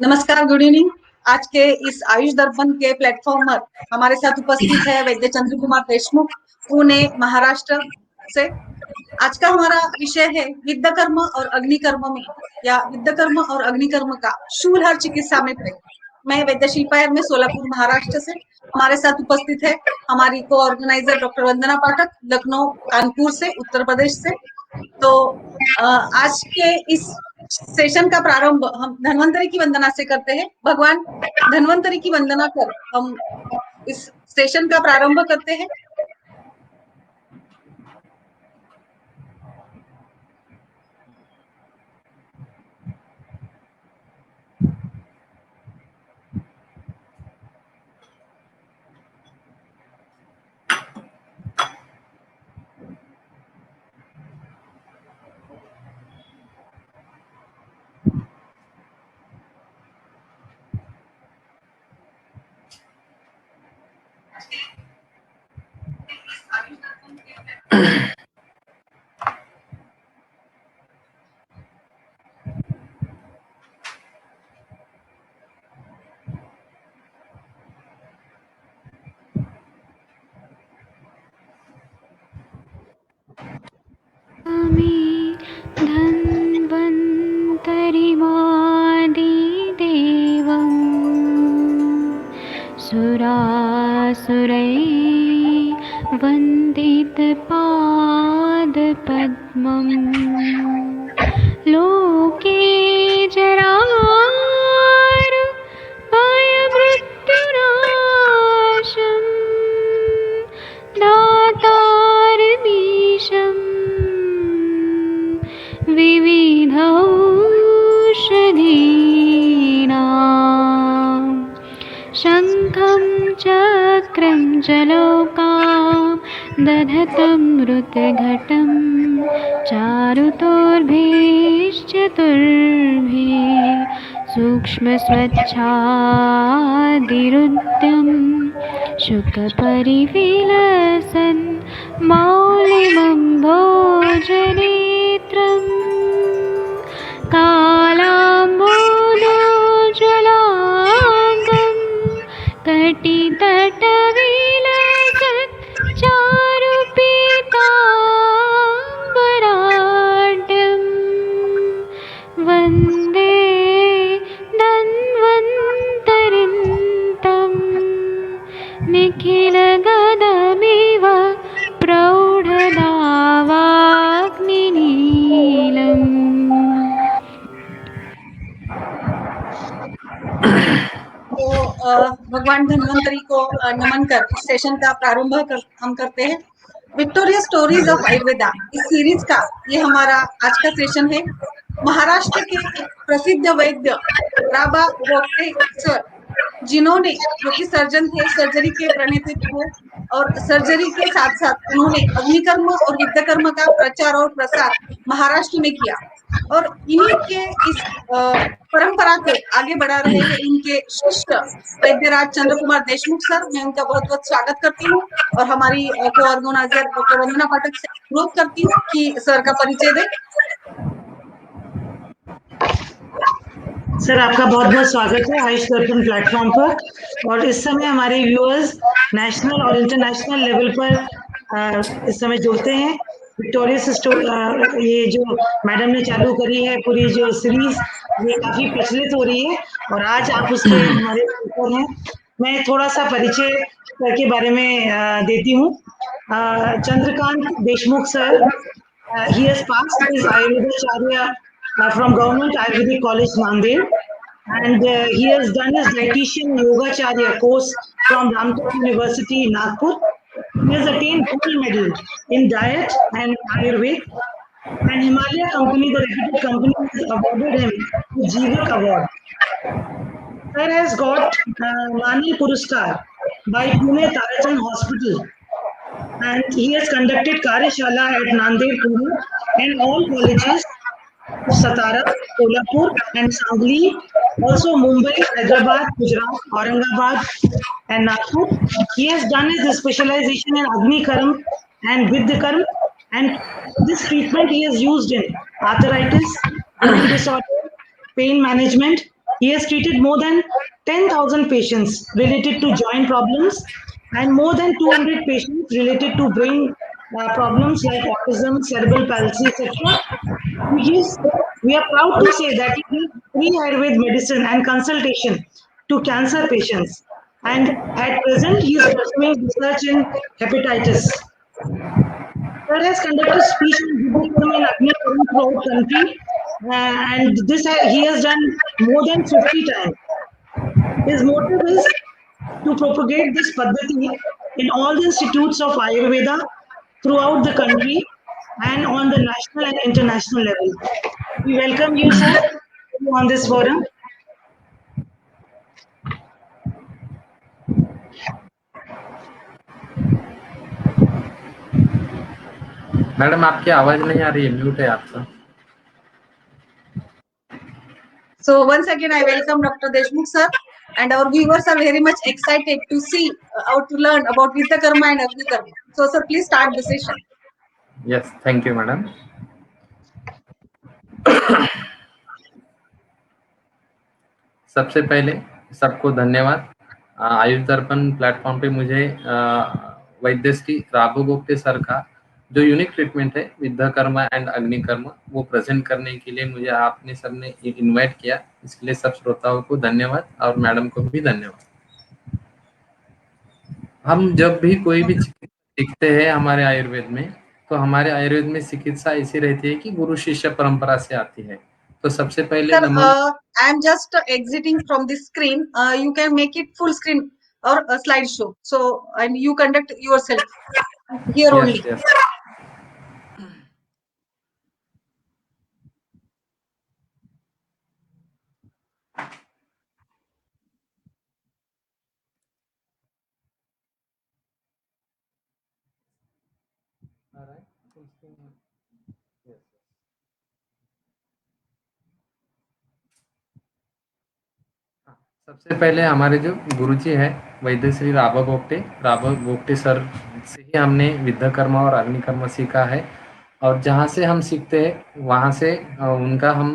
नमस्कार, good evening. आज के इस आयुष दर्पण के प्लेटफॉर्म पर हमारे साथ उपस्थित है वैद्य चंद्र कुमार देशमुख, पुणे, महाराष्ट्र से। आज का हमारा विषय है विद्यकर्म और अग्निकर्म में या विद्यकर्म और अग्निकर्म का शूलहर चिकित्सा में प्रयोग। मैं वैद्य शिल्पा में सोलापुर महाराष्ट्र से। हमारे साथ उपस्थित है हमारी को ऑर्गेनाइजर डॉक्टर वंदना पाठक, लखनऊ कानपुर से, उत्तर प्रदेश से। तो आज के इस सेशन का प्रारंभ हम धन्वंतरी की वंदना से करते हैं। भगवान धन्वंतरी की वंदना कर हम इस सेशन का प्रारंभ करते हैं। धन्वन्तरिमादिदेवं सुरासुरै वन्दितपादपद्मं लोके जरामृत्युनाशं दातारमीशं विविधौषधीनां शङ्खं चक्रं जलौकां दधतं मृतघटं चारुतोर्भिश्चतुर्भिः सूक्ष्मस्वच्छादिरुद्यं शुकपरिविलसन् मौलिमम्भोजनेत्रं कालाम्बोदोज्ज्वलाङ्गं कटितटविलसत् चारुपीताम्बराढ्यं वन्दे धन्वन्तरिं निखिलगदमिव प्रौढदावाग्निनीलम्। तो भगवान धन्वंतरी को नमन कर इस सेशन का प्रारंभ हम करते हैं। विक्टोरिया स्टोरीज ऑफ आयुर्वेदा इस सीरीज का ये हमारा आज का सेशन है। महाराष्ट्र के एक प्रसिद्ध वैद्य राबा रोगटे सर, जिन्होंने जो कि सर्जन थे, सर्जरी के प्रणेता थे और सर्जरी के साथ साथ उन्होंने अग्निकर्म और विद्यकर्म का प्रचार और प्रसार महाराष्ट्र में किया और इन्हीं के इस परंपरा को आगे बढ़ा रहे हैं इनके शिष्य वैद्यराज चंद्र कुमार देशमुख सर। मैं उनका बहुत बहुत स्वागत करती हूँ और हमारी को ऑर्गेनाइजर डॉक्टर वंदना पाठक से अनुरोध करती हूँ कि सर का परिचय दें। सर, आपका बहुत बहुत स्वागत है आयुष दर्पण प्लेटफॉर्म पर। और इस समय हमारे व्यूअर्स नेशनल और इंटरनेशनल लेवल पर इस समय जुड़ते हैं। विक्टोरिया ये जो मैडम ने चालू करी है पूरी जो सीरीज, ये काफी प्रचलित हो रही है और आज आप उसके हमारे ऊपर हैं। मैं थोड़ा सा परिचय के बारे में देती हूँ। Chandrakant Deshmukh sir, he has passed his Ayurveda from Government Ayurvedic College, Nanded, and he has done his dietitian Yogacharya course from Ramtech University, Nagpur. He has attained gold medal in diet and Ayurveda, and Himalaya Company, the reputed company, has awarded him the Jeevak Award. Sir has got Mani Puruskar by Pune Tarachand Hospital, and he has conducted Karyashala at Nanded, Pune, and all colleges of Satara, Kolhapur, and Sangli, also Mumbai, Hyderabad, Gujarat, Aurangabad, and Nagpur. He has done his specialization in Agnikarm and Vidyakaram, and this treatment he has used in arthritis, disorder, pain management, He has treated more than 10,000 patients related to joint problems and more than 200 patients related to brain problems like autism, cerebral palsy, etc. We are proud to say that he gives free Ayurved medicine and consultation to cancer patients. And at present, he is pursuing research in hepatitis. Sir has conducted speech on Buddhism and Agni Karma throughout country, and he has done more than 50 times. His motive is to propagate this Paddhati in all the institutes of Ayurveda throughout the country and on the national and international level. We welcome you, sir, on this forum. Madam आपकी आवाज नहीं आ रही है, mute है आपका. So once again, I welcome Dr. Deshmukh sir, and our viewers are very much excited to see or to learn about Vidya Karma and Agni Karma. So sir, please start the session. Yes, thank you, madam. सबसे पहले सबको धन्यवाद. आयुष दर्पण platform पे मुझे वैद्य Shri Raghav Gopte sir का जो unique treatment है विद्या कर्मा एंड अग्नि कर्म वो प्रेजेंट करने के लिए मुझे आपने सर ने इनवाइट किया. इसके लिए सब श्रोताओं को धन्यवाद और मैडम को भी धन्यवाद. हम जब भी कोई भी सीखते हैं हमारे आयुर्वेद में, तो हमारे आयुर्वेद में चिकित्सा ऐसी रहती है कि गुरु शिष्य परंपरा से आती है. तो सबसे पहले I am just exiting from this screen. You can make it full screen or a slideshow. So and you conduct yourself here only. Yes. All right. Full screen. Yes. सबसे पहले हमारे जो गुरुजी है वैद्य श्री राघव गोप्ते सर से ही हमने विद्या कर्म और अग्नि कर्म सीखा है. और जहाँ से हम सीखते हैं वहाँ से उनका हम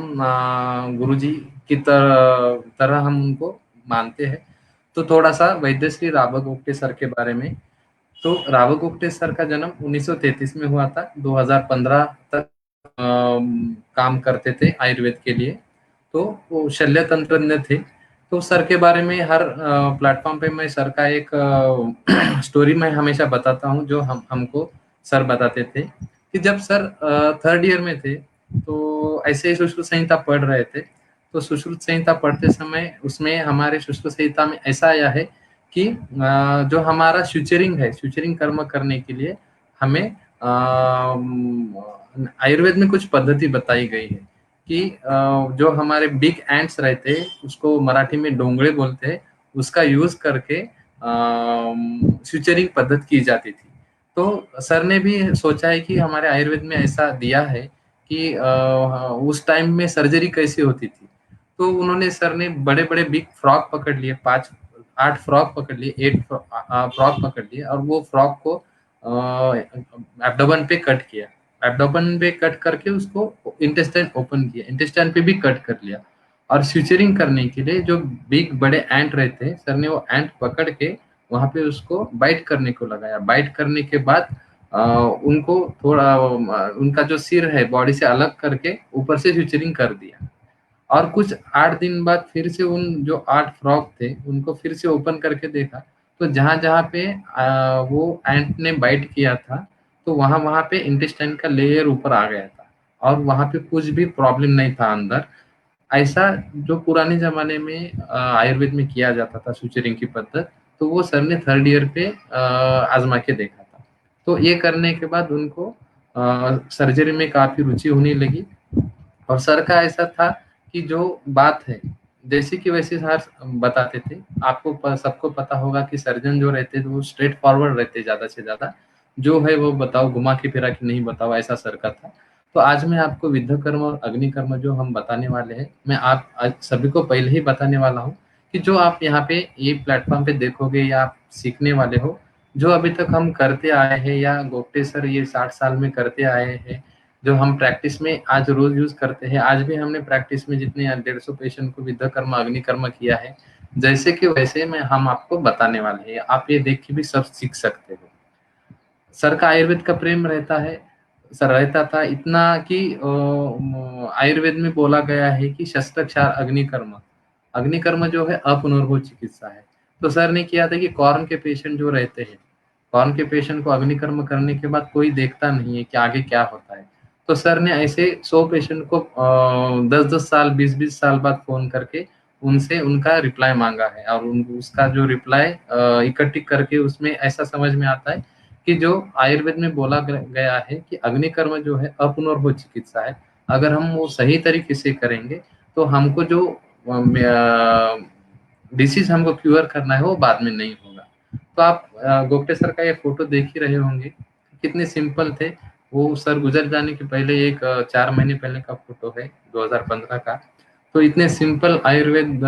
गुरुजी की तरह हम उनको मानते हैं. तो थोड़ा सा वैद्य श्री राघव गोप्ते सर के बारे में. तो राघव गोप्ते सर का जन्म 1933 में हुआ था. 2015 तक काम करते थे आयुर्वेद के लिए. तो वो शल्य तंत्रज्ञ थे. तो सर के बारे में हर प्लेटफॉर्म पे मैं सर का एक स्टोरी मैं हमेशा बताता हूँ जो हमको सर बताते थे कि जब सर 3rd ईयर में थे तो ऐसे ही सुश्रुत संहिता पढ़ रहे थे. तो सुश्रुत संहिता पढ़ते समय उसमें हमारे सुश्रुत संहिता में ऐसा आया है कि जो हमारा स्यूचरिंग कर्म करने के लिए हमें आयुर्वेद में कुछ पद्धति बताई गई है कि जो हमारे बिग एंट्स रहते हैं उसको मराठी में डोंगड़े बोलते हैं, उसका यूज करके स्यूचरिंग पद्धति की जाती थी. तो सर ने भी सोचा है कि हमारे आयुर्वेद में ऐसा दिया है कि उस टाइम में सर्जरी कैसी होती थी. तो उन्होंने सर ने बड़े बड़े बिग फ्रॉक पकड़ लिए, 8 फ्रॉक पकड़ लिए, 8 फ्रॉक पकड़ लिए और वो फ्रॉक को एब्डोमेन पे कट किया. एब्डोमेन पे कट करके उसको इंटेस्टाइन ओपन किया, इंटेस्टाइन पे भी कट कर लिया. और स्यूचरिंग करने के लिए जो बिग बड़े एंट रहते हैं सर ने वो एंट पकड़ के वहां पे उसको बाइट करने को लगाया. बाइट करने के बाद उनको थोड़ा उनका जो सिर है बॉडी से अलग करके ऊपर से स्यूचरिंग कर दिया. और कुछ 8 दिन बाद फिर से उन जो 8 फ्रॉक थे उनको फिर से ओपन करके देखा. तो जहां पे वो एंट ने बाइट किया था तो वहां पे इंटेस्टाइन का लेयर ऊपर आ गया था और वहां पे कुछ भी प्रॉब्लम नहीं था अंदर. ऐसा जो पुराने जमाने में आयुर्वेद में किया जाता था सुचरिंग की पद्धति, तो वो सर ने 3rd ईयर पे आजमा के देखा था. तो ये करने के बाद उनको सर्जरी में काफी रुचि होने लगी. और सर का ऐसा था कि जो बात है जैसे कि वैसे सर बताते थे. आपको सबको पता होगा कि सर्जन जो रहते थे वो स्ट्रेट फॉरवर्ड रहते, ज्यादा से ज्यादा जो है वो बताओ, घुमा के फिरा के नहीं बताओ, ऐसा सर का था. तो आज मैं आपको विद्या कर्म और अग्नि कर्म जो हम बताने वाले हैं, मैं आप आज सभी को पहले ही बताने वाला हूँ कि जो आप यहाँ पे ये प्लेटफॉर्म पे देखोगे या आप सीखने वाले हो, जो अभी तक हम करते आए हैं या गोप्ते सर ये 60 साल में करते आए हैं, जो हम प्रैक्टिस में आज रोज यूज करते हैं। आज भी हमने प्रैक्टिस में जितने 150 पेशेंट को विद्याकर्म अग्निकर्म किया है, जैसे कि वैसे में हम आपको बताने वाले हैं। आप ये देख के भी सब सीख सकते हो। सर का आयुर्वेद का प्रेम रहता है, सर रहता था इतना कि आयुर्वेद में बोला गया है कि शस्त्रक्षार अग्निकर्म, अग्निकर्म जो है अपुनर्भव चिकित्सा है। तो सर ने किया था कि कॉर्न के पेशेंट जो रहते हैं, कॉर्न के पेशेंट को अग्निकर्म करने के बाद कोई देखता नहीं है कि आगे क्या होता है। तो सर ने ऐसे 100 पेशेंट को 10-10 साल 20-20 साल बाद फोन करके उनसे उनका रिप्लाई मांगा है, और उसका जो रिप्लाई इकट्ठी करके उसमें ऐसा समझ में आता है कि जो आयुर्वेद में बोला गया है कि अग्निकर्म जो है अपुनर्भव चिकित्सा है। अगर हम वो सही तरीके से करेंगे तो हमको जो डिसीज हमको क्यूर करना है वो बाद में नहीं होगा। तो आप गोप्टे सर का ये फोटो देख ही रहे होंगे, कितने सिंपल थे। वो सर गुजर जाने के पहले एक 4 महीने पहले का फोटो है, 2015 का। तो इतने सिंपल आयुर्वेद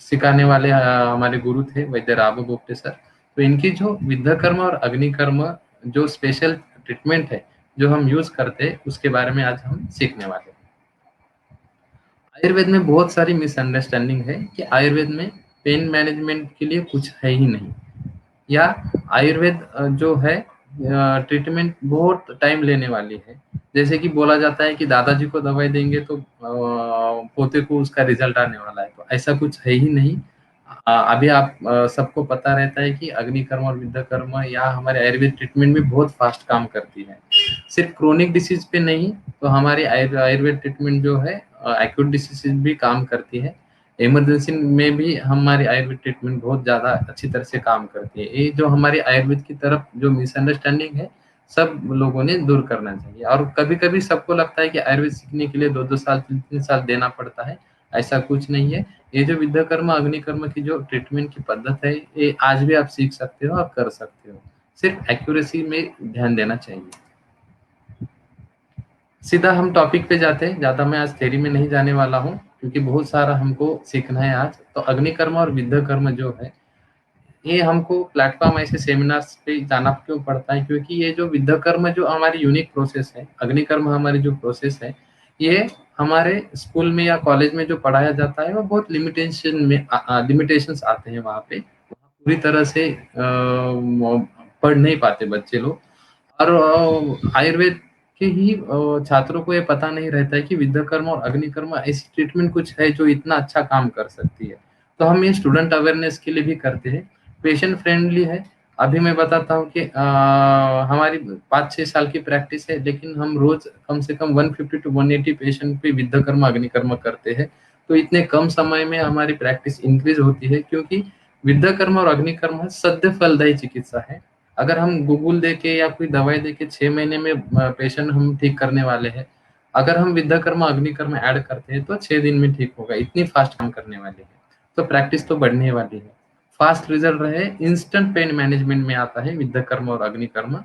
सिखाने वाले हमारे गुरु थे वैद्य राघव गोप्टे सर। तो इनकी जो विद्याकर्म और अग्निकर्म जो स्पेशल ट्रीटमेंट है जो हम यूज करते हैं, उसके बारे में आज हम सीखने वाले हैं। आयुर्वेद में बहुत सारी मिसअंडरस्टैंडिंग है कि आयुर्वेद में पेन मैनेजमेंट के लिए कुछ है ही नहीं, या आयुर्वेद जो है ट्रीटमेंट बहुत टाइम लेने वाली है। जैसे कि बोला जाता है कि दादाजी को दवाई देंगे तो पोते को उसका रिजल्ट आने वाला है, तो ऐसा कुछ है ही नहीं। अभी आप सबको पता रहता है कि अग्निकर्म और विद्याकर्म या हमारे आयुर्वेद ट्रीटमेंट में बहुत फास्ट काम करती है। सिर्फ क्रोनिक डिसीज पे नहीं, तो हमारी आयुर्वेद ट्रीटमेंट जो है एक्यूट डिसीज भी काम करती है। इमरजेंसी में भी हमारी आयुर्वेद ट्रीटमेंट बहुत ज्यादा अच्छी तरह से काम करती है। ये जो हमारी आयुर्वेद की तरफ जो मिसअंडरस्टैंडिंग है, सब लोगों ने दूर करना चाहिए। और कभी कभी सबको लगता है कि आयुर्वेद सीखने के लिए 2-2 साल 3-3 साल देना पड़ता है, ऐसा कुछ नहीं है। ये जो विद्याकर्म अग्निकर्म की जो ट्रीटमेंट की पद्धति है, ये आज भी आप सीख सकते हो और कर सकते हो, सिर्फ एक्यूरेसी में ध्यान देना चाहिए। सीधा हम टॉपिक पे जाते हैं, ज्यादा मैं आज थ्योरी में नहीं जाने वाला हूँ क्योंकि बहुत सारा हमको सीखना है आज। तो अग्निकर्म और विद्याकर्म जो है, ये हमको प्लेटफॉर्म ऐसे सेमिनार्स पे जाना क्यों पड़ता है, क्योंकि ये जो विद्याकर्म जो हमारी यूनिक प्रोसेस है, अग्निकर्म हमारी जो प्रोसेस है, ये हमारे स्कूल में या कॉलेज में जो पढ़ाया जाता है वो बहुत लिमिटेशंस आते हैं वहाँ पे, पूरी तरह से पढ़ नहीं पाते बच्चे लोग। और आयुर्वेद के ही छात्रों को ये पता नहीं रहता है कि विद्याकर्म और अग्निकर्म ऐसी ट्रीटमेंट कुछ है जो इतना अच्छा काम कर सकती है। तो हम ये स्टूडेंट अवेयरनेस के लिए भी करते हैं, पेशेंट फ्रेंडली है। अभी मैं बताता हूँ कि हमारी 5-6 साल की प्रैक्टिस है, लेकिन हम रोज कम से कम 150 to 180 पेशेंट पे विद्याकर्म अग्निकर्म करते हैं। तो इतने कम समय में हमारी प्रैक्टिस इंक्रीज होती है, क्योंकि विद्याकर्म और अग्निकर्म सद्य फलदायी चिकित्सा है। अगर हम गूगल दे के या कोई दवाई दे के 6 महीने में पेशेंट हम ठीक करने वाले हैं, अगर हम विद्याकर्म अग्निकर्म ऐड करते हैं तो 6 दिन में ठीक होगा, इतनी फास्ट काम करने वाले हैं। तो प्रैक्टिस तो बढ़ने वाली है, फास्ट रिजल्ट रहे, इंस्टेंट पेन मैनेजमेंट में आता है विद्याकर्म और अग्निकर्म।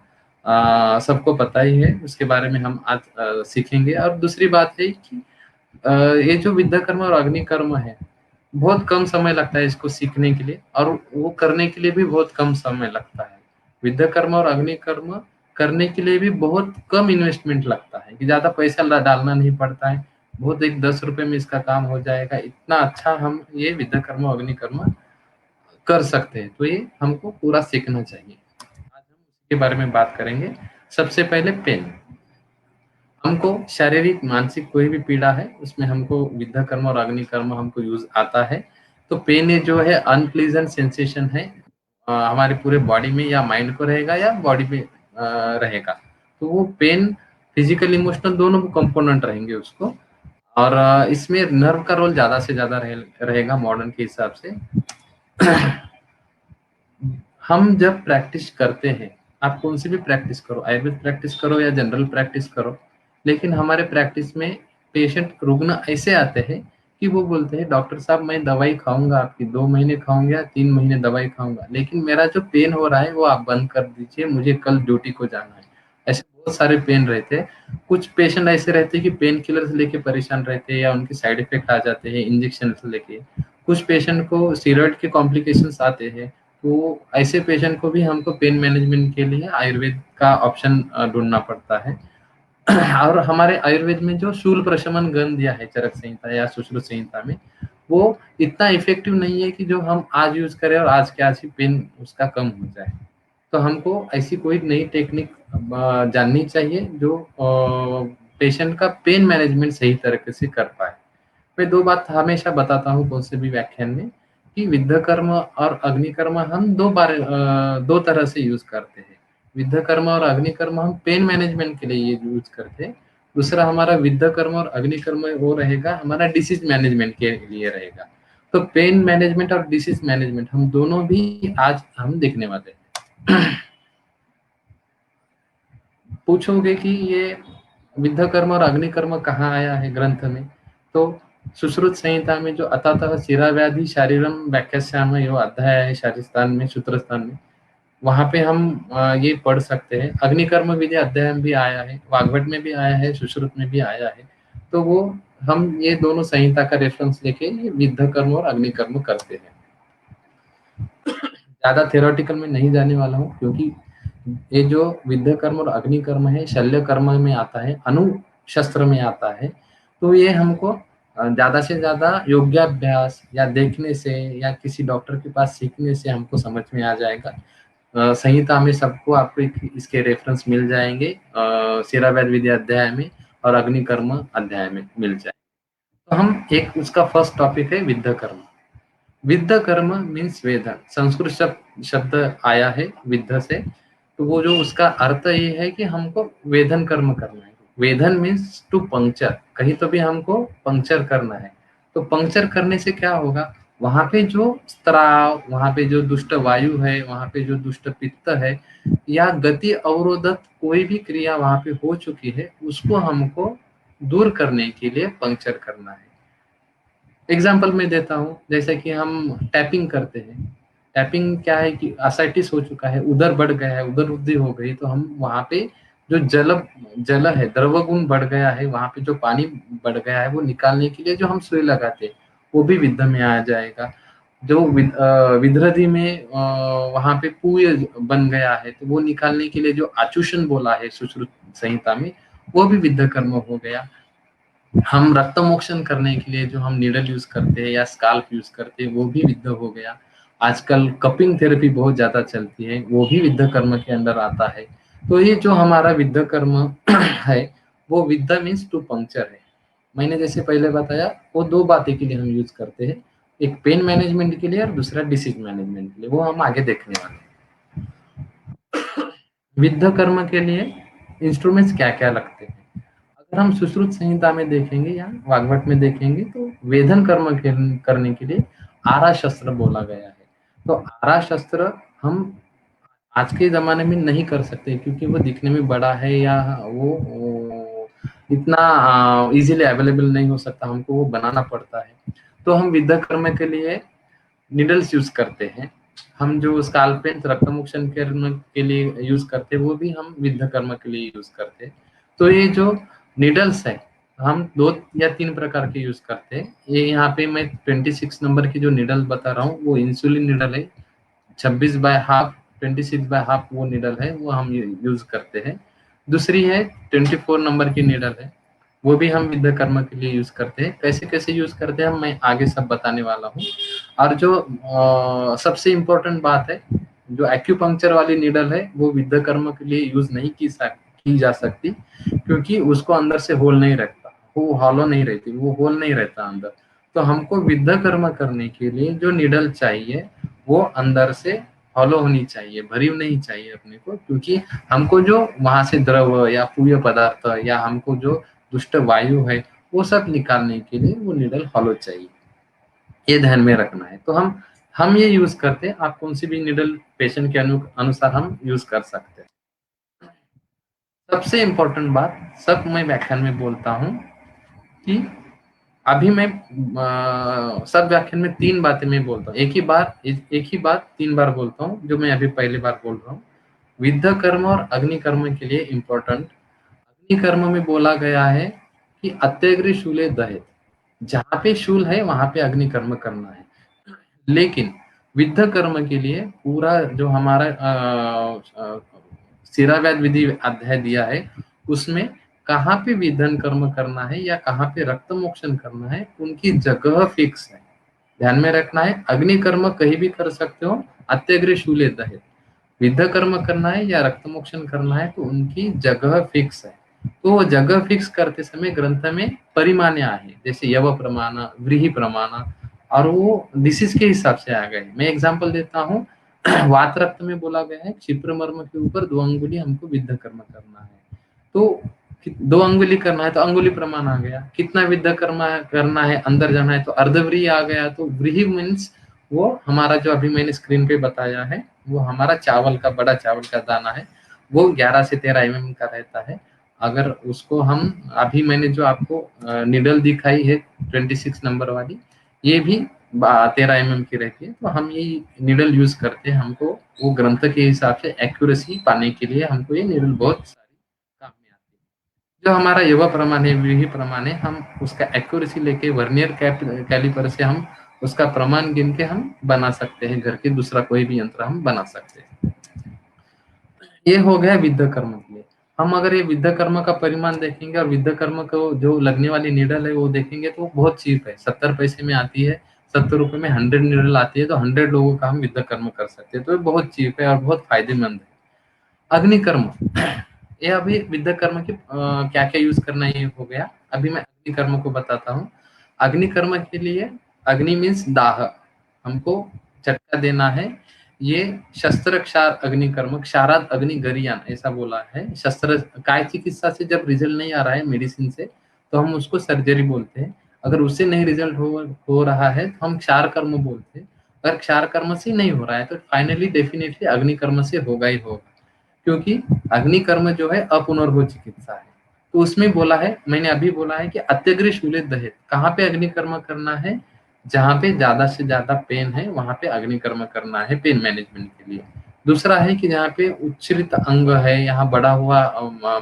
सबको पता ही है, उसके बारे में हम आज सीखेंगे। और दूसरी बात है कि ये जो विद्याकर्म और अग्निकर्म है, बहुत कम समय लगता है इसको सीखने के लिए, और वो करने के लिए भी बहुत कम समय लगता है। विद्याकर्म और अग्निकर्म करने के लिए भी बहुत कम इन्वेस्टमेंट लगता है, कि ज्यादा पैसा डालना नहीं पड़ता है, बहुत एक 10 रुपए में इसका काम हो जाएगा। इतना अच्छा हम ये विद्याकर्म और अग्निकर्म कर सकते हैं, तो ये हमको पूरा सीखना चाहिए। आज हम उसके बारे में बात करेंगे। सबसे पहले पेन, हमको शारीरिक मानसिक कोई भी पीड़ा है उसमें हमको विद्याकर्म और अग्निकर्म हमको यूज आता है। तो पेन ये जो है अनप्लीजेंट सेंसेशन है, हमारे पूरे बॉडी में या माइंड को रहेगा या बॉडी में रहेगा। तो वो पेन फिजिकल इमोशनल दोनों कंपोनेंट रहेंगे उसको, और इसमें नर्व का रोल ज्यादा से ज्यादा रहेगा मॉडर्न के हिसाब से। हम जब प्रैक्टिस करते हैं, आप कौन सी भी प्रैक्टिस करो, आयुर्वेद प्रैक्टिस करो या जनरल प्रैक्टिस करो, लेकिन हमारे प्रैक्टिस में पेशेंट रुग्ण ऐसे आते हैं कि वो बोलते हैं डॉक्टर साहब मैं दवाई खाऊंगा आपकी, 2 महीने खाऊंगा 3 महीने दवाई खाऊंगा, लेकिन मेरा जो पेन हो रहा है वो आप बंद कर दीजिए, मुझे कल ड्यूटी को जाना है। ऐसे बहुत सारे पेन रहते हैं। कुछ पेशेंट ऐसे रहते हैं कि पेन किलर लेके परेशान रहते हैं या उनके साइड इफेक्ट आ जाते हैं इंजेक्शन लेके। कुछ पेशेंट को स्टीरॉयड के कॉम्प्लिकेशंस आते हैं, तो ऐसे पेशेंट को भी हमको पेन मैनेजमेंट के लिए आयुर्वेद का ऑप्शन ढूंढना पड़ता है। और हमारे आयुर्वेद में जो शूल प्रशमन गण दिया है चरक संहिता या सुश्रुत संहिता में, वो इतना इफेक्टिव नहीं है कि जो हम आज यूज करें और आज के आज ही पेन उसका कम हो जाए। तो हमको ऐसी कोई नई टेक्निक जाननी चाहिए जो पेशेंट का पेन मैनेजमेंट सही तरीके से कर पाए। मैं दो बात हमेशा बताता हूँ कौन से भी व्याख्यान में, कि विद्ध कर्म और अग्निकर्म हम दो तरह से यूज करते हैं। विद्ध कर्म और अग्निकर्म हम पेन मैनेजमेंट के लिए यूज करते हैं। दूसरा हमारा विद्ध कर्म और अग्निकर्म वो रहेगा हमारा डिसीज मैनेजमेंट के लिए रहेगा। तो पेन मैनेजमेंट और डिसीज मैनेजमेंट हम दोनों भी आज हम देखने वाले हैं। पूछोगे कि ये विद्ध कर्म और अग्निकर्म कहाँ आया है ग्रंथ में, तो सुश्रुत संहिता में जो अतः शिरा व्याधि शारीरम व्याख्यास्याम यो अध्याय है शारीस्थान में सूत्र स्थान में, वहां पे हम ये पढ़ सकते हैं। अग्निकर्म विधि अध्याय में भी आया है, वाग्भट में भी आया है, सुश्रुत में भी आया है। तो वो हम ये दोनों संहिता का रेफरेंस लेके ये विद्ध कर्म और अग्निकर्म करते हैं। ज्यादा थ्योरेटिकल में नहीं जाने वाला हूँ, क्योंकि ये जो विद्ध कर्म और अग्निकर्म है शल्य कर्म में आता है, अनुशस्त्र में आता है। तो ये हमको ज्यादा से ज्यादा योग्याभ्यास या देखने से या किसी डॉक्टर के पास सीखने से हमको समझ में आ जाएगा। संहिता में सबको आपको इसके रेफरेंस मिल जाएंगे, शिरावैध विद्या अध्याय में और अग्निकर्म अध्याय में मिल जाए। तो हम एक उसका फर्स्ट टॉपिक है विद्ध कर्म। विद्ध कर्म मीन्स वेदन, संस्कृत शब्द आया है विद्ध से, तो वो जो उसका अर्थ ये है कि हमको वेदन कर्म करना है। वेदन मीन्स टू पंक्चर, कहीं तो भी हमको पंक्चर करना है। तो पंक्चर करने से क्या होगा, वहां पे जो स्त्राव, वहां पे जो दुष्ट वायु है, वहां पे जो दुष्ट पित्त है या गति अवरोधक कोई भी क्रिया वहां पे हो चुकी है, उसको हमको दूर करने के लिए पंक्चर करना है। एग्जाम्पल मैं देता हूँ, जैसे कि हम टैपिंग करते हैं। टैपिंग क्या है कि एसाइटिस हो चुका है, उधर बढ़ गया है, उधर वृद्धि हो गई, तो हम वहां पे जो जल है, द्रव गुण बढ़ गया है, वहां पे जो पानी बढ़ गया है वो निकालने के लिए जो हम सुई लगाते हैं वो भी विद्ध में आ जाएगा। जो विदृधि में वहां पे पूय बन गया है तो वो निकालने के लिए जो आचूषण बोला है सुश्रुत संहिता में, वो भी विद्ध कर्म हो गया। हम रक्त मोक्षण करने के लिए जो हम नीडल यूज करते हैं या स्काल्प यूज करते हैं वो भी विद्ध हो गया। आजकल कपिंग थेरेपी बहुत ज्यादा चलती है, वो भी विद्ध कर्म के अंदर आता है। तो ये जो हमारा विद्ध कर्म है वो विद्ध मीन्स टू पंक्चर है। मैंने जैसे पहले बताया वो दो बातें के लिए हम यूज करते हैं, एक पेन मैनेजमेंट के लिए और दूसरा डिसीज मैनेजमेंट के लिए, वो हम आगे देखने वाले हैं। विद्ध कर्म के लिए इंस्ट्रूमेंट्स क्या क्या लगते हैं, अगर हम सुश्रुत संहिता में देखेंगे या वाग्भट में देखेंगे तो वेदन कर्म करने के लिए आरा शस्त्र बोला गया है। तो आरा शस्त्र हम आज के जमाने में नहीं कर सकते क्योंकि वो दिखने में बड़ा है या वो इतना इजीली अवेलेबल नहीं हो सकता, हमको वो बनाना पड़ता है। तो हम विद्ध कर्म के लिए निडल्स यूज करते हैं। हम जो स्काल्पेंस रक्त मोक्षण के लिए यूज करते हैं वो भी हम विद्ध कर्म के लिए यूज करते हैं। तो ये जो निडल्स है हम 2 या 3 प्रकार के यूज करते हैं। ये यहाँ पे मैं 26 नंबर की जो निडल बता रहा हूँ वो इंसुलिन निडल है। 26/2 26/2 वो निडल है, वो हम यूज करते हैं। दूसरी है 24 नंबर की निडल है, वो भी हम विद्ध कर्म के लिए यूज करते हैं। कैसे कैसे यूज करते हैं हम मैं आगे सब बताने वाला हूँ। और जो सबसे इम्पोर्टेंट बात है, जो एक्यूपंक्चर वाली निडल है वो विद्ध कर्म के लिए यूज नहीं की जा सकती क्योंकि उसको अंदर से होल नहीं रहता, वो हॉलो नहीं रहती, वो होल नहीं रहता अंदर। तो हमको विद्ध कर्म करने के लिए जो निडल चाहिए वो अंदर से हॉलो होनी चाहिए, भरी नहीं चाहिए अपने को, क्योंकि हमको जो वहां से द्रव या पूय पदार्थ या हमको जो दुष्ट वायु है वो सब निकालने के लिए वो निडल हॉलो चाहिए, ये ध्यान में रखना है। तो हम ये यूज करते हैं। आप कौन सी भी निडल पेशेंट के अनुसार हम यूज कर सकते हैं। सबसे इम्पोर्टेंट बात सब मैं व्याख्यान में बोलता हूँ कि अभी मैं सब व्याख्यान में 3 बातें मैं बोलता हूँ, एक ही बात 3 बार बोलता हूँ, जो मैं अभी पहली बार बोल रहा हूँ। विद्ध कर्म और अग्नि कर्म के लिए इम्पोर्टेंट, अग्नि कर्म में बोला गया है कि अत्यग्रि शूले दहेत, जहाँ पे शूल है वहां पे अग्नि कर्म करना है। लेकिन विद्ध कर्म के लिए पूरा जो हमारा शिराव्याध विधि अध्याय दिया है, उसमें कहाँ पे विधन कर्म करना है या कहाँ पे रक्त मोक्षण करना है, उनकी जगह फिक्स है। ध्यान में रखना है, अग्नि कर्म कहीं भी कर सकते हो, अत्यग्र शूले दहेज। विद्ध कर्म करना है या रक्त मोक्षण करना है तो उनकी जगह फिक्स है। तो वो जगह फिक्स करते समय ग्रंथ में परिमाण्य है, जैसे यव प्रमाण, व्रीहि प्रमाण, और वो डिसीज के हिसाब से आ गए। मैं एग्जांपल देता हूँ वात रक्त में बोला गया है क्षिप्र मर्म के ऊपर 2 अंगुली हमको विद्ध कर्म करना है, तो 2 अंगुली करना है तो अंगुली प्रमाण आ गया। कितना विद्ध कर्म करना है, अंदर जाना है तो अर्धव्रीहि आ गया। तो व्रीहि मीन्स वो हमारा जो अभी मैंने स्क्रीन पे बताया है, वो हमारा चावल का, बड़ा चावल का दाना है, वो 11 से 13 mm का रहता है। अगर उसको हम, अभी मैंने जो आपको निडल दिखाई है 26 नंबर वाली, ये भी 13 mm की रहती है। तो हम ये निडल यूज करते हैं, हमको वो ग्रंथ के हिसाब से एक्यूरेसी पाने के लिए हमको ये निडल बहुत सारी काम में आती है। जो हमारा युवा प्रमाण है, व्रीहि प्रमाण है, हम उसका एक्यूरेसी लेके वर्नियर कैलिपर से हम उसका प्रमाण गिन के हम बना सकते हैं, घर के दूसरा कोई भी यंत्र हम बना सकते हैं। ये हो गया विद्ध कर्म के लिए। हम अगर ये विद्ध कर्म का परिमाण देखेंगे और विद्ध कर्म को जो लगने वाली नीडल है वो देखेंगे तो बहुत चीप है, 70 पैसे में आती है। 70 रुपए में 100 नीडल आती है, तो 100 लोगों का हम विद्ध कर्म कर सकते हैं। तो ये बहुत चीप है और बहुत फायदेमंद है। अग्निकर्म, ये अभी विद्ध कर्म की क्या क्या यूज करना है ये हो गया। अभी मैं अग्निकर्म को बताता हूँ। अग्निकर्म के लिए अग्नि मीन्स दाह, हमको झटका देना है। ये शस्त्र क्षार अग्निकर्म, क्षारात अग्नि गरियान ऐसा बोला है। शस्त्र काय चिकित्सा से जब रिजल्ट नहीं आ रहा है मेडिसिन से, तो हम उसको सर्जरी बोलते हैं। अगर उससे नहीं रिजल्ट हो रहा है तो हम क्षार कर्म बोलते हैं। अगर क्षार कर्म से नहीं हो रहा है तो फाइनली डेफिनेटली अग्निकर्म से होगा ही होगा, क्योंकि अग्निकर्म जो है अपुनर्भव चिकित्सा है। तो उसमें बोला है, मैंने अभी बोला है कि अत्यग्र शूले दहेज, कहाँ पे अग्निकर्म करना है, जहाँ पे ज्यादा से ज्यादा पेन है वहां पे अग्निकर्म करना है पेन मैनेजमेंट के लिए। दूसरा है कि जहाँ पे उच्छृत अंग है, यहाँ बड़ा हुआ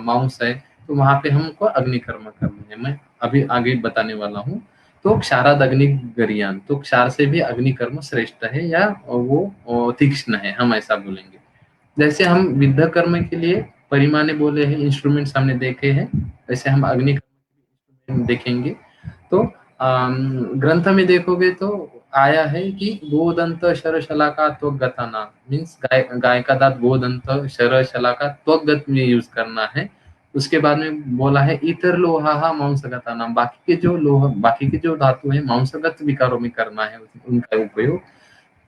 मांस है, तो वहां पे हमको अग्निकर्म करना है। मैं अभी आगे बताने वाला हूँ। तो क्षाराद अग्नि गरियान, तो क्षार से भी अग्निकर्म श्रेष्ठ है या वो तीक्ष्ण है, हम ऐसा बोलेंगे। जैसे हम विद्ध कर्म के लिए परिमाणे बोले हैं, इंस्ट्रूमेंट्स हमने देखे हैं, वैसे हम अग्नि कर्म देखेंगे। तो ग्रंथ में देखोगे तो आया है कि गोदंत शर शलाका त्वगता नाम, मीन्स गाय का दांत गोदंत शर शलाका त्वगत में यूज करना है। उसके बाद में बोला है इतर लोहा मांसगता नाम, बाकी के जो धातु है मांसगत विकारों में करना है उनका उपयोग।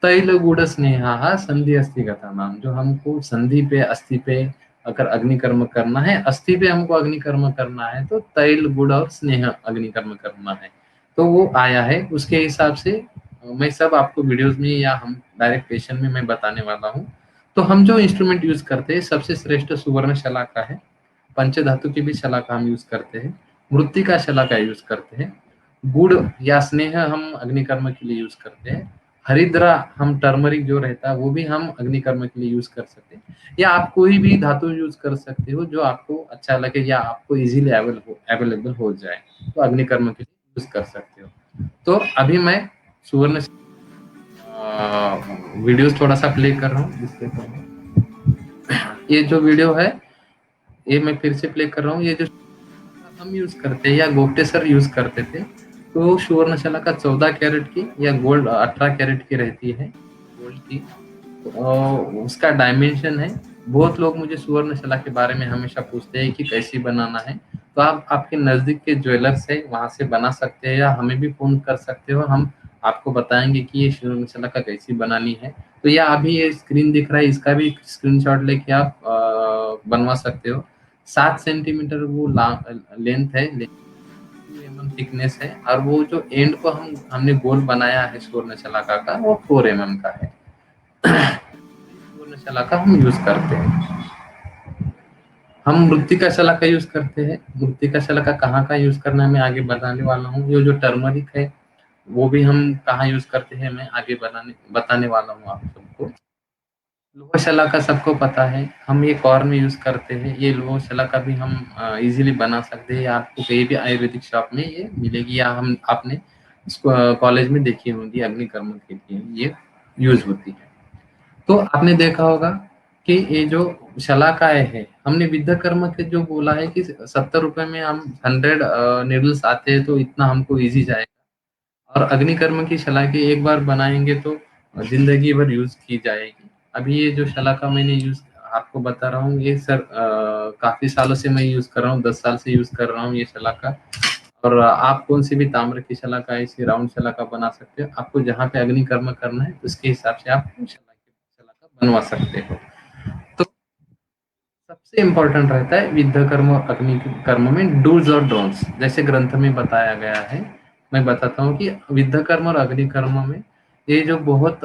तैल गुड़ स्नेहा संधि अस्थिगता नाम, जो हमको संधि पे अस्थि पे अगर अग्निकर्म करना है, अस्थि पे हमको अग्निकर्म करना है तो तैल गुड़ और स्नेह अग्निकर्म करना है। तो वो आया है, उसके हिसाब से मैं सब आपको वीडियोस में या हम डायरेक्ट पेशेंट में मैं बताने वाला हूँ। तो हम जो इंस्ट्रूमेंट यूज करते हैं सबसे श्रेष्ठ सुवर्ण शलाका है। पंचधातु की भी शलाका हम यूज करते हैं। मृत्तिका शलाका यूज करते हैं। गुड़ या स्नेह हम अग्निकर्म के लिए यूज करते हैं। हरिद्रा, हम टर्मरिक जो रहता है वो भी हम अग्निकर्म के लिए यूज कर सकते हैं। या आप कोई भी धातु यूज कर सकते हो जो आपको अच्छा लगे या आपको इजीली अवेलेबल हो जाए, तो अग्निकर्म के लिए यूज कर सकते हो। तो अभी मैं सुवर्ण वीडियोस थोड़ा सा प्ले कर रहा हूँ। ये जो वीडियो है ये मैं फिर से प्ले कर रहा हूँ। ये जो हम यूज करते हैं या गोप्टे सर यूज करते थे, तो सुवर्ण शलाका 14 कैरेट की या गोल्ड 18 कैरेट की रहती है, गोल्ड की। तो उसका डायमेंशन है। बहुत लोग मुझे सुवर्ण शला के बारे में हमेशा पूछते हैं कि कैसी बनाना है, तो आप आपके नजदीक के ज्वेलर्स है वहां से बना सकते हैं या हमें भी फोन कर सकते हो, हम आपको बताएंगे कि ये सुवर्ण शलाका कैसी बनानी है। तो या अभी ये स्क्रीन दिख रहा है, इसका भी स्क्रीनशॉट लेके आप बनवा सकते हो। 7 सेंटीमीटर वो लेंथ है, थिकनेस है, और वो जो एंड को हमने गोल बनाया है सुवर्ण शलाका का, वो 4 mm का है। सुवर्ण शलाका हम यूज करते हैं। हम मृत्तिका शलाका यूज करते हैं। मृत्तिका शलाका कहाँ का यूज करना है मैं आगे बताने वाला हूँ। ये जो टर्मरिक है वो भी हम कहाँ यूज करते हैं मैं आगे बताने वाला हूँ आप सबको। लोहा शलाका सबको पता है, हम ये कॉर्न में यूज करते हैं। ये लोहा शलाका भी हम इजीली बना सकते हैं। आपको कहीं भी आयुर्वेदिक शॉप में ये मिलेगी या आपने इसको कॉलेज में देखी होंगी अग्निकर्म के लिए। ये यूज होती है। तो आपने देखा होगा कि ये जो शलाकाएँ है, हमने विद्याकर्म के जो बोला है कि 70 रुपए में हम 100 नीडल्स आते हैं तो इतना हमको ईज़ी जाएगा, और अग्निकर्म की शलाखें एक बार बनाएँगे तो ज़िंदगी भर यूज़ की जाएगी। अभी ये जो शलाका मैंने यूज़ आपको बता रहा हूँ, ये सर काफ़ी सालों से मैं यूज़ कर रहा हूँ, 10 साल से यूज़ कर रहा हूँ ये शलाका। और आप कौन-सी भी ताम्र की शलाका, ऐसी राउंड शलाका बना सकते हो। आपको जहाँ पे अग्निकर्म करना है, उसके हिसाब से आप शलाका बनवा सकते हो। तो सबसे इम्पोर्टेंट रहता है विद्या कर्म और अग्नि कर्म में डूज और डोंट्स, जैसे ग्रंथ में बताया गया है। मैं बताता हूँ कि विद्या कर्म और अग्नि कर्म में ये जो बहुत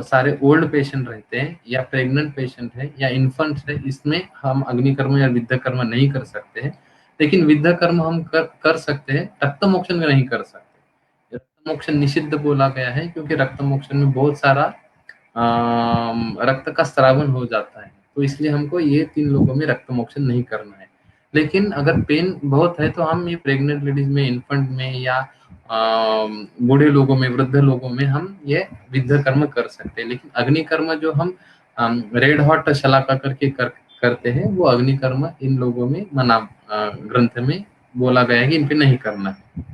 सारे ओल्ड पेशेंट रहते हैं या प्रेग्नेंट पेशेंट है या इन्फेंट्स है, इसमें हम अग्नि कर्म या विद्या कर्म नहीं कर सकते हैं। लेकिन विद्या कर्म हम कर सकते हैं, रक्त मोक्षण में नहीं कर सकते। रक्त मोक्षण निषिद्ध बोला गया है क्योंकि रक्त मोक्षण में बहुत सारा रक्त का स्रावन हो जाता है, तो इसलिए हमको ये 3 लोगों में रक्त मोक्षण नहीं करना है। लेकिन अगर पेन बहुत है तो हम ये प्रेग्नेंट लेडीज में, इन्फेंट में या बूढ़े लोगों में, वृद्ध लोगों में हम ये विद्या कर्म कर सकते हैं। लेकिन अग्नि कर्म जो हम रेड हॉट शलाका करके करते हैं, वो अग्नि कर्म इन लोगों में मना ग्रंथ में बोला गया है कि इन पे नहीं करना है।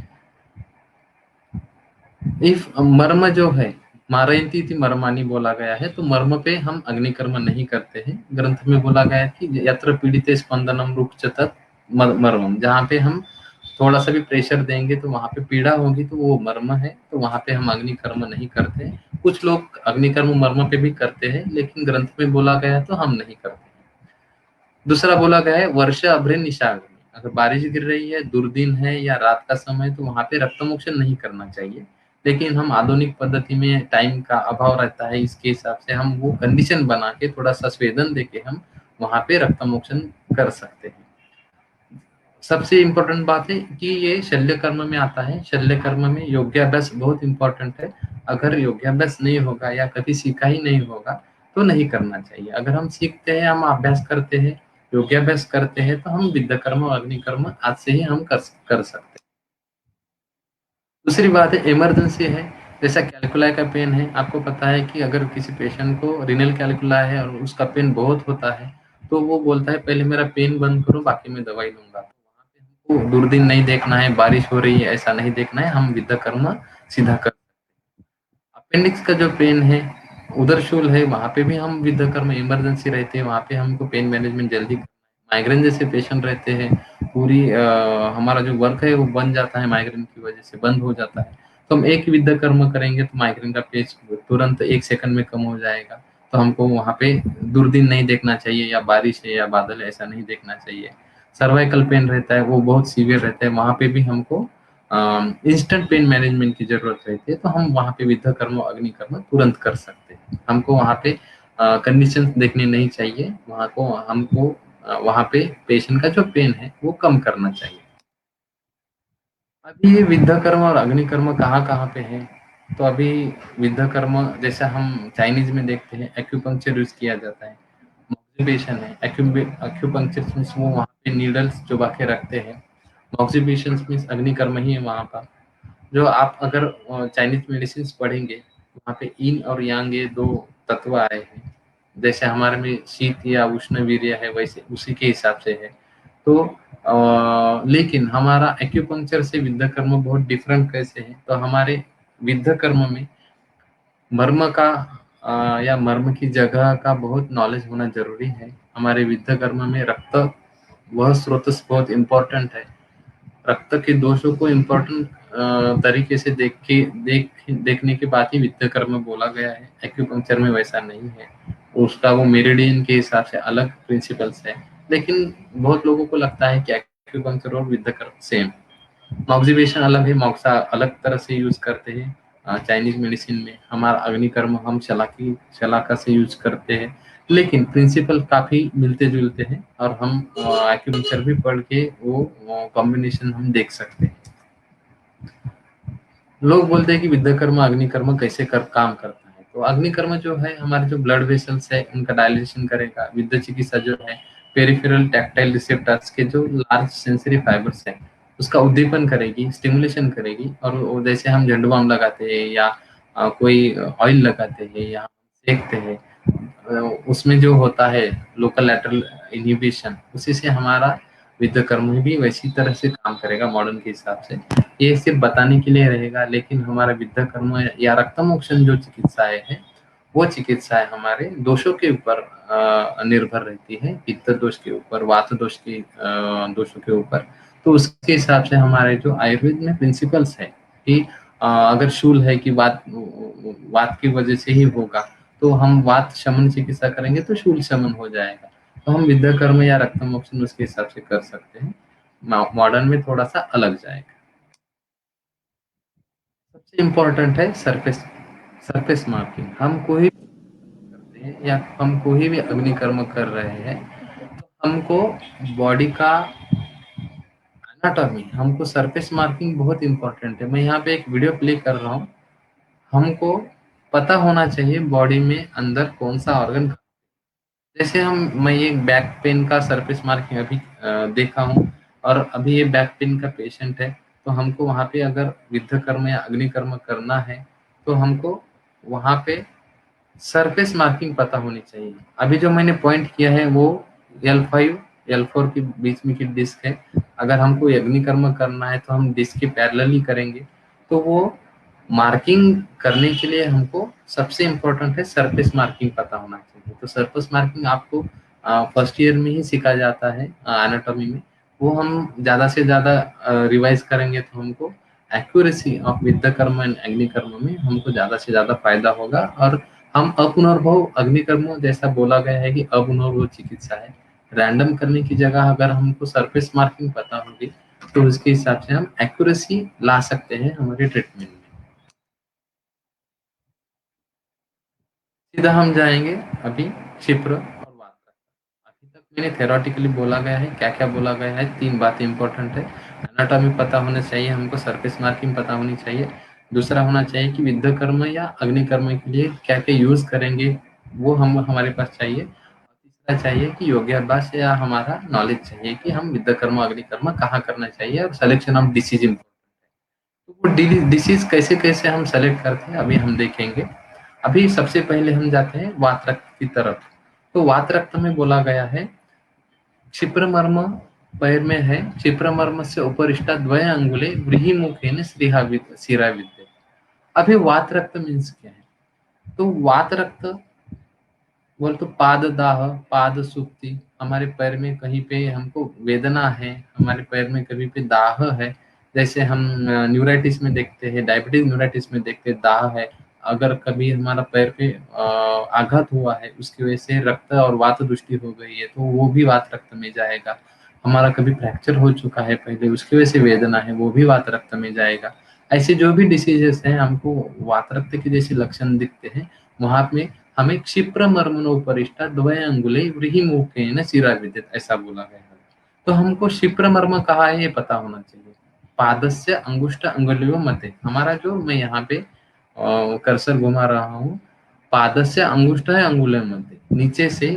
इफ मर्म जो है, मारयन्ति इति मर्माणि बोला गया है, तो मर्म पे हम अग्निकर्म नहीं करते हैं। ग्रंथ में बोला गया है कि यत्र पीड़िते स्पंदनम रुक्ष तत् मर्मम, जहाँ पे हम थोड़ा सा भी प्रेशर देंगे तो वहां पे पीड़ा होगी, तो वो मर्म है, तो वहां पे हम अग्निकर्म नहीं करते। कुछ लोग अग्निकर्म मर्म पे भी करते हैं, लेकिन ग्रंथ में बोला गया तो हम नहीं करते। दूसरा बोला गया है वर्ष अभ्रे निशाग्नि, अगर बारिश गिर रही है, दुर्दिन है या रात का समय, तो वहां पे रक्त मोक्षण नहीं करना चाहिए। लेकिन हम आधुनिक पद्धति में टाइम का अभाव रहता है, इसके हिसाब से हम वो कंडीशन बना के थोड़ा सा स्वेदन देके हम वहां पे रक्त मोक्षण कर सकते हैं। सबसे इम्पोर्टेंट बात है कि ये शल्य कर्म में आता है। शल्य कर्म में योग्याभ्यास बहुत इम्पोर्टेंट है। अगर योग्याभ्यास नहीं होगा या कभी सीखा ही नहीं होगा तो नहीं करना चाहिए। अगर हम सीखते हैं, हम अभ्यास करते हैं, योग्याभ्यास करते हैं, तो हम विद्या कर्म और अग्नि कर्म आज से ही हम कर सकते हैं। दूसरी बात है इमरजेंसी है, जैसा कैलकुलाई का पेन है। आपको पता है कि अगर किसी पेशेंट को रीनल कैलकुलाई है और उसका पेन बहुत होता है, तो वो बोलता है पहले मेरा पेन बंद करो, बाकी मैं दवाई लूंगा। तो वहाँ पे हमको दुर्दिन नहीं देखना है, बारिश हो रही है ऐसा नहीं देखना है, हम विद्या कर्म सीधा कर। अपेंडिक्स का जो पेन है, उदर शूल है, वहाँ पे भी हम विद्या कर्म, इमरजेंसी रहती है, वहाँ पे हमको पेन मैनेजमेंट जल्दी। माइग्रेन जैसे पेशेंट रहते हैं, पूरी हमारा जो वर्क है वो बन जाता है, माइग्रेन की वजह से बंद हो जाता है, तो हम एक विद्या कर्म करेंगे तो माइग्रेन का पेच तुरंत 1 सेकंड में कम हो जाएगा। तो हमको वहाँ पे दुर्दिन नहीं देखना चाहिए या बारिश है या बादल है, ऐसा नहीं देखना चाहिए। सर्वाइकल पेन रहता है, वो बहुत सीवियर रहता है, वहाँ पे भी हमको इंस्टेंट पेन मैनेजमेंट की जरूरत रहती है, तो हम वहाँ पे विद्या कर्म और अग्नि कर्म तुरंत कर सकते हैं। हमको वहाँ पे कंडीशन देखने नहीं चाहिए, हमको वहाँ पे पेशेंट का जो पेन है वो कम करना चाहिए। अभी ये विद्या कर्म और अग्नि कर्म कहाँ पे है, तो अभी विद्या कर्म जैसे हम चाइनीज में देखते हैं, एक्यूपंक्चर यूज किया जाता है। मॉक्सिबेशन है, एक्यूपंक्चर मीन्स वो वहाँ पे नीडल्स चुबा के रखते हैं। मॉक्सिबेशन मीन्स अग्नि कर्म ही है वहाँ का। जो आप अगर चाइनीज मेडिसिन पढ़ेंगे, वहाँ पे इन और यांग ये 2 तत्व आए हैं। जैसे हमारे में शीत या उष्ण वीर्य है, वैसे उसी के हिसाब से है। तो लेकिन हमारा एक्यूपंक्चर से विद्या कर्म बहुत डिफरेंट कैसे है, तो हमारे विद्या कर्म में मर्म का या मर्म की जगह का बहुत नॉलेज होना जरूरी है। हमारे विद्या कर्म में रक्त वह स्रोत बहुत इम्पोर्टेंट है। रक्त के दोषों को इम्पोर्टेंट तरीके से देखने के बाद ही विद्या कर्म बोला गया है। एक्यूपंक्चर में वैसा नहीं है, उसका वो मेरिडियन के हिसाब से अलग प्रिंसिपल्स है। लेकिन बहुत लोगों को लगता है कि एक्यूपंक्चर और विद्या कर्म सेम। ऑब्जर्वेशन अलग है, मोक्सा अलग तरह से यूज करते हैं चाइनीज मेडिसिन में। हमारा अग्नि कर्म हम शलाका से यूज करते हैं, लेकिन प्रिंसिपल काफी मिलते जुलते हैं, और हम एक्यूपंक्चर भी पढ़ के वो कॉम्बिनेशन हम देख सकते हैं। लोग बोलते हैं कि विद्या कर्म अग्नि कर्म कैसे काम करता है, तो अग्नि कर्म जो है हमारे जो ब्लड वेसल्स है उनका डायलेशन करेगा। विद्या चिकित्सा जो है पेरिफेरल टैक्टाइल रिसेप्टर्स के जो लार्ज सेंसरी फाइबर्स है उसका उद्दीपन करेगी, स्टिमुलेशन करेगी। और जैसे हम झंडू बाम लगाते हैं या कोई ऑयल लगाते हैं या सेकते हैं, उसमें जो होता है लोकल लैटरल इनहिबिशन, उसी से हमारा विद्ध कर्म भी वैसी तरह से काम करेगा मॉडर्न के हिसाब से। ये सिर्फ बताने के लिए रहेगा, लेकिन हमारा विद्ध कर्म या रक्तमोक्षण जो चिकित्साएं है, वो चिकित्साएं हमारे दोषों के ऊपर निर्भर रहती है, पित्त दोष के ऊपर, वात दोष के दोषों के ऊपर। तो उसके हिसाब से हमारे जो आयुर्वेद में प्रिंसिपल्स है कि अगर शूल है कि वात की वजह से ही होगा, तो हम वात शमन चिकित्सा करेंगे तो शूल शमन हो जाएगा। तो हम विद्या कर्म या रक्तमोक्षण उसके हिसाब से कर सकते हैं, मॉडर्न में थोड़ा सा अलग जाएगा। सबसे इम्पोर्टेंट है सरफेस मार्किंग। हम कोई करते हैं या हम कोई भी अग्नि कर्म कर रहे हैं, तो हमको बॉडी का एनाटॉमी, हमको सरफेस मार्किंग बहुत इंपॉर्टेंट है। मैं यहाँ पे एक वीडियो प्ले कर रहा हूँ। हमको पता होना चाहिए बॉडी में अंदर कौन सा ऑर्गन, जैसे मैं ये बैक पेन का सरफेस मार्किंग अभी देखा हूँ, और अभी ये बैक पेन का पेशेंट है, तो हमको वहाँ पे अगर विद्ध कर्म या अग्नि कर्म करना है, तो हमको वहाँ पे सरफेस मार्किंग पता होनी चाहिए। अभी जो मैंने पॉइंट किया है वो L5 L4 के बीच में की डिस्क है। अगर हमको अग्नि कर्म करना है तो हम डिस्क के पैरेलली करेंगे। तो वो मार्किंग करने के लिए हमको सबसे इम्पोर्टेंट है सरफेस मार्किंग पता होना चाहिए। तो सरफेस मार्किंग आपको फर्स्ट ईयर में ही सिखा जाता है एनाटॉमी में। वो हम ज़्यादा से ज़्यादा रिवाइज करेंगे तो हमको एक्यूरेसी ऑफ विद्ध कर्म एंड अग्नि कर्म में हमको ज़्यादा से ज़्यादा फायदा होगा। और हम अपुनर्भव अग्निकर्म, जैसा बोला गया है कि अपुनर्भव चिकित्सा है, रैंडम करने की जगह अगर हमको सरफेस मार्किंग पता होगी तो उसके हिसाब से हम एक्यूरेसी ला सकते हैं हमारे ट्रीटमेंट में। सीधा हम जाएंगे अभी क्षिप्र और वात। अभी तक मैंने थेरोटिकली बोला गया है, क्या क्या बोला गया है, 3 बातें इंपॉर्टेंट है। एनाटॉमी पता होना चाहिए हमको, सरफेस मार्किंग पता होनी चाहिए, दूसरा होना चाहिए कि विद्ध कर्म या अग्नि कर्म के लिए क्या क्या यूज करेंगे वो हमारे पास चाहिए, और तीसरा चाहिए कि योगाभ्यास या हमारा नॉलेज चाहिए कि हम विद्ध कर्म अग्नि कर्म कहाँ करना चाहिए, और सिलेक्शन ऑफ डिसीज इम्पोर्टेंट है। तो वो डिसीज कैसे कैसे हम सेलेक्ट करते हैं अभी हम देखेंगे। अभी सबसे पहले हम जाते हैं वात रक्त की तरफ। तो वात रक्त में बोला गया है क्षिप्र मर्म पैर में है, क्षिप्र मर्म से उपरिष्टा द्वय अंगुले व्रीहि मुखेन शिरा विद्यते। अभी वात रक्त मीन्स क्या है? तो वात रक्त बोल तो पाद दाह, पाद सुक्ति, हमारे पैर में कहीं पे हमको वेदना है, हमारे पैर में कहीं पे दाह है, जैसे हम न्यूराइटिस में देखते हैं, डायबिटीज न्यूराइटिस में देखते हैं दाह है। अगर कभी हमारा पैर पे आघात हुआ है, उसकी वजह से रक्त और वात दृष्टि हो गई है, तो वो भी वात रक्त में जाएगा। हमारा कभी फ्रैक्चर हो चुका है पहले, उसकी वजह से वेदना है, वो भी वात रक्त में जाएगा। ऐसे जो भी डिसीजेस हैं हमको वात रक्त के जैसे लक्षण दिखते हैं, वहां पे हमें क्षिप्र मर्मणोपरिष्टा द्वय अंगुले व्रीहि मुखेन शिरा विद्यते ऐसा बोला गया है। तो हमको क्षिप्र मर्म कहाँ है ये पता होना चाहिए। पादस्य अंगुष्ठ अंगुलियों मध्य, हमारा जो मैं यहाँ पे कर्सर घुमा रहा हूँ, पादस्य अंगुष्ठ है अंगुलियों मध्य, नीचे से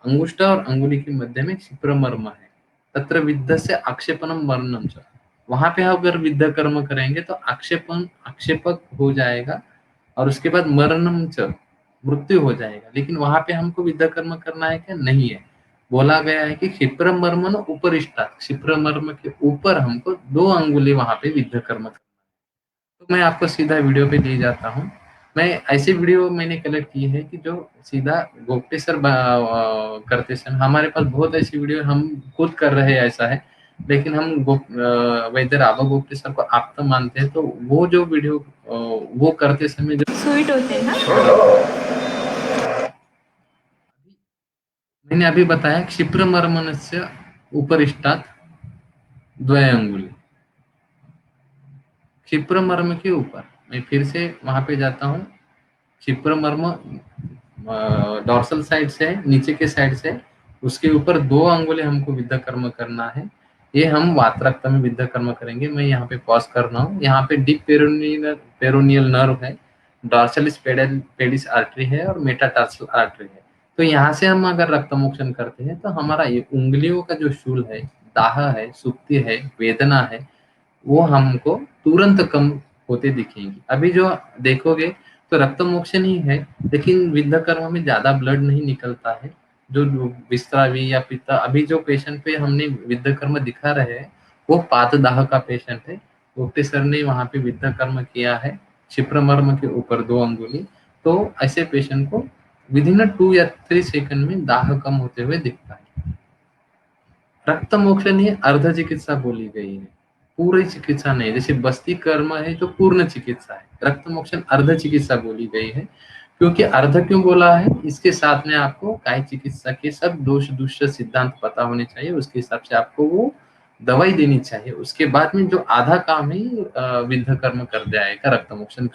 अंगुष्ठ और अंगुली के मध्य में क्षिप्र मर्म है। तत्र विद्ध से आक्षेपणम वर्णम च, वहां पे अगर विद्ध कर्म करेंगे तो आक्षेपक हो जाएगा, और उसके बाद मरणम च, मृत्यु हो जाएगा। लेकिन वहां पे हमको विद्ध कर्म करना है क्या? नहीं है। बोला गया है कि क्षिप्र मर्म न उपरिष्टा, क्षिप्र मर्म के ऊपर हमको 2 अंगुली वहां पे विद्ध कर्म करना है। तो मैं आपको सीधा वीडियो पे ले जाता हूँ। मैं ऐसे वीडियो मैंने कलेक्ट किए हैं कि जो सीधा गोप्टेसर करते समय, हमारे पास बहुत ऐसी वीडियो हम खुद कर रहे हैं ऐसा है, लेकिन हम वैद्य राघव गोप्टेसर को आप तो मानते हैं, तो वो जो वीडियो वो करते समय जो स्वीट होते हैं ना, मैंने अभी बताया क्षिप्र मर्मनस्य उपरिष्टात द्वय अंगुली, क्षिप्र मर्म के ऊपर। मैं फिर से वहां पे जाता हूँ। क्षिप्र मर्म डॉर्सल साइड से है, नीचे के साइड से, उसके ऊपर 2 अंगुली हमको विद्ध कर्म करना है। ये हम वात रक्त में विद्ध कर्म करेंगे। मैं यहाँ पे पॉज कर रहा हूँ। यहाँ पे डीप पेरोनियल नर्व है, डॉर्सलिस पेडिस आर्टरी है, और मेटाटार्सल आर्टरी है। तो यहाँ से हम अगर रक्तमोक्षण करते हैं तो हमारा ये उंगलियों का जो शूल है, दाह है, सुक्ति है, वेदना है, वो हमको तुरंत कम होते दिखेंगी। अभी जो देखोगे तो रक्त मोक्षण ही है, लेकिन विद्धकर्म में ज्यादा ब्लड नहीं निकलता है। जो विस्त्रावी या पित्ता, अभी जो पेशेंट पे हमने विद्धकर्म दिखा रहे हैं वो पातदाह का पेशेंट है। ओपी सर ने वहां पे विद्धकर्म किया है क्षिप्रमर्म के ऊपर 2 अंगुली। तो ऐसे पेशेंट को विद इन 2 या 3 सेकंड में दाह कम होते हुए दिखता है। रक्त मोक्षण ये अर्ध चिकित्सा बोली गई है, पूरी चिकित्सा नहीं। जैसे बस्ती कर्म है जो पूर्ण चिकित्सा है, रक्त मोक्षण अर्ध चिकित्सा बोली गई है। क्योंकि अर्ध क्यों बोला है, इसके साथ में आपको काय चिकित्सा के सब दोष दूषित सिद्धांत पता होने चाहिए, उसके हिसाब से आपको वो दवाई देनी चाहिए। उसके बाद में जो आधा काम है विद्ध कर्म कर जाएगा, रक्त मोक्षण।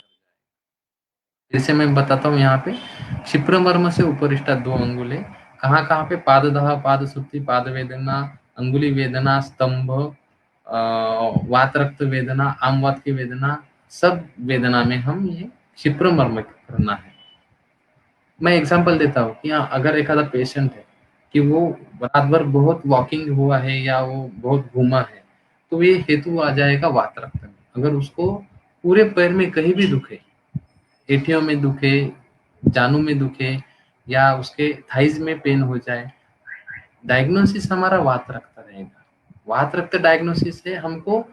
जैसे मैं बताता हूँ यहाँ पे क्षिप्रमर्म से उपरिष्टा 2 अंगुले, कहाँ कहाँ पे पाददाह, पाद सुप्ति, पाद वेदना, अंगुली वेदना, स्तंभ, वात रक्त वेदना, आमवात की वेदना, सब वेदना में हम ये क्षिप्रमर्म करना है। मैं एग्जांपल देता हूँ कि अगर एक आधा पेशेंट है कि वो रात भर बहुत वॉकिंग हुआ है या वो बहुत घूमा है, तो ये हेतु आ जाएगा वात रक्त में। अगर उसको पूरे पैर में कहीं भी दुखे, एठियों में दुखे, जानू में दुखे या उसके थाइज में पेन हो जाए, डायग्नोसिस हमारा वात रक्त रहेगा। वात रक्त डायग्नोसिस से हमको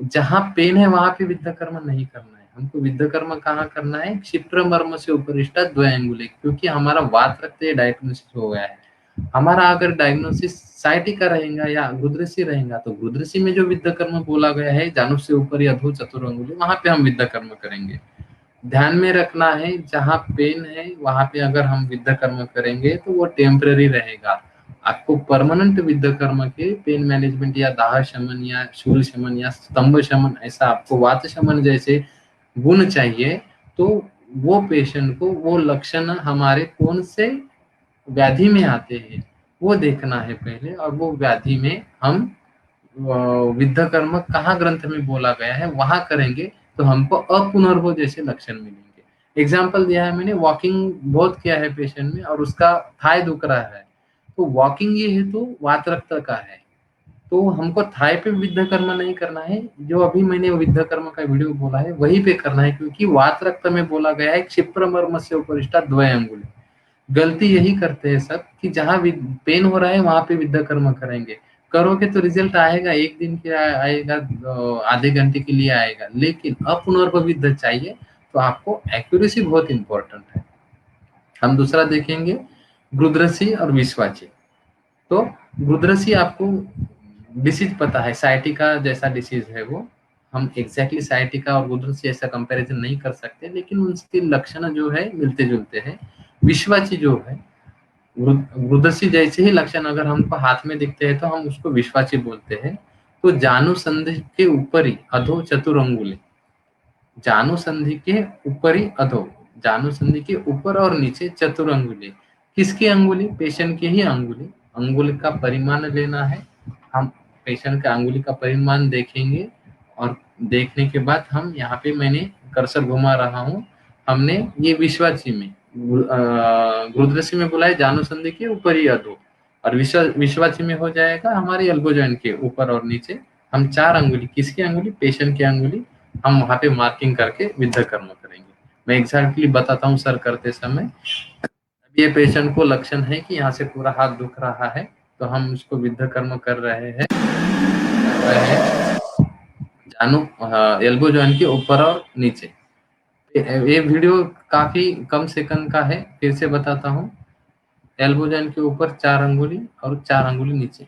जहां पेन है वहां पे विद्धकर्म नहीं करना है, हमको विद्धकर्म कहाँ करना है, क्षिप्रमर्म से उपरिष्टा 2 अंगुले, क्योंकि हमारा वात रक्त ये डायग्नोसिस हो गया है। हमारा अगर डायग्नोसिस साइटिका रहेगा या गुदृषि रहेगा, तो गुदृषि में जो विद्धकर्म बोला गया है जानुष से ऊपर या अधो चतुर अंगुली, वहां पे हम विद्धकर्म करेंगे। ध्यान में रखना है जहां पेन है वहां पे अगर हम विद्धकर्म करेंगे तो वो टेम्पररी रहेगा। आपको परमानेंट विद्धकर्म के पेन मैनेजमेंट या दाह शमन या शूल शमन या स्तंभ शमन, ऐसा आपको वात शमन जैसे गुण चाहिए, तो वो पेशेंट को वो लक्षण हमारे कौन से व्याधि में आते हैं वो देखना है पहले, और वो व्याधि में हम विद्धकर्म कहाँ ग्रंथ में बोला गया है वहां करेंगे तो हमको अपुनर्भव जैसे लक्षण मिलेंगे। एग्जाम्पल दिया है मैंने, वॉकिंग बहुत किया है पेशेंट में और उसका थाई दुख रहा है, तो वॉकिंग ये है तो वात रक्त का है, तो हमको थाई पे विद्धकर्म नहीं करना है, जो अभी मैंने विद्धकर्म का वीडियो बोला है वहीं पे करना है, क्योंकि वात रक्त में बोला गया है क्षिप्रमर्म से उपरिष्टा 2 अंगुली। गलती यही करते हैं सब कि जहां पेन हो रहा है वहां पे विद्धकर्म करेंगे, करोगे तो रिजल्ट आएगा, एक दिन के आएगा, आधे घंटे के लिए आएगा, लेकिन अपुनर्भवित चाहिए तो आपको एक्यूरेसी बहुत इंपॉर्टेंट है। हम दूसरा देखेंगे गुदृषि और विश्वाची। तो गुदृषि आपको डिसीज पता है, साइटिका जैसा डिसीज है वो, हम एग्जैक्टली साइटिका और गुदृषि ऐसा कंपैरिजन नहीं कर सकते, लेकिन उनके लक्षण जो है मिलते जुलते हैं। विश्वाची जो है, गुदृषि जैसे ही लक्षण अगर हमको हाथ में दिखते हैं तो हम उसको विश्वाची बोलते हैं। तो जानु संधि के ऊपरी अधो चतुर अंगुली, जानु संधि के ऊपरी अधो, जानु संधि के ऊपर और नीचे चतुर अंगुली। किसकी अंगुली? पेशेंट की ही अंगुली। अंगुली का परिमाण लेना है, हम पेशेंट का अंगुली का परिमाण देखेंगे और देखने के बाद हम यहाँ पे मैंने कर्सर घुमा रहा हूँ, हमने ये विश्वाची में गुदृषि में बोला है जानु संधि के ऊपर ही अधो, और विश्वाची में हो जाएगा हमारी एल्बो जॉइंट के ऊपर और नीचे। हम 4 अंगुली, किसकी अंगुली? पेशेंट की अंगुली, हम वहां पे मार्किंग करके विद्धकर्म करेंगे। मैं एग्जैक्टली बताता हूँ सर करते समय। अब ये पेशेंट को लक्षण है कि यहाँ से पूरा हाथ दुख रहा है, तो हम उसको विद्धकर्म कर रहे हैं जानु एल्बो जॉइंट के ऊपर और नीचे। ये वीडियो काफी कम सेकंड का है, फिर से बताता हूँ। एल्बो जॉइंट के ऊपर 4 अंगुली और 4 अंगुली नीचे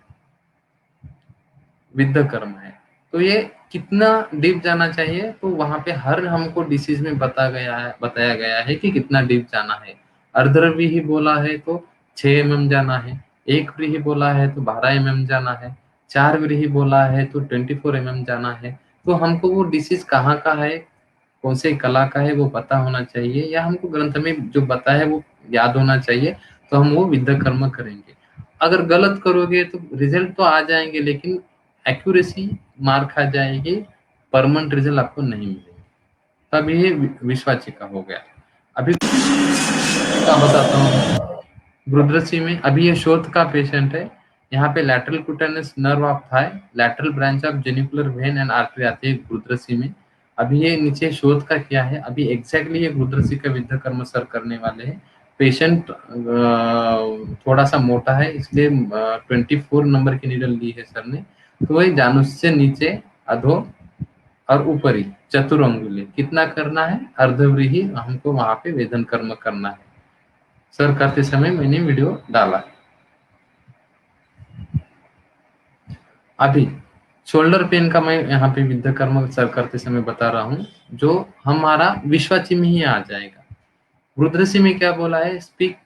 विद्धकर्म है। तो ये कितना डीप जाना चाहिए, तो वहां पे हर हमको डिसीज में बताया गया है कि कितना डीप जाना है। अर्धरवी ही बोला है तो 6 mm जाना है, 1 व्रीहि बोला है तो 12 mm जाना है, 4 व्रीहि बोला है तो 24 mm जाना है। तो हमको वो डिसीज कहाँ का है, कौन से कला का है वो पता होना चाहिए, या हमको ग्रंथ में जो बताया है वो याद होना चाहिए, तो हम वो विद्धकर्म करेंगे। अगर गलत करोगे तो रिजल्ट तो आ जाएंगे, लेकिन एक्यूरेसी मार खा जाएगी, परमानेंट रिजल्ट आपको नहीं मिलेंगे। तब ये विश्वाची का हो गया। अभी का बताता हूँ गुदृषि में। अभी ये शोथ का पेशेंट है, यहाँ पे lateral cutaneous nerve of thigh, lateral branch of geniculate vein and artery आती है गुदृषि में। अभी ये नीचे शोध का क्या है, अभी एग्जैक्टली ये रुद्रसी का विद्या कर्म सर करने वाले हैं। पेशेंट थोड़ा सा मोटा है, इसलिए 24 नंबर की नीडल ली है सर ने। तो वही जानुष से नीचे अधो और ऊपरी चतुरंगुली कितना करना है, अर्धव्रीहि हमको वहां पे वेदन कर्म करना है। सर करते समय मैंने वीडियो डाला है। अभी शोल्डर पेन का मैं यहाँ पे विद्या कर्म सर करते समय बता रहा हूँ, जो हमारा विश्वाची में ही आ जाएगा। रुद्रसी में क्या बोला है, स्पीक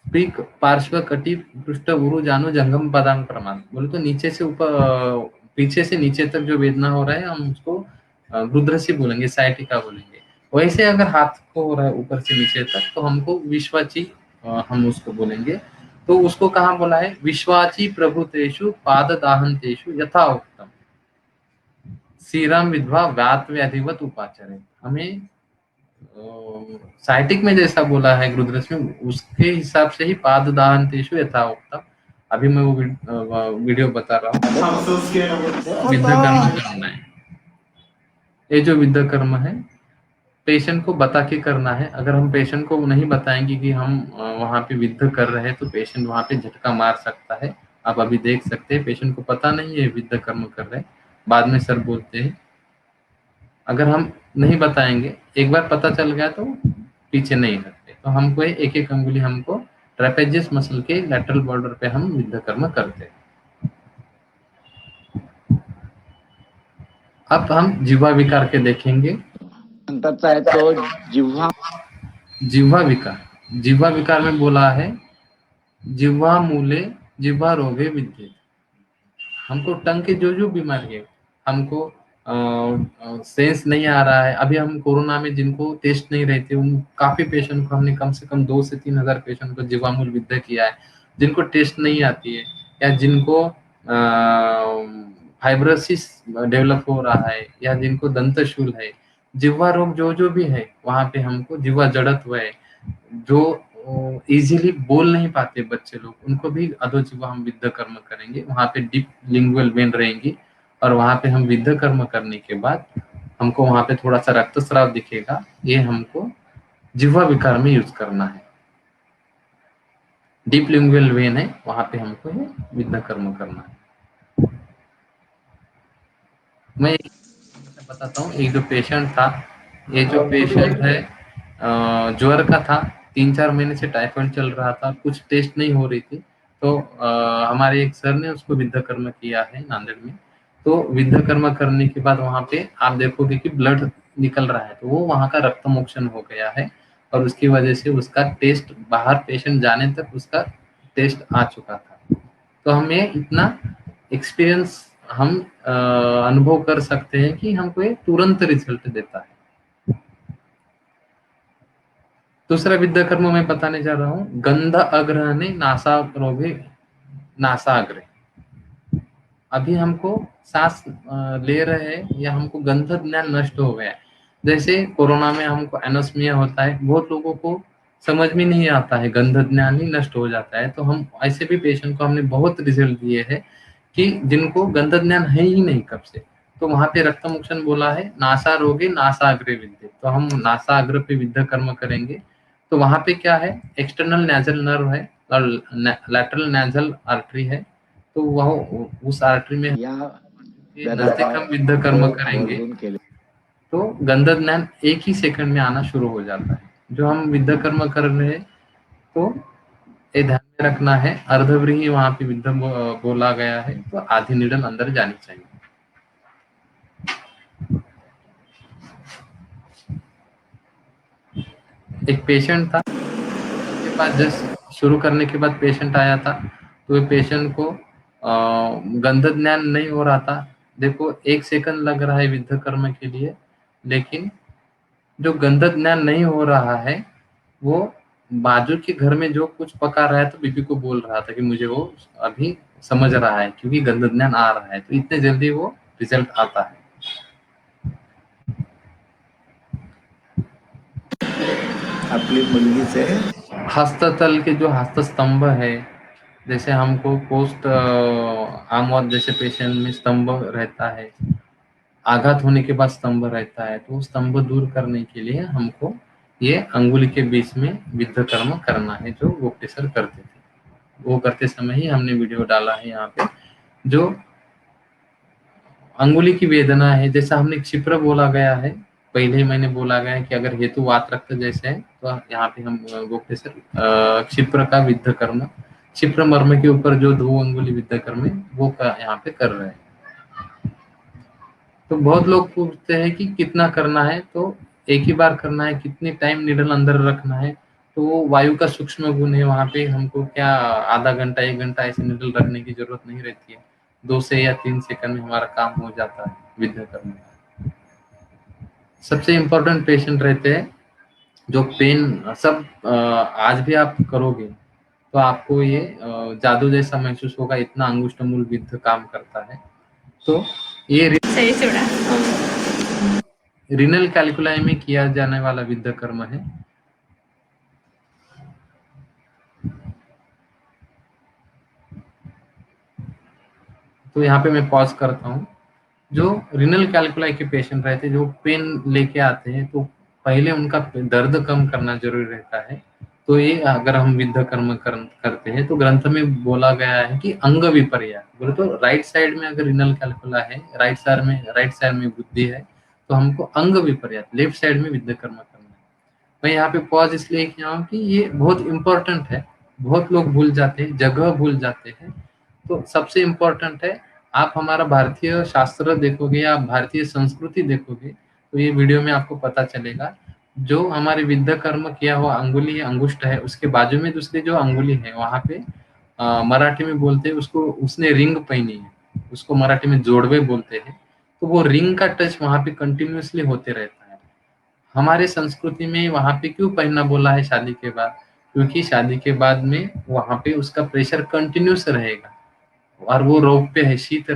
स्पीक पार्श्व कटी पृष्ठ उरु जानो जंगम पदांग प्रमाण, बोले तो नीचे से ऊपर पीछे से नीचे तक जो वेदना हो रहा है हम उसको रुद्रसी बोलेंगे, साइटिका बोलेंगे। वैसे अगर हाथ को हो रहा है ऊपर से नीचे तक तो हमको विश्वाची हम उसको बोलेंगे। तो उसको कहाँ बोला है, विश्वाची प्रभुतेषु पाद दाहंतेषु यथा उत्तम श्रीराम विधवा व्यात व्याधिवत उपाचरे। हमें साइटिक में जैसा बोला है रुद्रस में, उसके हिसाब से ही पाद दाहंतेषु यथा उत्तम। अभी मैं वो वीडियो बता रहा हूँ। विद्या कर्म करना है, ये जो विद्या कर्म है पेशेंट को बता के करना है। अगर हम पेशेंट को नहीं बताएंगे कि हम वहां पे विद्या कर रहे हैं तो पेशेंट वहां पे झटका मार सकता है। आप अभी देख सकते हैं पेशेंट को पता नहीं है विद्या कर्म कर रहे हैं, बाद में सर बोलते हैं। अगर हम नहीं बताएंगे, एक बार पता चल गया तो पीछे नहीं हटते। तो हमको एक एक अंगुली हमको ट्रेपेजियस मसल के लैटरल बॉर्डर पे हम विद्या कर्म करते हैं। अब हम जिह्वा विकार के देखेंगे। करता है तो जिह्वा विकार में बोला है जिह्वा मूले जिह्वा रोगे विद्येत। हमको टंग के जो बीमारी है, हमको सेंस नहीं आ रहा है। अभी हम कोरोना में जिनको टेस्ट नहीं रहते उन काफी पेशेंट को हमने कम से कम 2 से 3 हजार पेशेंट को जिह्वामूल विद्या किया है। जिनको टेस्ट नहीं आती है या जिनको फाइब्रोसिस डेवलप हो रहा है या जिनको दंतशूल है, जिह्वा रोग जो भी है वहां पे हमको जिह्वा जड़त्व है, जो इजीली बोल नहीं पाते बच्चे लोग, उनको भी अधो जिह्वा हम विद्या कर्म करेंगे। वहां पे डीप लिंगुअल वेन रहेंगी और वहां पे हम विद्या कर्म करने के बाद हमको वहां पे थोड़ा सा रक्तस्राव दिखेगा। ये हमको जिह्वा विकार में यूज करना है। डीप लिंगुअल वेन है वहां पे हमको ये विद्या कर्म करना है। मैं बताता हूँ, एक जो पेशेंट था, ये जो पेशेंट है ज्वर का था, 3-4 महीने से टाइफाइड चल रहा था, कुछ टेस्ट नहीं हो रही थी। तो हमारे एक सर ने उसको विद्या कर्म किया है नांदेड़ में। तो विद्या कर्म करने के बाद वहां पे आप देखोगे कि ब्लड निकल रहा है, तो वो वहां का रक्त मोक्षण हो गया है और उसकी वजह से उसका टेस्ट बाहर पेशेंट जाने तक उसका टेस्ट आ चुका था। तो हमें इतना एक्सपीरियंस हम अनुभव कर सकते हैं कि हमको ये तुरंत रिजल्ट देता है। दूसरा विद्या कर्म मैं बताने जा रहा हूँ, गंध अग्रहणे नासाग्रे नासाग्रे। अभी हमको सांस ले रहे हैं या हमको गंध ज्ञान नष्ट हो गया है। जैसे कोरोना में हमको एनोस्मिया होता है, बहुत लोगों को समझ में नहीं आता है, गंध ज्ञान ही नष्ट हो जाता है। तो हम ऐसे भी पेशेंट को हमने बहुत रिजल्ट दिए हैं कि जिनको गंध ज्ञान है ही नहीं कब से। तो वहां पे रक्त मोक्षण बोला है, नासा रोगे नासाग्रे विद्या। तो हम नासाग्र पे विद्या कर्म करेंगे। तो वहां पे क्या है, एक्सटर्नल नेजल नर्व है और लैटरल नेजल आर्टरी है। तो वह उस आर्टरी में नजदीक हम विद्या कर्म करेंगे तो गंध ज्ञान एक ही सेकंड में आना शुरू हो जाता है। जो हम विद्या कर्म कर रहे हैं तो ये ध्यान में रखना है, अर्धव्रीहि वहां पे विद्या बोला गया है तो आधी नीडल अंदर जानी चाहिए। एक पेशेंट था, उसके पास जस्ट शुरू करने के बाद पेशेंट आया था। तो ये पेशेंट को गंध ज्ञान नहीं हो रहा था। देखो 1 सेकंड लग रहा है विद्या कर्म के लिए, लेकिन जो गंध ज्ञान नहीं हो रहा है वो बाजू के घर में जो कुछ पका रहा है तो बीबी को बोल रहा था कि मुझे वो अभी समझ रहा है क्योंकि गंध ज्ञान आ रहा है। तो इतने जल्दी वो रिजल्ट आता है। आपली मुलगी से हस्ततल के जो हस्तस्तंभ है, जैसे हमको पोस्ट आमवाद जैसे पेशेंट में स्तंभ रहता है, आघात होने के बाद स्तंभ रहता है, तो स्तंभ दूर करने के लिए हमको ये अंगुली के बीच में विद्ध कर्म करना है, जो गुप्तेश्वर करते थे। वो करते समय ही हमने वीडियो डाला है यहाँ पे। जो अंगुली की वेदना है, जैसा हमने क्षिप्र बोला गया है, पहले ही मैंने बोला गया है कि अगर हेतु वात रक्त जैसे है, तो यहाँ पे हम गुप्तेश्वर क्षिप्र का विद्ध कर्म, क्षिप्र मर्म के ऊपर जो 2 अंगुली विद्ध कर्म है वो यहाँ पे कर रहे हैं। तो बहुत लोग पूछते हैं कि कितना करना है, तो एक ही बार करना है, कितनी टाइम निडल अंदर रखना है, तो वो वायु का सूक्ष्म गुण है, वहां पे हमको क्या आधा घंटा 1 घंटा ऐसे निडल रखने की जरूरत नहीं रहती है। 2 से या 3 सेकंड में हमारा काम हो जाता है विद्ध कर्म। सबसे इम्पोर्टेंट पेशेंट रहते हैं जो पेन सब आज भी आप करोगे तो आपको ये जादू जैसा महसूस होगा, इतना अंगुष्ठ मूल विद्ध काम करता है। तो ये रिनल कैल्कुलाई में किया जाने वाला विद्ध कर्म है। तो यहाँ पे मैं पॉज करता हूँ। जो रिनल कैल्कुलाई के पेशेंट रहते हैं, जो पेन लेके आते हैं, तो पहले उनका दर्द कम करना जरूरी रहता है। तो ये अगर हम विद्ध कर्म करते हैं, तो ग्रंथ में बोला गया है कि अंग विपर्य बोले तो राइट साइड में अगर रिनल कैल्कुला है, राइट साइड में बुद्धि है, तो हमको अंग विपर्य लेफ्ट साइड में विद्ध कर्म करना है। मैं यहाँ पे पॉज इसलिए किया हूँ कि ये बहुत इंपॉर्टेंट है, बहुत लोग भूल जाते हैं, जगह भूल जाते हैं। तो सबसे इम्पोर्टेंट है, आप हमारा भारतीय शास्त्र देखोगे या भारतीय संस्कृति देखोगे, तो ये वीडियो में आपको पता चलेगा। जो हमारे विद्ध कर्म किया हुआ अंगुली है, अंगुष्ठ है, उसके बाजू में दूसरी जो अंगुली है, वहां पे मराठी में बोलते हैं उसको, उसने रिंग पहनी है, उसको मराठी में जोड़वे बोलते हैं। तो वो रिंग का टच वहां पे कंटिन्यूअसली होते रहता है। हमारे संस्कृति में वहां पे क्यों पहनना बोला है शादी के बाद? क्योंकि शादी के बाद में वहां पे उसका प्रेशर कंटिन्यूस रहेगा, और वो रौप्य है, शीत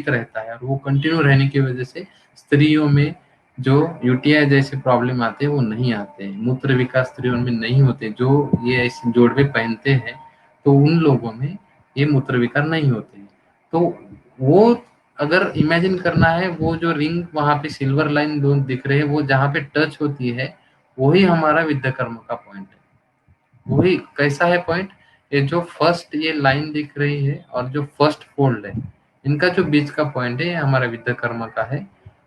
रहता है, और वो कंटिन्यू रहने की वजह से स्त्रियों में जो यूटीआई जैसे प्रॉब्लम आते हैं वो नहीं आते हैं, मूत्र विकार स्त्रियों में नहीं होते। जो ये ऐसे जोड़वे पहनते हैं तो उन लोगों में ये मूत्र विकार नहीं होते हैं। तो वो अगर इमेजिन करना है, वो जो रिंग वहां पे सिल्वर लाइन दोनों दिख रहे हैं, वो जहाँ पे टच होती है वही हमारा विद्ध कर्म का पॉइंट है। वही कैसा है पॉइंट? ये जो फर्स्ट ये लाइन दिख रही है और जो फर्स्ट फोल्ड है, इनका जो बीच का पॉइंट है, ये हमारा विद्ध कर्म का है।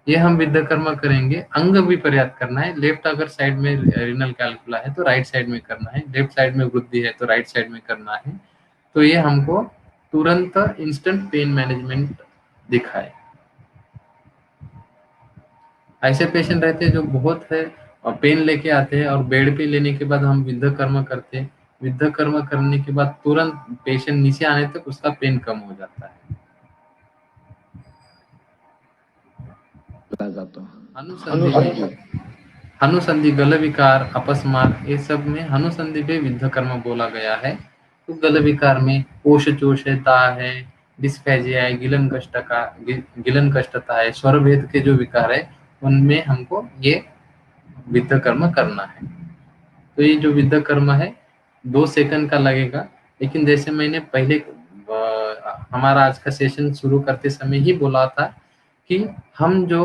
ये हम विद्ध कर्म करेंगे, अंग विपर्यात करना है। लेफ्ट अगर साइड में रिनल कैल्कुला है तो राइट साइड में करना है, लेफ्ट साइड में वृद्धि है तो राइट साइड में करना है। तो ये हमको तुरंत इंस्टेंट पेन मैनेजमेंट दिखाए। ऐसे पेशेंट रहते हैं जो बहुत है और पेन लेके आते हैं, और बेड पे लेने के बाद हम विद्ध कर्म करते हैं। विद्ध कर्म करने के बाद तुरंत पेशेंट नीचे आने तक उसका पेन कम हो जाता है। हनुसंधि, गल विकार, अपस्मार, ये सब में हनुसंधि पे विद्ध कर्म बोला गया है। तो गल विकार में कोशचोष है, ता है, डिस्फेजिया है, गिलन कष्टता है, स्वर भेद के जो विकार है उनमें हमको ये विद्ध कर्म करना है। तो ये जो विद्ध कर्म है 2 सेकंड का लगेगा, लेकिन जैसे मैंने पहले हमारा आज का सेशन शुरू करते समय ही बोला था कि हम जो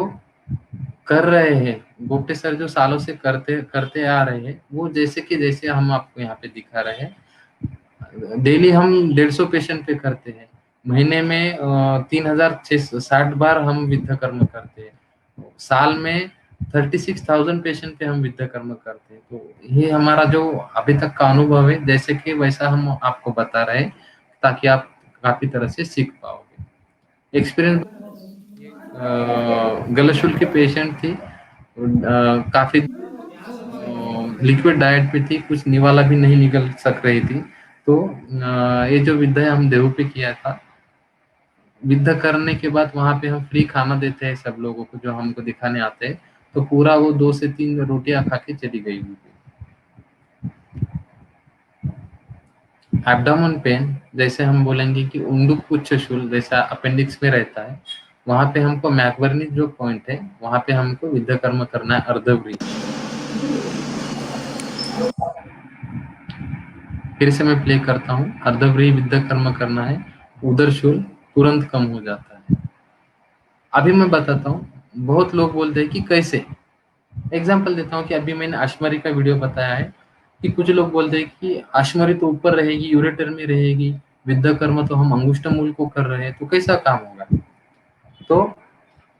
कर रहे हैं, गुप्तेश्वर जो सालों से करते आ रहे हैं, वो जैसे हम आपको यहाँ पे दिखा रहे हैं। डेली हम 150 पेशेंट पे करते हैं, महीने में 3660 बार हम विद्ध कर्म करते हैं, साल में 36,000 पेशेंट पे हम विद्ध कर्म करते हैं। तो ये हमारा जो अभी तक का अनुभव है, जैसे कि वैसा हम आपको बता रहे हैं, ताकि आप काफी तरह से सीख पाओगे। एक्सपीरियंस गलशुल की पेशेंट थी, काफी लिक्विड डाइट पे थी, कुछ निवाला भी नहीं निकल सक रही थी। तो ये जो विद्ध है हम देहू पे किया था। विद्ध करने के बाद वहां पे हम फ्री खाना देते हैं सब लोगों को जो हमको दिखाने आते हैं। तो पूरा वो 2 से 3 रोटियां खा के चली गई हुई थी। एब्डोमेन पेन, जैसे हम बोलेंगे कि उंडुक उच्च शूल जैसा अपेंडिक्स में रहता है, वहां पे हमको मैकवर्नी जो पॉइंट है वहां पे हमको विद्ध कर्म करना है, अर्धव्री। फिर से मैं प्ले करता हूँ, अर्धव्री विद्ध कर्म करना है, उदर शूल तुरंत कम हो जाता है। अभी मैं बताता हूँ बहुत लोग बोलते हैं कि कैसे। एग्जाम्पल देता हूँ कि अभी मैंने अश्मरी का वीडियो बताया है कि कुछ लोग बोलते हैं कि अश्मरी तो ऊपर रहेगी, यूरेटर में रहेगी, विद्या कर्म तो हम अंगुष्ठमूल को कर रहे हैं, तो कैसा काम होगा। तो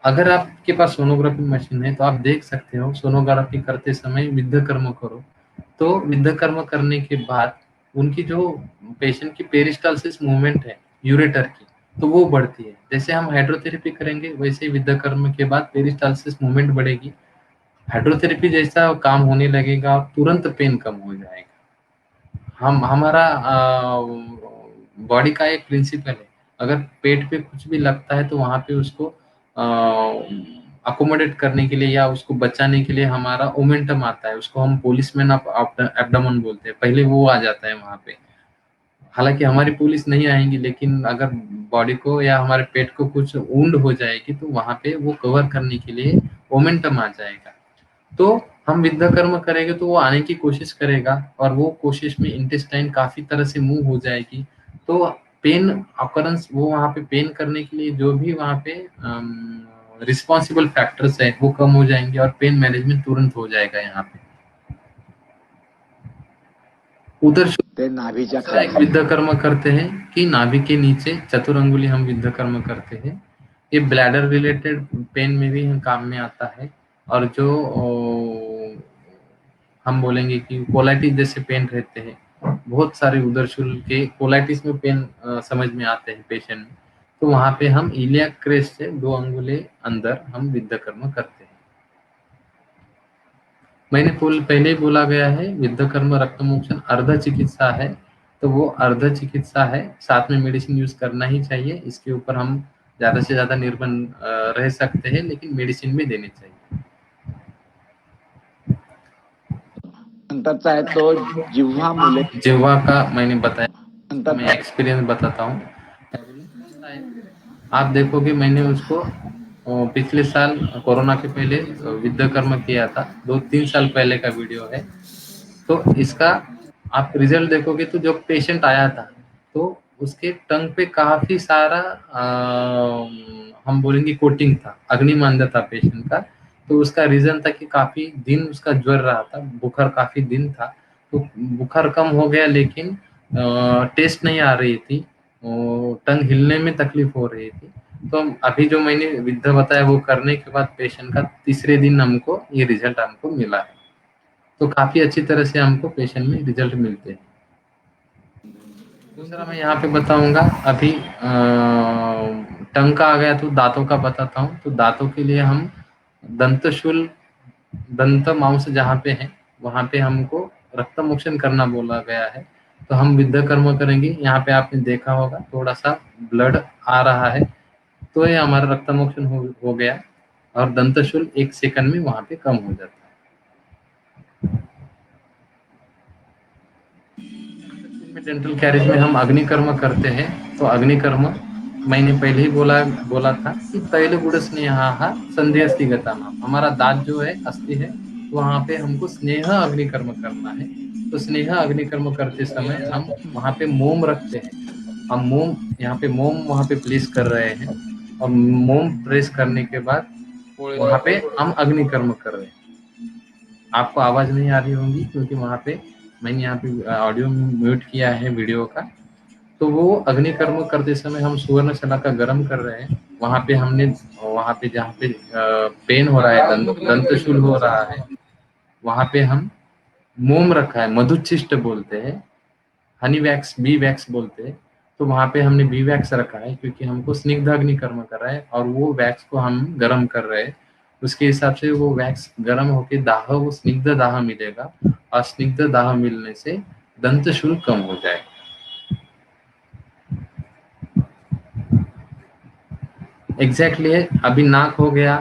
अगर आपके पास सोनोग्राफी मशीन है तो आप देख सकते हो, सोनोग्राफी करते समय विद्या कर्म करो, तो विद्या कर्म करने के बाद उनकी जो पेशेंट की पेरिस्टालसिस मूवमेंट है यूरेटर की, तो वो बढ़ती है। जैसे हम हाइड्रोथेरेपी करेंगे वैसे ही विद्या कर्म के बाद पेरिस्टालसिस मूवमेंट बढ़ेगी, हाइड्रोथेरेपी जैसा काम होने लगेगा, तुरंत पेन कम हो जाएगा। हम हमारा बॉडी का एक प्रिंसिपल है, अगर पेट पे कुछ भी लगता है तो वहां पे उसको अकोमोडेट करने के लिए या उसको बचाने के लिए हमारा ओमेंटम आता है, उसको हम पोलिसमैन ऑफ एब्डोमेन बोलते हैं, पहले वो आ जाता है वहां पे। हालांकि हमारी पुलिस नहीं आएंगी, लेकिन अगर बॉडी को या हमारे पेट को कुछ वुंड हो जाएगी तो वहां पे वो कवर करने के लिए ओमेंटम आ जाएगा। तो हम विद्या कर्म करेंगे तो वो आने की कोशिश करेगा, और वो कोशिश में इंटेस्टाइन काफी तरह से मूव हो जाएगी, तो पेन ऑकरेंस, वो वहां पे पेन करने के लिए जो भी वहां पे रिस्पॉन्सिबल फैक्टर्स है वो कम हो जाएंगे, और पेन मैनेजमेंट तुरंत हो जाएगा यहाँ पे। उधर ते नाभीच्या दूसरा एक विद्या कर्म करते हैं कि नाभि के नीचे चतुरंगुली हम विद्या कर्म करते हैं। ये ब्लैडर रिलेटेड पेन में भी काम में आता है, और जो हम बोलेंगे कि कोलाइटिस जैसे पेन रहते हैं, बहुत सारे उदरशूल के कोलाइटिस में पेन समझ में आते हैं पेशेंट में, तो वहां पे हम इलियाक क्रेस्ट से 2 अंगुले अंदर हम विद्या कर्म करते हैं। मैंने पहले ही बोला गया है, विद्या कर्म रक्त मोक्षण अर्ध चिकित्सा है, तो वो अर्ध चिकित्सा है, साथ में मेडिसिन यूज करना ही चाहिए। इसके ऊपर हम ज्यादा से ज्यादा निर्भर रह सकते हैं, लेकिन मेडिसिन भी देनी चाहिए। नंतरचा आहे तो जिव्हा मुले जिह्वा का मैंने बताया, नंतर मैं एक्सपीरियंस बताता हूँ। आप देखोगे मैंने उसको पिछले साल कोरोना के पहले विद्या कर्म किया था, 2-3 साल पहले का वीडियो है। तो इसका आप रिजल्ट देखोगे तो जो पेशेंट आया था तो उसके टंग पे काफी सारा हम बोलेंगे कोटिंग था, अग्निमांद्य था पेशेंट का। तो उसका रीजन था कि काफी दिन उसका ज्वर रहा था, बुखार काफी दिन था, तो बुखार कम हो गया लेकिन टेस्ट नहीं आ रही थी, टंग हिलने में तकलीफ हो रही थी। तो अभी जो मैंने विद्या बताया वो करने के बाद पेशेंट का तीसरे दिन हमको ये रिजल्ट हमको मिला है। तो काफी अच्छी तरह से हमको पेशेंट में रिजल्ट मिलते हैं। दूसरा मैं यहाँ पे बताऊंगा, अभी टंग का आ गया तो दांतों का बताता हूँ। तो दांतों के लिए हम दंतशूल, दंत मांस जहाँ पे है वहां पे हमको रक्त मोक्षण करना बोला गया है, तो हम विद्या कर्म करेंगे। यहाँ पे आपने देखा होगा थोड़ा सा ब्लड आ रहा है, तो ये हमारा रक्त मोक्षण हो गया, और दंतशूल 1 सेकंड में वहां पे कम हो जाता है। डेंटल कैरेज में हम अग्निकर्म करते हैं, तो अग्निकर्म मैंने पहले ही बोला था कि तैल गुड़ स्नेह संधि अस्थि गता, हमारा दांत जो है अस्थि है, तो वहां पे हमको स्नेह अग्निकर्म करना है। तो स्नेह अग्निकर्म करते समय हम वहां पे मोम रखते हैं, हम मोम यहाँ पे मोम वहां पे प्लेस कर रहे हैं, और मोम प्रेस करने के बाद वहां पे हम अग्निकर्म कर रहे हैं। आपको आवाज नहीं आ रही होगी क्योंकि वहां पे मैंने यहाँ पे ऑडियो म्यूट किया है वीडियो का। तो वो अग्निकर्म करते समय हम सुवर्ण शलाका गर्म कर रहे हैं, वहां पे हमने वहां पे जहाँ पे पेन हो रहा है, दंतशूल हो रहा है, वहां पे हम मोम रखा है, मधुच्छिष्ट बोलते हैं, हनी वैक्स, बी वैक्स बोलते हैं। तो वहां पे हमने बी वैक्स रखा है क्योंकि हमको स्निग्ध अग्निकर्म कर रहा है, और वो वैक्स को हम गर्म कर रहे हैं। उसके हिसाब से वो वैक्स गर्म होके दाह, वो स्निग्ध दाह मिलेगा, और स्निग्ध दाह मिलने से दंतशूल कम हो जाएगा। एग्जैक्टली अभी नाक हो गया,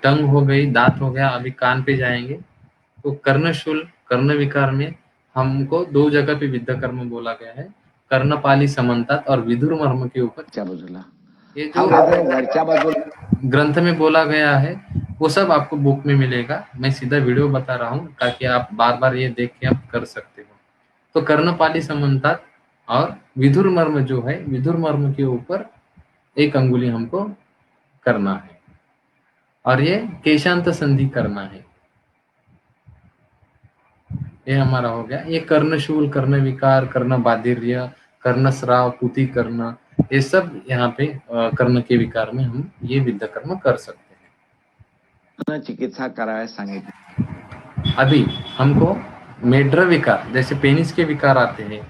टंग हो गई, दांत हो गया, अभी कान पे जाएंगे। तो कर्णशूल, कर्ण विकार में हमको 2 जगह पे विद्या कर्म बोला गया है, कर्णपाली समन्तात और विदुर मर्म के ऊपर। वरच्या बाजूला ये हा जो वरच्या बाजूला ग्रंथ में बोला गया है वो सब आपको बुक में मिलेगा, मैं सीधा वीडियो बता रहा हूँ ताकि आप बार बार ये देख के आप कर सकते हो। तो कर्णपाली समन्तात और विदुर मर्म जो है, विदुर मर्म के ऊपर 1 अंगुली हमको करना है। और ये केशांत संधि करना है। ये हमारा हो गया। ये कर्णशूल, कर्ण विकार, कर्ण बाधिर्य, कर्ण स्राव, पुति कर्ण, ये सब यहाँ पे कर्ण के विकार में हम ये विद्या कर्म कर सकते हैं। चिकित्सा कराया सांगितली। अभी हमको मेड्र विकार, जैसे पेनिस के विकार आते हैं,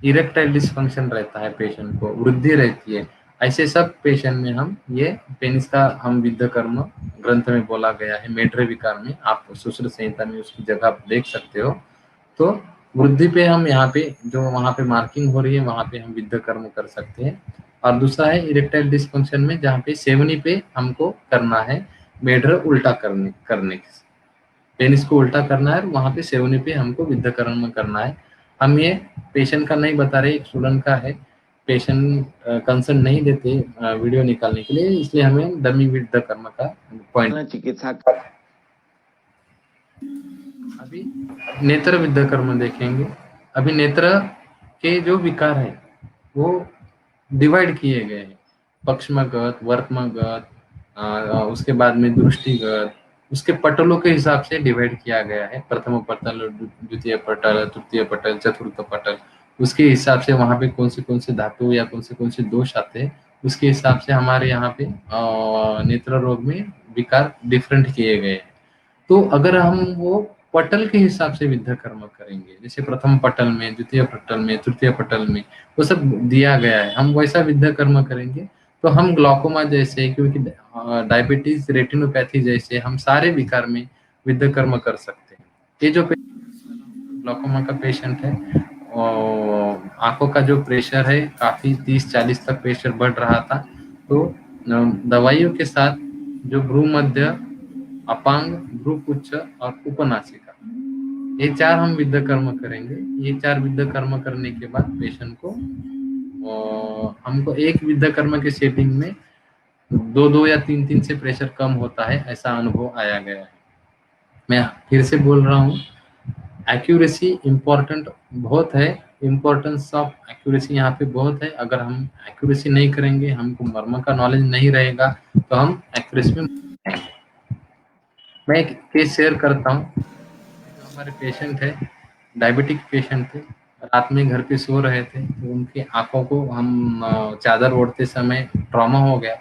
इरेक्टाइल डिसफंक्शन रहता है पेशेंट को, वृद्धि रहती है, ऐसे सब पेशेंट में हम ये पेनिस का हम विद्या कर्म ग्रंथ में बोला गया है मेड्र विकार में, आप सुश्रुत संहिता में उसकी जगह देख सकते हो। तो वृद्धि पे हम यहाँ पे जो वहाँ पे मार्किंग हो रही है वहाँ पे हम विद्या कर्म कर सकते हैं। और दूसरा है इरेक्टाइल डिसफंक्शन में, जहाँ पे सेवनी पे हमको करना है मेड्र उल्टा करने की, पेनिस को उल्टा करना है, वहाँ पे सेवनी पे हमको विद्या कर्म करना है। हम ये पेशेंट का नहीं बता रहे, एक स्टूडेंट का है, पेशेंट कंसर्न नहीं देते वीडियो निकालने के लिए, इसलिए हमें डमी विद्या कर्म का पॉइंट। चिकित्सा अभी नेत्र विद्या कर्म देखेंगे। अभी नेत्र के जो विकार है वो डिवाइड किए गए हैं, पक्षमगत, वर्तमगत, उसके बाद में दृष्टिगत, उसके पटलों के हिसाब से डिवाइड किया गया है। प्रथम पटल, द्वितीय पटल, तृतीय पटल, चतुर्थ पटल, उसके हिसाब से वहां पे कौन से धातु या कौन से दोष आते हैं, उसके हिसाब से हमारे यहाँ पे नेत्र रोग में विकार डिफरेंट किए गए हैं। तो अगर हम वो पटल के हिसाब से विद्या कर्म करेंगे, जैसे प्रथम पटल में, द्वितीय पटल में, तृतीय पटल में वो सब दिया गया है, हम वैसा विद्या कर्म करेंगे तो हम ग्लॉकोमा जैसे, क्योंकि डायबिटीज, रेटिनोपैथी जैसे हम सारे विकार में विद्या कर्म कर सकते हैं। ये जो ग्लॉकोमा का पेशेंट है, आंखों का जो प्रेशर है काफी 30-40 तक प्रेशर बढ़ रहा था, तो दवाइयों के साथ जो भ्रू मध्य, अपांग, भ्रूपुच्छ और उपनासिका, ये 4 हम विद्या कर्म करेंगे। ये 4 विद्या कर्म करने के बाद पेशेंट को हमको एक विद्या कर्म के सेटिंग में 2-2 या 3-3 से प्रेशर कम होता है, ऐसा अनुभव आया गया है। मैं फिर से बोल रहा हूँ, एक्यूरेसी इम्पोर्टेंट बहुत है, इम्पोर्टेंस ऑफ एक्यूरेसी यहाँ पे बहुत है। अगर हम एक्यूरेसी नहीं करेंगे, हमको मर्म का नॉलेज नहीं रहेगा, तो हम एक्यूरेसी में मैं एक केस शेयर करता हूँ। जो हमारे पेशेंट है, डायबिटिक पेशेंट थे, रात में घर पे सो रहे थे, तो उनकी आंखों को हम चादर ओढ़ते समय ट्रॉमा हो गया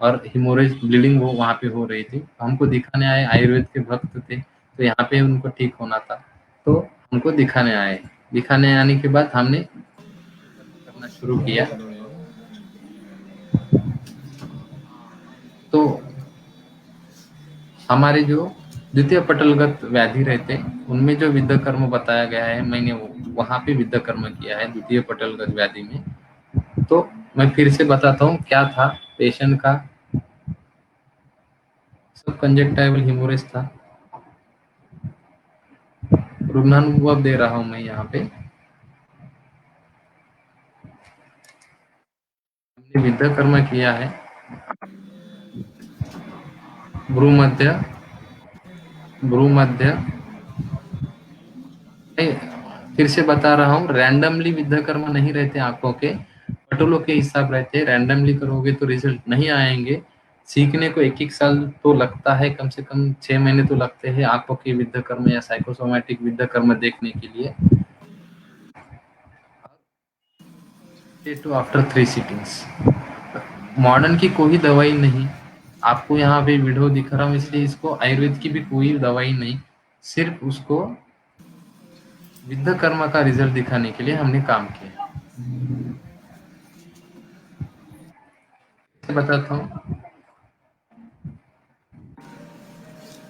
और हिमोरेज ब्लीडिंग वो वहाँ पे हो रही थी। हमको दिखाने आए, आयुर्वेद के भक्त थे, तो यहाँ पे उनको ठीक होना था, तो हमको दिखाने आए। दिखाने आने के बाद हमने करना शुरू किया। तो हमारे जो द्वितीय पटलगत व्याधि रहते उनमें जो विद्या कर्म बताया गया है, मैंने वहां पे विद्या कर्म किया है द्वितीय पटलगत व्याधि में। तो मैं फिर से बताता हूँ क्या था पेशेंट का। सब कंजक्टाइवल हिमोरेज था, रुग्णानुभव दे रहा हूं मैं यहाँ पे। हमने विद्या कर्म किया है भ्रूमध्य, फिर से बता रहा हूँ, रैंडमली विद्या कर्म नहीं रहते, आंखों के पटलों के हिसाब रहते हैं। रैंडमली करोगे तो रिजल्ट नहीं आएंगे। सीखने को 1-1 साल तो लगता है, कम से कम 6 महीने तो लगते हैं आंखों की विद्या कर्म या साइकोसोमैटिक विद्या कर्म देखने के लिए। After 3 sittings. मॉडर्न की कोई दवाई नहीं, आपको यहाँ पे वीडियो दिखा रहा हूँ इसलिए इसको आयुर्वेद की भी कोई दवाई नहीं, सिर्फ उसको विद्या कर्म का रिजल्ट दिखाने के लिए हमने काम किया। बताता हूँ,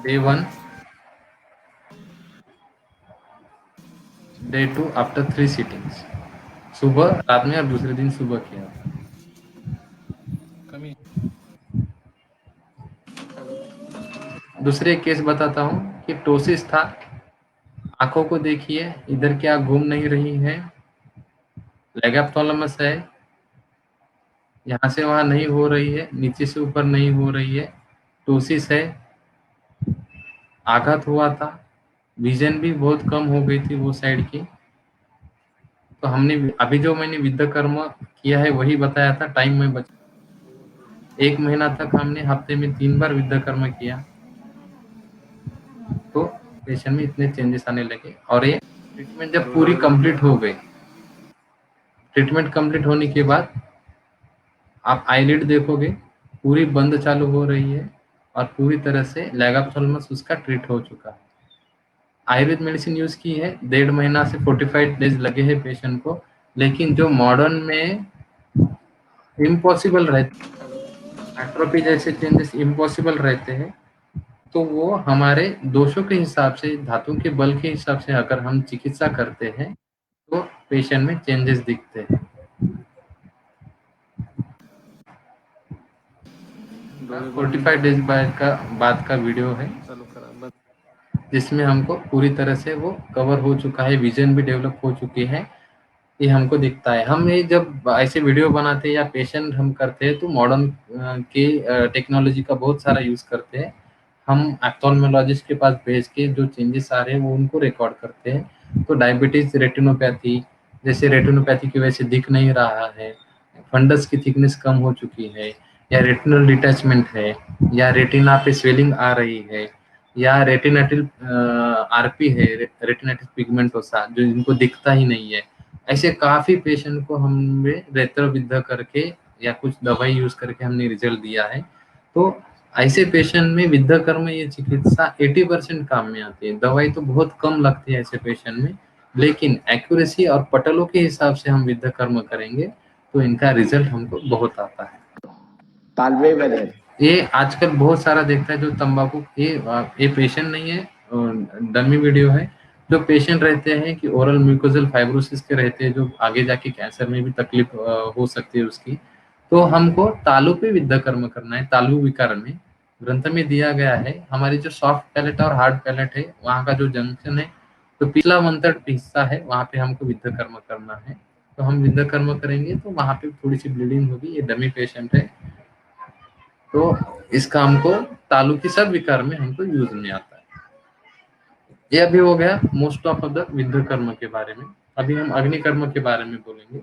डे 1, डे 2 आफ्टर 3 सिटिंग्स, सुबह, रात में और दूसरे दिन सुबह किया। दूसरे केस बताता हूँ कि टोसिस था, आंखों को देखिए, इधर क्या घूम नहीं रही है, लेगैप्थोलमस है, यहाँ से वहां नहीं हो रही है, नीचे से ऊपर नहीं हो रही है, टोसिस है, आघात हुआ था, विजन भी बहुत कम हो गई थी वो साइड की। तो हमने अभी जो मैंने विद्या कर्म किया है वही बताया था, टाइम में बचा। 1 महीना तक हमने हफ्ते में 3 बार विद्या कर्म किया। पेशेंट में इतने चेंजेस आने लगे। और ये ट्रीटमेंट जब पूरी कंप्लीट हो गई, ट्रीटमेंट कंप्लीट होने के बाद आप आईलिड देखोगे पूरी बंद चालू हो रही है और पूरी तरह से लैगाप्थोलमस उसका ट्रीट हो चुका है। आयुर्वेद मेडिसिन यूज की है, 1.5 महीना से 45 डेज लगे हैं पेशेंट को, लेकिन जो मॉडर्न में इम्पॉसिबल रहते, एट्रोपी जैसे चेंजेस इम्पॉसिबल रहते हैं, तो वो हमारे दोषों के हिसाब से, धातु के बल के हिसाब से अगर हम चिकित्सा करते हैं तो पेशेंट में चेंजेस दिखते हैं। 45 डेज बाद का वीडियो है जिसमें हमको पूरी तरह से वो कवर हो चुका है, विजन भी डेवलप हो चुकी है, ये हमको दिखता है। हम ये जब ऐसे वीडियो बनाते हैं या पेशेंट हम करते हैं तो मॉडर्न के टेक्नोलॉजी का बहुत सारा यूज करते हैं। हम ऑप्थेल्मोलॉजिस्ट के पास भेज के जो चेंजेस आ रहे हैं वो उनको रिकॉर्ड करते हैं। तो डायबिटीज रेटिनोपैथी, जैसे रेटिनोपैथी की वजह से दिख नहीं रहा है, फंडस की थिकनेस कम हो चुकी है, या रेटिनल डिटैचमेंट है, या रेटिना पे स्वेलिंग आ रही है, या रेटिनाटिल आरपी है, रेटिनाटिल पिगमेंटोसा, जो इनको दिखता ही नहीं है। ऐसे काफी पेशेंट को हमने रेत्रोविद्या करके या कुछ दवाई यूज करके हमने रिजल्ट दिया है। तो ऐसे पेशेंट में विद्याकर्म ये चिकित्सा 80% काम में आती है। दवाई तो बहुत कम लगती है ऐसे पेशेंट में, लेकिन एक्यूरेसी और पटलों के हिसाब से हम विद्याकर्म करेंगे तो इनका रिजल्ट हमको बहुत आता है। तालवे वेदर ये आजकल बहुत सारा देखता है जो तंबाकू, ये पेशेंट नहीं है, डमी वीडियो है। जो पेशेंट रहते हैं कि ओरल म्यूकोजल फाइब्रोसिस के रहते हैं, जो आगे जाके कैंसर में भी तकलीफ हो सकती है उसकी, तो हमको तालु पे विद्याकर्म करना है। तालु विकार में ग्रंथ में दिया गया है, हमारी जो सॉफ्ट पैलेट और हार्ड पैलेट है वहाँ का जो जंक्शन है, तो पिछला 1/3 हिस्सा है, वहाँ पे हमको विद्याकर्म करना है। तो हम विद्याकर्म करेंगे तो वहाँ पे थोड़ी सी ब्लीडिंग होगी। ये डमी पेशेंट है, तो इसका हमको तालु की सब विकार में हमको यूज में आता है। ये अभी हो गया मोस्ट ऑफ द विद्याकर्म के बारे में। अभी हम अग्निकर्म के बारे में बोलेंगे।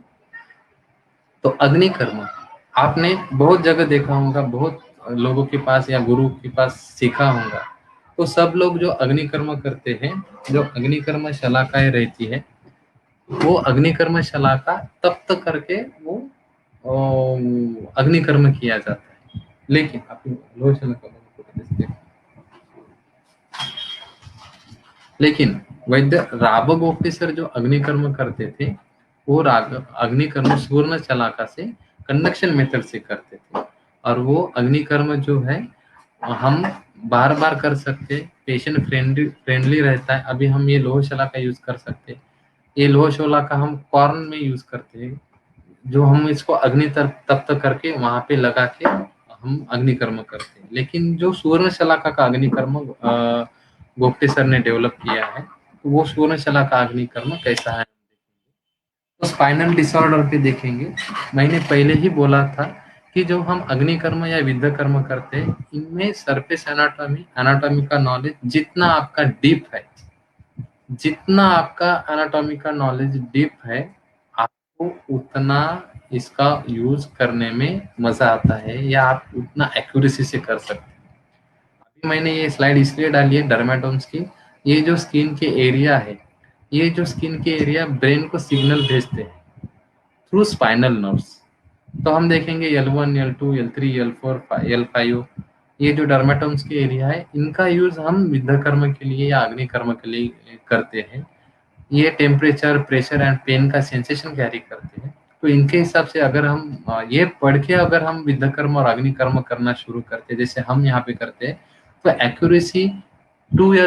तो अग्निकर्म आपने बहुत जगह देखा होगा, बहुत लोगों के पास या गुरु के पास सीखा होगा। तो सब लोग जो अग्निकर्म करते हैं, जो अग्निकर्म शलाकाएं रहती है, वो अग्निकर्म शलाका तब तक करके वो अग्निकर्म किया जाता है। लेकिन लेकिन वैद्य राब गोप्तेसर जो अग्निकर्म करते थे, वो अग्निकर्म सुवर्ण शलाका से कंडक्शन मेथड से करते थे। और वो अग्निकर्म जो है हम बार बार कर सकते, पेशेंट फ्रेंडली रहता है। अभी हम ये लोह शलाका यूज कर सकते, ये लोह शलाका हम कॉर्न में यूज करते हैं, जो हम इसको अग्नि तब तक करके वहां पे लगा के हम अग्निकर्म करते हैं। लेकिन जो सुवर्ण शलाका का अग्निकर्म गोप्ते सर ने डेवलप किया है, तो वो सुवर्ण शलाका अग्निकर्म कैसा है तो स्पाइनल डिसऑर्डर पे देखेंगे। मैंने पहले ही बोला था कि जो हम अग्निकर्म या विद्याकर्म करते हैं, इनमें सरफेस एनाटॉमी का नॉलेज जितना आपका डीप है, जितना आपका एनाटॉमी का नॉलेज डीप है, आपको उतना इसका यूज करने में मजा आता है, या आप उतना एक्यूरेसी से कर सकते हैं। अभी मैंने ये स्लाइड इसलिए डाली है डर्मेटोम्स की। ये जो स्किन के एरिया है, ये जो स्किन के एरिया ब्रेन को सिग्नल भेजते हैं थ्रू स्पाइनल नर्व्स। तो हम देखेंगे L1, L2, L3, L4, L5, ये जो डर्मेटोम्स के एरिया है, इनका यूज हम विद्याकर्म के लिए या अग्निकर्म के लिए करते हैं। ये टेम्परेचर, प्रेशर एंड पेन का सेंसेशन कैरी करते हैं। तो इनके हिसाब से अगर हम ये पढ़ के अगर हम विद्याकर्म और अग्निकर्म करना शुरू करते हैं, जैसे हम यहाँ पे करते हैं, तो एक्यूरेसी 2 या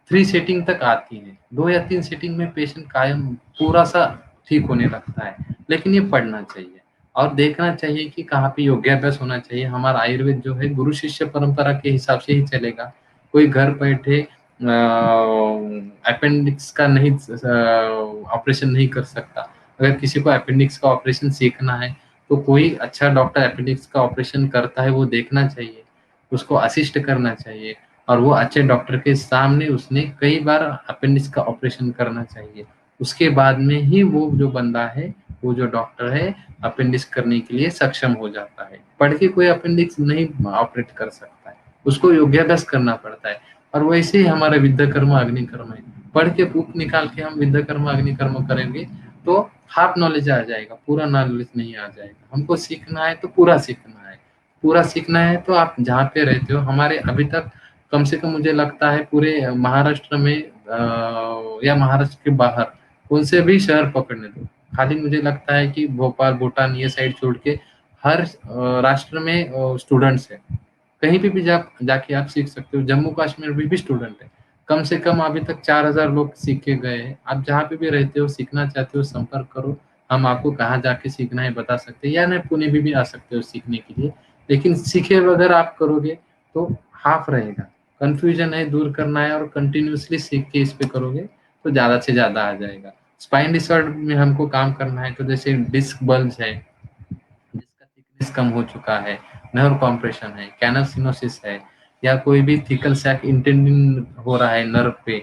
3 सेटिंग तक आती है। 2 या 3 सेटिंग में पेशेंट कायम पूरा सा ठीक होने लगता है। लेकिन ये पढ़ना चाहिए और देखना चाहिए कि कहाँ पे योगाभ्यास होना चाहिए। हमारा आयुर्वेद जो है गुरु शिष्य परंपरा के हिसाब से ही चलेगा। कोई घर बैठे अपेंडिक्स का नहीं ऑपरेशन नहीं कर सकता। अगर किसी को अपेंडिक्स का ऑपरेशन सीखना है तो कोई अच्छा डॉक्टर अपेंडिक्स का ऑपरेशन करता है वो देखना चाहिए, उसको असिस्ट करना चाहिए, और वो अच्छे डॉक्टर के सामने उसने कई बार अपेंडिक्स का ऑपरेशन करना चाहिए। उसके बाद में ही वो जो बंदा है, वो जो डॉक्टर है, अपेंडिक्स करने के लिए सक्षम हो जाता है। पढ़ के कोई अपेंडिक्स नहीं ऑपरेट कर सकता है, उसको योगाभ्यास करना पड़ता है। और वैसे ही हमारा विद्या कर्म अग्नि कर्म है। पढ़ के बुक निकाल के हम विद्या कर्म अग्नि कर्म करेंगे तो हाफ नॉलेज आ जाएगा, पूरा नॉलेज नहीं आ जाएगा। हमको सीखना है तो पूरा सीखना है, पूरा सीखना है तो आप जहाँ पे रहते हो, हमारे अभी तक कम से कम मुझे लगता है पूरे महाराष्ट्र में या महाराष्ट्र के बाहर कौन से भी शहर पकड़ने दो, खाली मुझे लगता है कि भोपाल भूटान ये साइड छोड़ के हर राष्ट्र में स्टूडेंट्स है। कहीं पे भी जाके आप सीख सकते हो। जम्मू कश्मीर में भी स्टूडेंट है, कम से कम अभी तक 4000 लोग सीख के गए हैं। आप जहाँ पे भी रहते हो, सीखना चाहते हो, संपर्क करो, हम आपको कहाँ जाके सीखना है बता सकते हैं। या नहीं, पुणे भी आ सकते हो सीखने के लिए, लेकिन सीखे बगैर आप करोगे तो हाफ रहेगा। कंफ्यूजन है दूर करना है और कंटिन्यूसली सीख के इस पे करोगे तो ज्यादा से ज्यादा आ जाएगा। स्पाइन डिसऑर्डर में हमको काम करना है तो जैसे डिस्क बल्ज है जिसका थिकनेस कम हो चुका है, नर्व कॉम्प्रेशन है, कैनल सिनोसिस है, या कोई भी थिकल सैक इंटेंडिंग हो रहा है नर्व पे,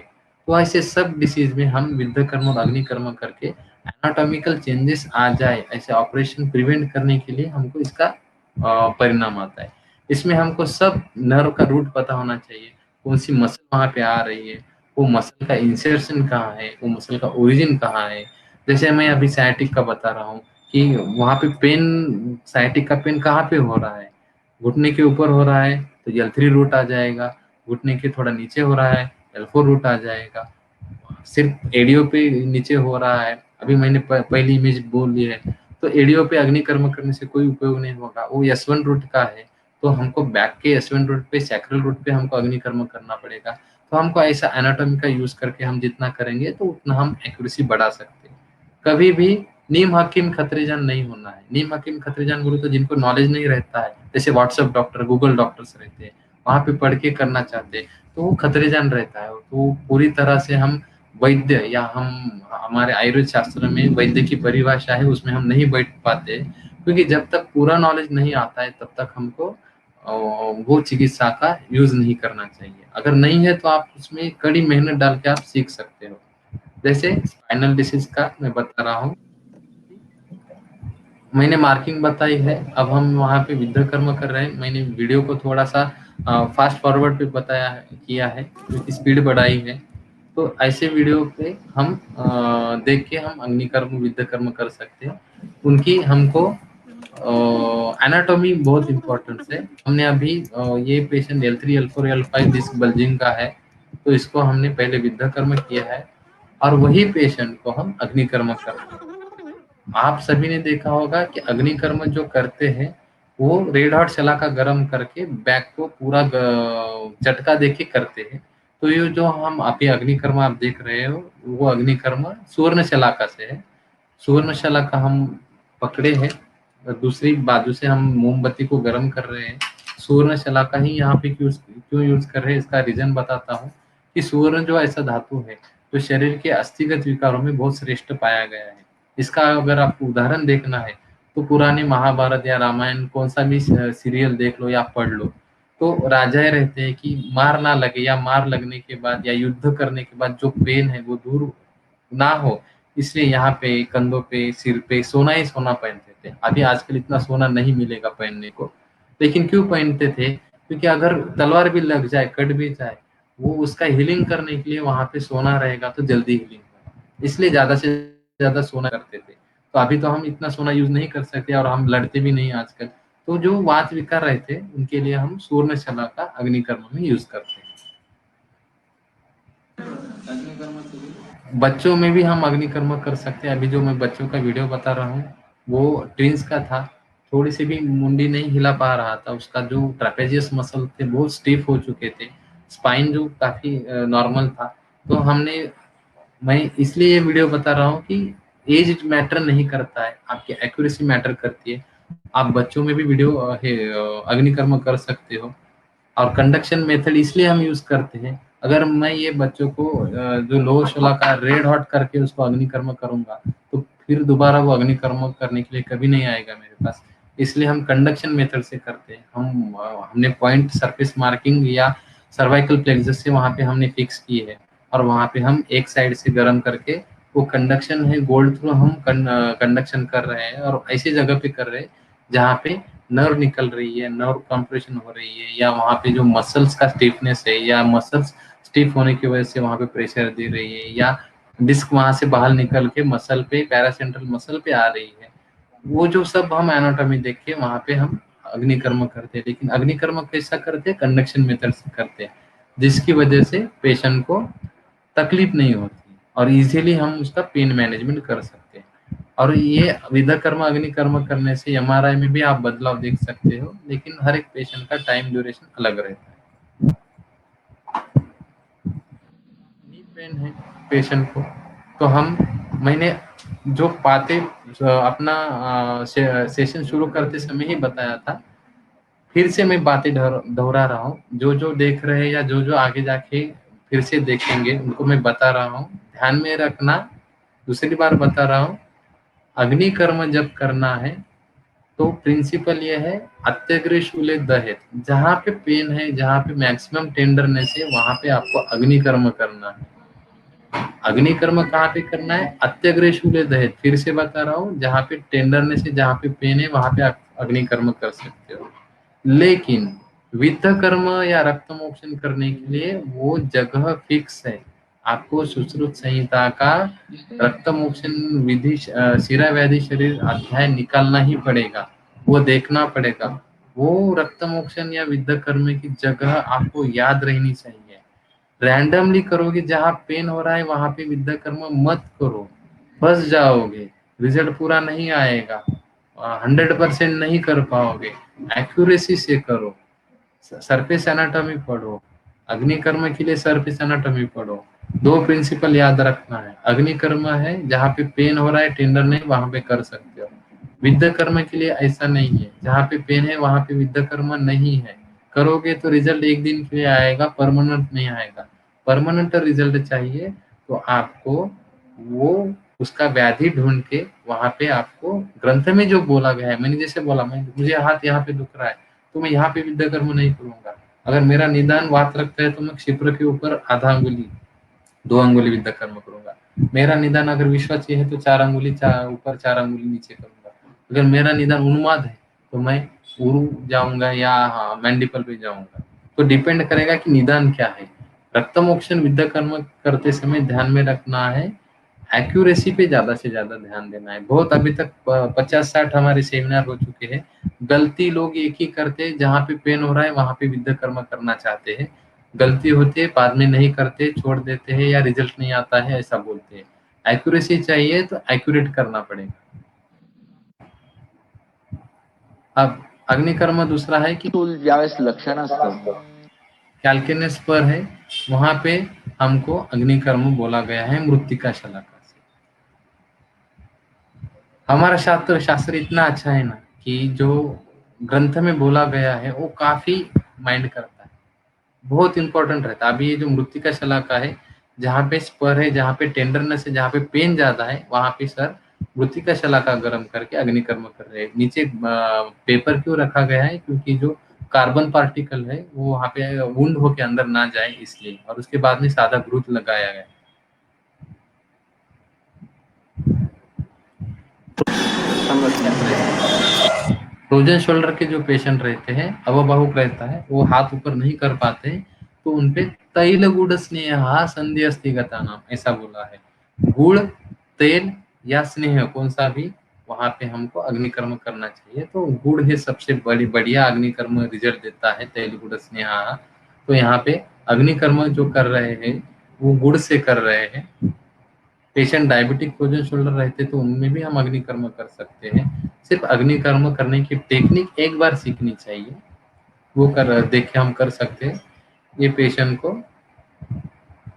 तो ऐसे सब डिसीज में हम विद्या कर्म और अग्नि कर्म करके एनाटॉमिकल चेंजेस आ जाए ऐसे ऑपरेशन प्रिवेंट करने के लिए हमको इसका परिणाम आता है। इसमें हमको सब नर्व का रूट पता होना चाहिए, कौन सी मसल वहां पे आ रही है, वो मसल का इंसर्शन कहाँ है, वो मसल का ओरिजिन कहाँ है। जैसे मैं अभी साइटिक का बता रहा हूँ कि वहां पे पेन, साइटिक का पेन कहाँ पे हो रहा है, घुटने के ऊपर हो रहा है तो L3 रूट आ जाएगा, घुटने के थोड़ा नीचे हो रहा है L4 रूट आ जाएगा, सिर्फ एडियो पे नीचे हो रहा है, अभी मैंने पहली इमेज बोल दी है, तो एडियो पे अग्नि कर्म करने से कोई उपयोग नहीं होगा, वो S1 रूट का है तो हमको बैक के S1 रूट पे, सैक्रल रूट पे हमको अग्नि कर्म करना पड़ेगा। तो हमको ऐसा एनाटॉमी का यूज करके हम जितना करेंगे तो उतना हम एक्यूरेसी बढ़ा सकते हैं। कभी भी नीम हकीम खतरेजान नहीं होना है। नीम हकीम खतरेजान बोले तो जिनको नॉलेज नहीं रहता है, जैसे व्हाट्सएप डॉक्टर, गूगल डॉक्टर्स रहते हैं, वहां पे पढ़ के करना चाहते हैं तो वो खतरेजान रहता है। तो पूरी तरह से हम वैद्य या हम हमारे आयुर्वेद शास्त्र में वैद्य की परिभाषा है उसमें हम नहीं बैठ पाते, क्योंकि जब तक पूरा नॉलेज नहीं आता है तब तक हमको वो चिकित्सा का यूज नहीं करना चाहिए। अगर नहीं है तो आप उसमें कड़ी मेहनत डाल के आप सीख सकते हो। जैसे स्पाइनल डिसीज का मैं बता रहा हूँ, मैंने मार्किंग बताई है, अब हम वहाँ पे विद्या कर्म कर रहे हैं। मैंने वीडियो को थोड़ा सा फास्ट फॉरवर्ड पे बताया है, किया है, क्योंकि स्पीड बढ़ाई है। तो ऐसे वीडियो पे हम देख के हम अग्नि कर्म विद्या कर्म कर सकते हैं। उनकी हमको एनाटॉमी बहुत इम्पोर्टेंट है। हमने अभी ये patient L3 L4 L5 disc bulging का है, तो इसको हमने पहले विद्या कर्म किया है और वही पेशेंट को हम अग्नि कर्म कर रहे हैं। आप सभी ने देखा होगा कि अग्नि कर्म जो करते हैं वो रेड हॉट शलाका गरम करके बैक को पूरा झटका देके करते हैं। तो ये जो हम अभी अग्नि कर्म आप देख रहे हो वो अग्नि कर्म सुवर्ण शलाका से है। सुवर्ण शलाका हम पकड़े हैं, दूसरी बाजू से हम मोमबत्ती को गर्म कर रहे हैं। सुवर्ण शलाका ही यहाँ पे क्यों यूज कर रहे हैं इसका रीजन बताता हूँ कि सुवर्ण जो ऐसा धातु है जो शरीर के अस्थिगत विकारों में बहुत श्रेष्ठ पाया गया है। इसका अगर आपको उदाहरण देखना है तो पुराने महाभारत या रामायण कौन सा भी सीरियल देख लो या पढ़ लो, तो राजाएं रहते हैं कि मार ना लगे या मार लगने के बाद या युद्ध करने के बाद जो पेन है वो दूर ना हो, इसलिए यहाँ पे कंधों पे सिर पे सोना ही सोना पहनते थे। अभी आजकल इतना सोना नहीं मिलेगा पहनने को, लेकिन क्यों पहनते थे? क्योंकि अगर तलवार भी लग जाए, कट भी जाए, वो उसका हीलिंग करने के लिए वहां पे सोना रहेगा तो जल्दी हीलिंग होगा, इसलिए ज्यादा से ज्यादा सोना करते थे। तो अभी तो हम इतना सोना यूज नहीं कर सकते और हम लड़ते भी नहीं आजकल, तो जो वात विकार रहे थे उनके लिए हम सुवर्ण शलाका अग्निकर्म में यूज करते हैं। बच्चों में भी हम अग्निकर्म कर सकते हैं। अभी जो मैं बच्चों का वीडियो बता रहा हूँ वो ट्विंस का था, थोड़ी सी भी मुंडी नहीं हिला पा रहा था, उसका जो ट्रेपेजियस मसल थे बहुत स्टिफ हो चुके थे, स्पाइन जो काफी नॉर्मल था। तो मैं इसलिए ये वीडियो बता रहा हूँ कि एज मैटर नहीं करता है, आपकी एक्यूरेसी मैटर करती है। आप बच्चों में भी वीडियो अग्निकर्म कर सकते हो। और कंडक्शन मेथड इसलिए हम यूज करते हैं, अगर मैं ये बच्चों को जो लोह शलाका रेड हॉट करके उसको अग्निकर्म करूंगा तो फिर दोबारा वो अग्निकर्म करने के लिए कभी नहीं आएगा मेरे पास। इसलिए हम कंडक्शन मेथड से करते हैं। हमने पॉइंट सरफेस मार्किंग या सर्वाइकल प्लेक्सस से वहां पे हमने फिक्स की है और वहां पे हम एक साइड से गर्म करके वो कंडक्शन है गोल्ड थ्रू हम कंडक्शन कर रहे हैं और ऐसी जगह पे कर रहे हैं जहाँ पे नर्व निकल रही है, नर्व कंप्रेशन हो रही है, या वहाँ पे जो मसल्स का स्टिफनेस है, या मसल्स स्टिफ होने की वजह से वहाँ पे प्रेशर दे रही है, या डिस्क वहाँ से बाहर निकल के मसल पे, पैरासेंट्रल मसल पे आ रही है, वो जो सब हम एनाटॉमी देख के वहाँ पे हम अग्निकर्म करते हैं। लेकिन अग्निकर्म कैसा करते हैं? कंडक्शन मेथड से करते हैं, जिसकी वजह से पेशेंट को तकलीफ नहीं होती और इजीली हम उसका पेन मैनेजमेंट कर सकते हैं। और ये विधकर्म अग्निकर्म करने से एमआरआई में भी आप बदलाव देख सकते हो, लेकिन हर एक पेशेंट का टाइम ड्यूरेशन अलग रहता है। नी पेन है पेशेंट को, तो मैंने जो बातें अपना सेशन शुरू करते समय ही बताया था, फिर से मैं बातें दोहरा रहा हूँ। जो जो देख रहे हैं या जो जो आगे जाके फिर से देखेंगे उनको मैं बता रहा हूँ, ध्यान में रखना। दूसरी बार बता रहा हूँ, अग्निकर्म जब करना है तो प्रिंसिपल ये है, अत्यग्रे शूले दहेत। जहाँ पे पेन है, जहाँ पे मैक्सिमम टेंडरनेस है, वहां पे आपको अग्निकर्म करना है। अग्निकर्म कहाँ पे करना है? अत्यग्रे शूले दहेत। फिर से बता रहा हूँ, जहाँ पे टेंडरनेस है, जहाँ पे पेन है, वहां पे आप अग्निकर्म कर सकते हो। लेकिन वित्त कर्म या रक्त मोक्षण करने के लिए वो जगह फिक्स है। आपको सुश्रुत संहिता का रक्त मोक्षण विधि शिरा व्याधि शरीर अध्याय निकालना ही पड़ेगा, वो देखना पड़ेगा। वो रक्त मोक्षण या विद्ध कर्म की जगह आपको याद रहनी चाहिए। रैंडमली करोगे, जहाँ पेन हो रहा है वहां पे विद्या कर्म मत करो, फंस जाओगे, रिजल्ट पूरा नहीं आएगा, 100% नहीं कर पाओगे। एक्यूरेसी से करो, सरफेस एनाटॉमी पढ़ो, अग्निकर्म के लिए सरफेस एनाटॉमी पढ़ो। दो प्रिंसिपल याद रखना है, अग्निकर्म है जहाँ पे पेन हो रहा है, टेंडर नहीं, वहां पे कर सकते हो। विद्या कर्म के लिए ऐसा नहीं है, जहाँ पे पेन है वहां पे विद्या कर्म नहीं है। करोगे तो रिजल्ट एक दिन के लिए आएगा, परमानेंट नहीं आएगा। परमानेंट रिजल्ट चाहिए तो आपको वो उसका व्याधि ढूंढ के वहां पे आपको ग्रंथ में जो बोला गया है, मैंने जैसे बोला, मैं मुझे हाथ यहाँ पे दुख रहा है तो मैं यहाँ पे विद्या कर्म नहीं करूंगा। अगर मेरा निदान वात रखता है तो मैं क्षिप्र के ऊपर आधा अंगुली, 2 अंगुली विद्या कर्म करूंगा। मेरा निदान अगर विश्वाची है तो 4 अंगुली ऊपर, 4 अंगुली नीचे करूंगा। अगर मेरा निदान उन्माद है तो मैं उरु जाऊंगा या मैंडिपल पे जाऊंगा। तो डिपेंड करेगा कि निदान क्या है। रक्त मोक्षण विद्या कर्म करते समय ध्यान में रखना है, एक्यूरेसी पे ज्यादा से ज्यादा ध्यान देना है। बहुत अभी तक 50-60 हमारे सेमिनार हो चुके हैं। गलती लोग एक ही करते हैं, जहाँ पे पेन हो रहा है वहां पे विद्या कर्म करना चाहते हैं, गलती होती है, बाद में नहीं करते, छोड़ देते हैं या रिजल्ट नहीं आता है ऐसा बोलते हैं। एक्यूरेसी चाहिए तो एक्यूरेट करना पड़ेगा। अब अग्निकर्म दूसरा है कि ज्यावेळेस लक्षण असतं कैल्किनस पर है, वहां पे हमको अग्निकर्म बोला गया है मृत्तिका शलाका से। हमारा शास्त्र इतना अच्छा है ना कि जो ग्रंथ में बोला गया है वो काफी माइंड करता है, बहुत इंपॉर्टेंट रहता है। अभी ये जो मृत्तिका शलाका है, जहाँ पे स्पर है, जहाँ पे टेंडरनेस है, जहाँ पे पेन ज्यादा है, वहां पे सर मृत्तिका शलाका गर्म करके अग्निकर्म कर रहे हैं। नीचे पेपर क्यों रखा गया है? क्योंकि जो कार्बन पार्टिकल है वो वहां पे वुंड होके अंदर ना जाए इसलिए, और उसके बाद में सादा ग्रुथ लगाया गया। फ्रोजन शोल्डर के जो पेशेंट रहते हैं, अवबाहुक रहता है, वो हाथ ऊपर नहीं कर पाते, तो उनपे तैल गुड़ स्नेह संधि अस्थिगता नाम ऐसा बोला है। गुड़, तेल या स्नेह कौन सा भी वहां पे हमको अग्निकर्म करना चाहिए। तो गुड़ है सबसे बढ़िया अग्निकर्म रिजल्ट देता है, तेल गुड़ स्नेह। तो यहाँ पे अग्निकर्म जो कर रहे हैं वो गुड़ से कर रहे हैं। पेशेंट डायबिटिक फ्रोजन शोल्डर रहते तो उनमें भी हम अग्निकर्म कर सकते हैं। सिर्फ अग्निकर्म करने की टेक्निक एक बार सीखनी चाहिए, वो देख के हम कर सकते हैं। ये पेशेंट को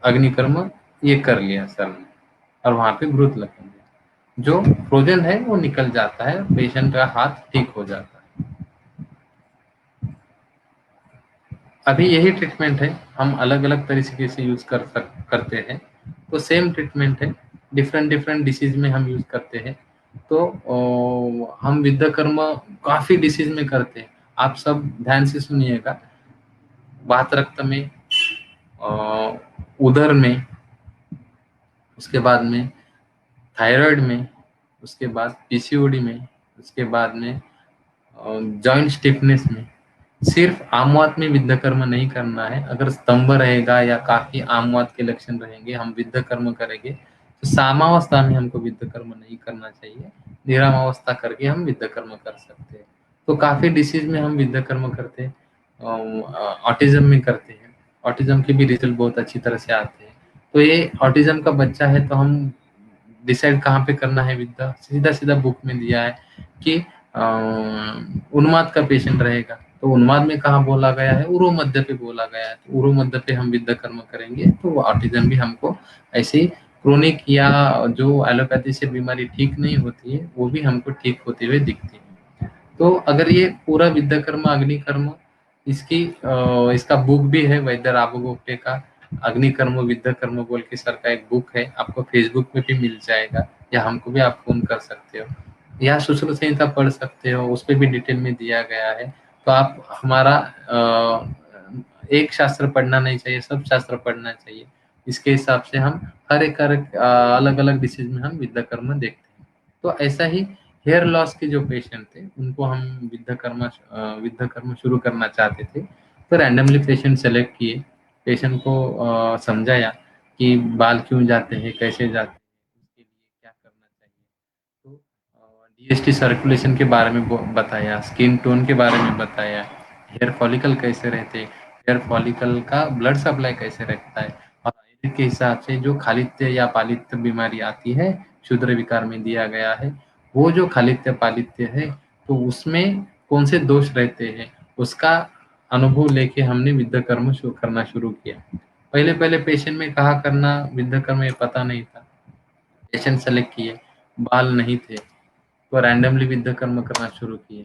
अग्निकर्म ये कर लिया सर ने, और वहां पे ग्रोथ लगेंगे, जो फ्रोजन है वो निकल जाता है, पेशेंट का हाथ ठीक हो जाता है। अभी यही ट्रीटमेंट है, हम अलग अलग तरीके से यूज करते हैं। तो सेम ट्रीटमेंट है, डिफरेंट डिसीज में हम यूज करते हैं। तो हम विद्या कर्म काफी डिसीज में करते हैं। आप सब ध्यान से सुनिएगा, वात रक्त में, उदर में, उसके बाद में थायराइड में, उसके बाद पीसीओडी में, उसके बाद में जॉइंट स्टिफनेस में सिर्फ आमवात में विद्ध कर्म नहीं करना है। अगर स्तंभ रहेगा या काफी आमवात के लक्षण रहेंगे, हम विद्ध कर्म करेंगे, तो सामावस्था में हमको विद्ध कर्म नहीं करना चाहिए। निरामावस्था करके हम विद्ध कर्म कर सकते हैं। तो काफी डिसीज में हम विद्ध कर्म करते हैं, ऑटिज्म में करते हैं। ऑटिज्म के भी रिजल्ट बहुत अच्छी तरह से आते हैं। तो ये ऑटिज्म का बच्चा है तो हम डिसाइड कहाँ पे करना है विद्या, सीधा सीधा बुक में दिया है कि उन्माद का पेशेंट रहेगा तो उन्माद में कहाँ बोला गया है, उरो मध्य पे बोला गया है, तो उरो मध्य पे हम विद्या कर्म करेंगे। तो ऑटिज्म भी हमको ऐसे क्रोनिक या जो एलोपैथी से बीमारी ठीक नहीं होती है वो भी हमको ठीक होते हुए दिखती है। तो अगर ये पूरा विद्या कर्म अग्नि कर्म इसका बुक भी है वैद्य राबू गोप्टे का, अग्नि कर्म विद्या कर्म बोल के सर का एक बुक है, आपको फेसबुक पे भी मिल जाएगा, या हमको भी आप फोन कर सकते हो, या सुश्रुत संहिता पढ़ सकते हो, उस पर भी डिटेल में दिया गया है। तो आप हमारा एक शास्त्र पढ़ना नहीं चाहिए, सब शास्त्र पढ़ना चाहिए। इसके हिसाब से हम हर एक अलग अलग डिसीज में हम विद्या कर्म देखते हैं। तो ऐसा ही हेयर लॉस के जो पेशेंट थे उनको हम विद्या कर्म शुरू करना चाहते थे। तो रैंडमली पेशेंट सेलेक्ट किए, पेशेंट को समझाया कि बाल क्यों जाते हैं, कैसे जाते हैं, उसके लिए क्या करना चाहिए। तो डीएसटी सर्कुलेशन के बारे में बताया, स्किन टोन के बारे में बताया, हेयर फॉलिकल कैसे रहते हैं, हेयर फॉलिकल का ब्लड सप्लाई कैसे रहता है, और आयुर्वेद के हिसाब से जो खालित्य या पालित्य बीमारी आती है क्षुद्र विकार में दिया गया है, वो जो खालित्य पालित्य है तो उसमें कौन से दोष रहते हैं उसका अनुभव लेके हमने विद्या कर्म करना शुरू किया। पहले पहले पेशेंट में कहा करना विद्या कर्म ये पता नहीं था, पेशेंट सेलेक्ट किए, बाल नहीं थे तो रैंडमली विद्या कर्म करना शुरू किए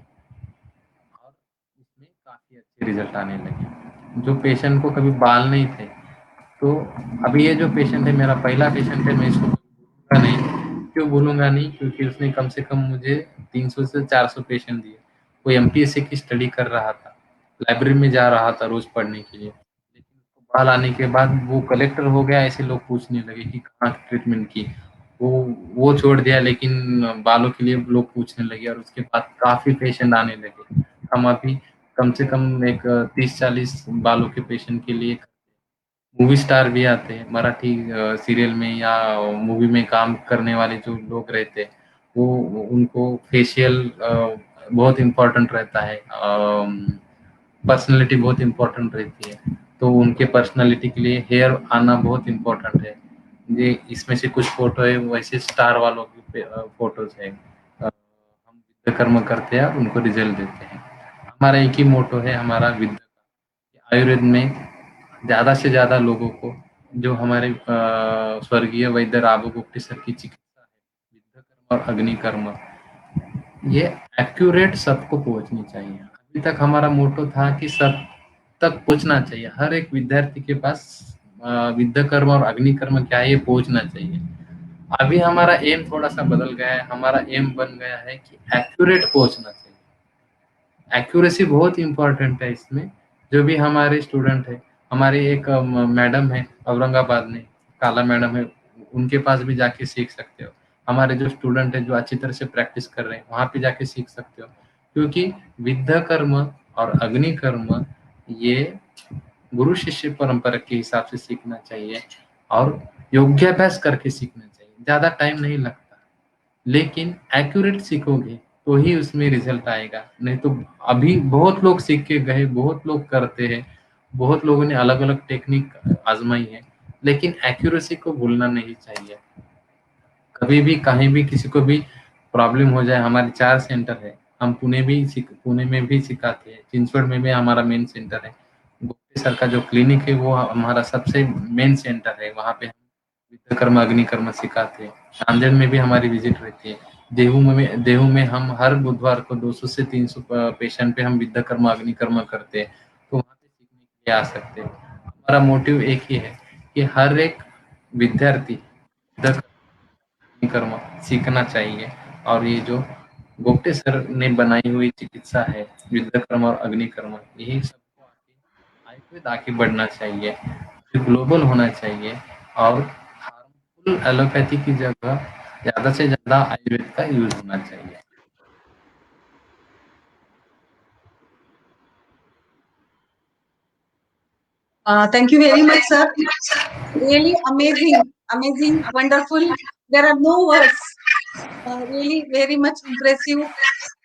और इसमें काफी अच्छे रिजल्ट आने लगे। जो पेशेंट को कभी बाल नहीं थे, तो अभी ये जो पेशेंट है मेरा पहला पेशेंट है, मैं इसको भूलूंगा नहीं। क्यों भूलूंगा नहीं? क्योंकि उसने कम से कम मुझे 300 से 400 पेशेंट दिए। वो एमपीएससी की स्टडी कर रहा था, लाइब्रेरी में जा रहा था रोज पढ़ने के लिए, लेकिन उसको बाल आने के बाद वो कलेक्टर हो गया। ऐसे लोग पूछने लगे कि कहाँ ट्रीटमेंट की, वो छोड़ दिया, लेकिन बालों के लिए लोग पूछने लगे और उसके बाद काफी पेशेंट आने लगे। हम अभी कम से कम एक 30-40 बालों के पेशेंट के लिए मूवी स्टार भी आते हैं, मराठी सीरियल में या मूवी में काम करने वाले जो लोग रहते हैं वो उनको फेशियल बहुत इम्पोर्टेंट रहता है, पर्सनालिटी बहुत इम्पोर्टेंट रहती है, तो उनके पर्सनालिटी के लिए हेयर आना बहुत इम्पोर्टेंट है। ये इसमें से कुछ फोटो है वैसे स्टार वालों की फोटोज है। हम विद्या कर्म करते हैं, उनको रिजल्ट देते हैं। हमारा एक ही मोटो है हमारा विद्या का, आयुर्वेद में ज्यादा से ज्यादा लोगों को, जो हमारे स्वर्गीय वैद्य राबू गुप्ते सर की चिकित्सा है विद्या कर्म और अग्नि कर्म, ये एक्यूरेट सबको पहुंचनी चाहिए। अभी तक हमारा मोटो था कि सब तक पहुंचना चाहिए, हर एक विद्यार्थी के पास विद्या कर्म और अग्नि कर्म क्या है ये पहुंचना चाहिए। अभी हमारा एम थोड़ा सा बदल गया है, हमारा एम बन गया है कि एक्यूरेट पहुंचना चाहिए। एक्यूरेसी बहुत इंपॉर्टेंट है इसमें। जो भी हमारे स्टूडेंट है, हमारी एक मैडम है औरंगाबाद में, काला मैडम है, उनके पास भी जाके सीख सकते हो। हमारे जो स्टूडेंट है जो अच्छी तरह से प्रैक्टिस कर रहे हैं वहां पे जाके सीख सकते हो, क्योंकि विद्या कर्म और अग्नि कर्म ये गुरु शिष्य परंपरा के हिसाब से सीखना चाहिए और योग्याभ्यास करके सीखना चाहिए। ज्यादा टाइम नहीं लगता, लेकिन एक्यूरेट सीखोगे तो ही उसमें रिजल्ट आएगा। नहीं तो अभी बहुत लोग सीख के गए, बहुत लोग करते हैं, बहुत लोगों ने अलग अलग टेक्निक आजमाई है, लेकिन एक्यूरेसी को भूलना नहीं चाहिए। कभी भी कहीं भी किसी को भी प्रॉब्लम हो जाए, हमारे 4 सेंटर है, हम पुणे में भी सिखाते हैं, चिंचवड़ में भी हमारा मेन सेंटर है, गुप्ते सर का जो क्लिनिक है वो हमारा सबसे मेन सेंटर है, वहाँ पे हम विद्या कर्म अग्नि कर्म सिखाते हैं। नांदेड़ में भी हमारी विजिट रहती है। देहू में हम हर बुधवार को 200 से 300 पेशेंट पे हम विद्या कर्म अग्नि कर्म करते हैं, तो वहाँ पे सीखने के लिए आ सकते हैं। हमारा मोटिव एक ही है कि हर एक विद्यार्थी विद्या कर्म सीखना चाहिए, और ये जो गोप्टे सर ने बनाई हुई चिकित्सा है विद्या कर्म और अग्नि कर्म, यही सबको आके आयुर्वेद आगे बढ़ना चाहिए, ग्लोबल होना चाहिए, और हार्मफुल एलोपैथी की जगह ज्यादा से ज्यादा आयुर्वेद का यूज होना चाहिए। Thank you very much, sir. Really amazing, wonderful. There are no words. Really very much impressive,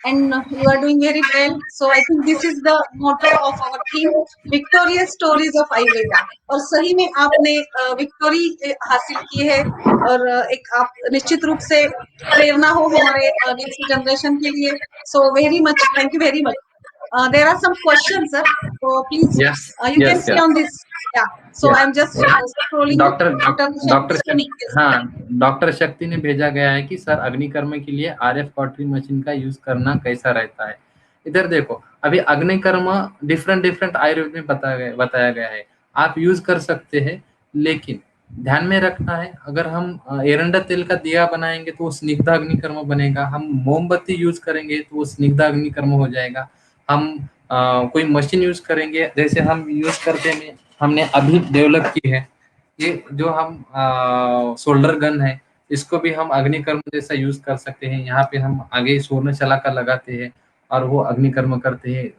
and you are doing very well. So I think this is the motto of our team, victorious stories of Ayurveda. और सही में आपने victory हासिल की है, और एक आप निश्चित रूप से प्रेरणा हो हमारे नेक्स्ट जनरेशन के लिए. So very much, thank you very much. There are some questions, sir. So please, Yes, you can yes, see yes. on this. Yeah. So Yes. I'm just scrolling. Doctor शक्ति ने भेजा गया है कि sir अग्निकर्म के लिए RF कॉटरी मशीन का use करना कैसा रहता है. इधर देखो, अभी अग्निकर्म डिफरेंट आयुर्वेद में बताया गया है. आप यूज कर सकते हैं, लेकिन ध्यान में रखना है, अगर हम एरंडा तेल का दिया बनाएंगे तो वो स्निग्ध अग्निकर्म बनेगा. हम मोमबत्ती यूज करेंगे तो वो स्निग्ध अग्निकर्म हो जाएगा. हम कोई मशीन यूज करेंगे, जैसे हम यूज करते हैं, हमने अभी डेवलप की है ये जो हम सोल्डर गन है, इसको भी हम अग्निकर्म जैसा यूज कर सकते हैं. यहाँ पे हम आगे स्वर्ण चला कर लगाते हैं और वो अग्निकर्म करते हैं.